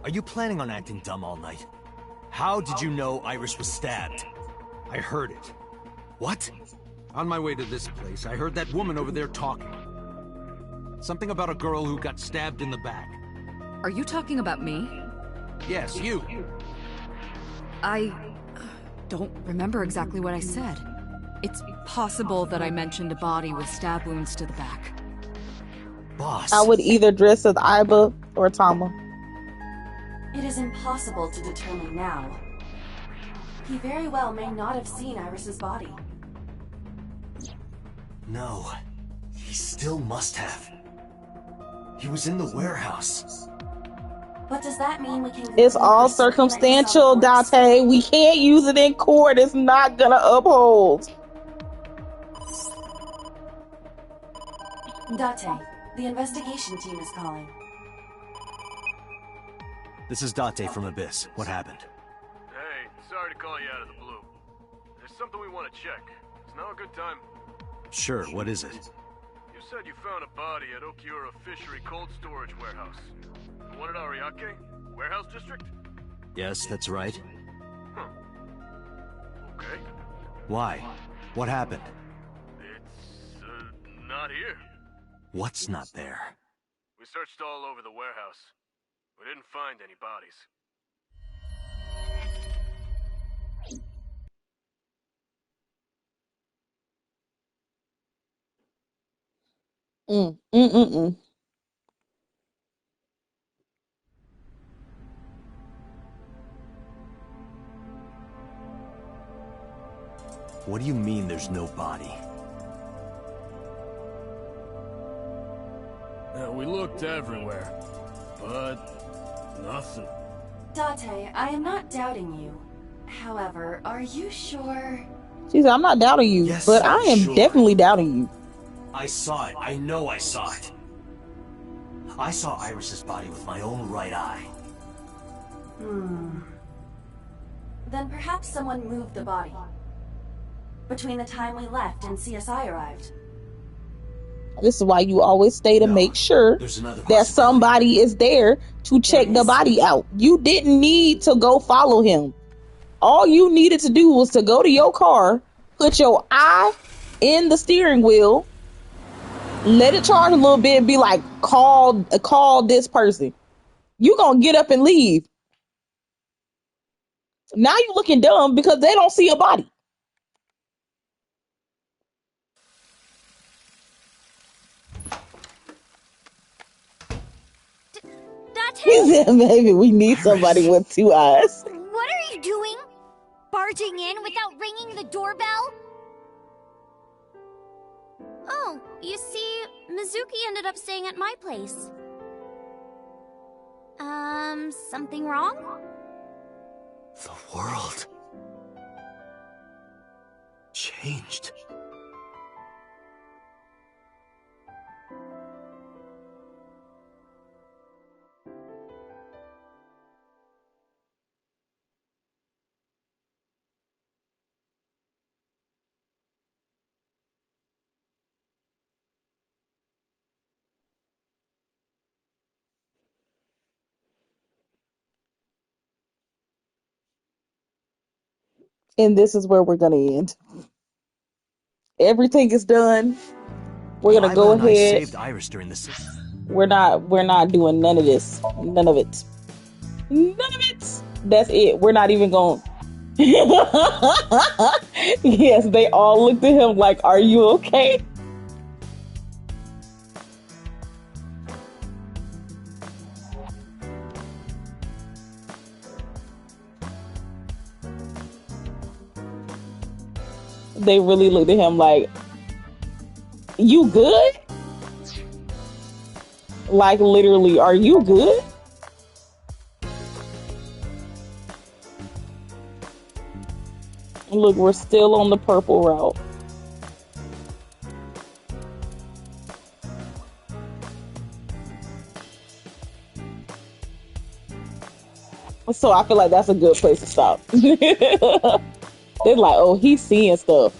Are you planning on acting dumb all night? How did you know Iris was stabbed? I heard it. What? On my way to this place, I heard that woman over there talking. Something about a girl who got stabbed in the back. Are you talking about me? Yes, you. I don't remember exactly what I said. It's possible that I mentioned a body with stab wounds to the back. Boss. I would either dress as Iba or Tama. It is impossible to determine now. He very well may not have seen Iris's body. No, he still must have. He was in the warehouse. But does that mean we can... It's all circumstantial, Date. We can't use it in court. It's not gonna uphold. Date, the investigation team is calling. This is Date from Abyss. What happened? Hey, sorry to call you out of the blue. There's something we want to check. Is now a good time? Sure, what is it? You said you found a body at Okiura Fishery Cold Storage Warehouse. The one at Ariake? Warehouse District? Yes, that's right. Huh. Okay. Why? What happened? It's, not here. What's not there? We searched all over the warehouse. We didn't find any bodies. Mm. What do you mean there's no body? We looked everywhere, but nothing. Date, I am not doubting you. However, are you sure? She said, I'm not doubting you, Yes, but I'm I am sure. definitely doubting you. I saw it. I know I saw it. I saw Iris's body with my own right eye. Then perhaps someone moved the body. Between the time we left and CSI arrived. This is why you always stay to make sure that somebody is there to check the body out. You didn't need to go follow him. All you needed to do was to go to your car, put your eye in the steering wheel, let it charge a little bit, and be like, call this person. You gonna get up and leave. Now you looking dumb because they don't see a body. He said, maybe we need somebody with two eyes. What are you doing? Barging in without ringing the doorbell? Oh, you see, Mizuki ended up staying at my place. Something wrong? The world changed. And this is where we're gonna end. Everything is done. We're gonna go Iva and I ahead. saved Iris during the... We're not doing none of this. None of it. None of it. That's it. We're not even going. Yes, they all looked at him like, are you okay? They really looked at him like, you good? Like, literally, are you good? Look, we're still on the purple route. So I feel like that's a good place to stop. They're like, oh, he's seeing stuff.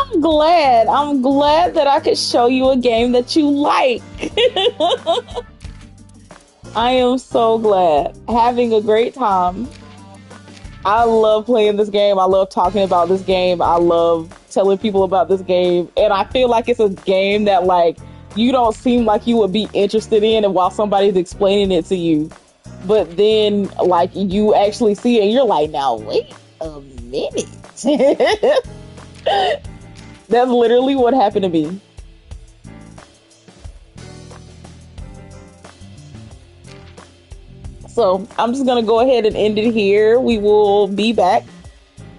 I'm glad. I'm glad that I could show you a game that you like. I am so glad. Having a great time. I love playing this game. I love talking about this game. I love telling people about this game. And I feel like it's a game that, like, you don't seem like you would be interested in, and while somebody's explaining it to you. But then, like, you actually see it and you're like, now, wait a minute. That's literally what happened to me. So I'm just going to go ahead and end it here. We will be back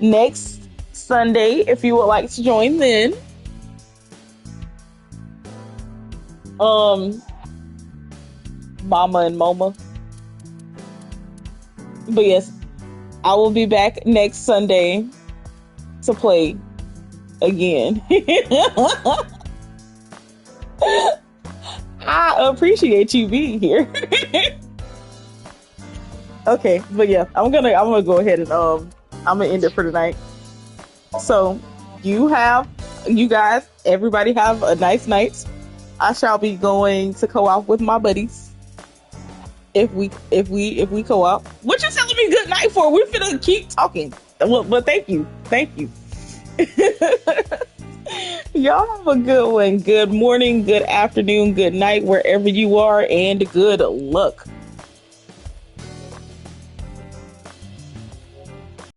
next Sunday if you would like to join then. Mama and Moma. But yes, I will be back next Sunday to play again. I appreciate you being here. Okay, but yeah, I'm gonna go ahead and I'm gonna end it for tonight. So you guys, everybody have a nice night. I shall be going to co-op with my buddies. If we co-op, what you telling me good night for? We're finna keep talking. Well, but thank you. Y'all have a good one. Good morning, good afternoon, good night, wherever you are, and good luck.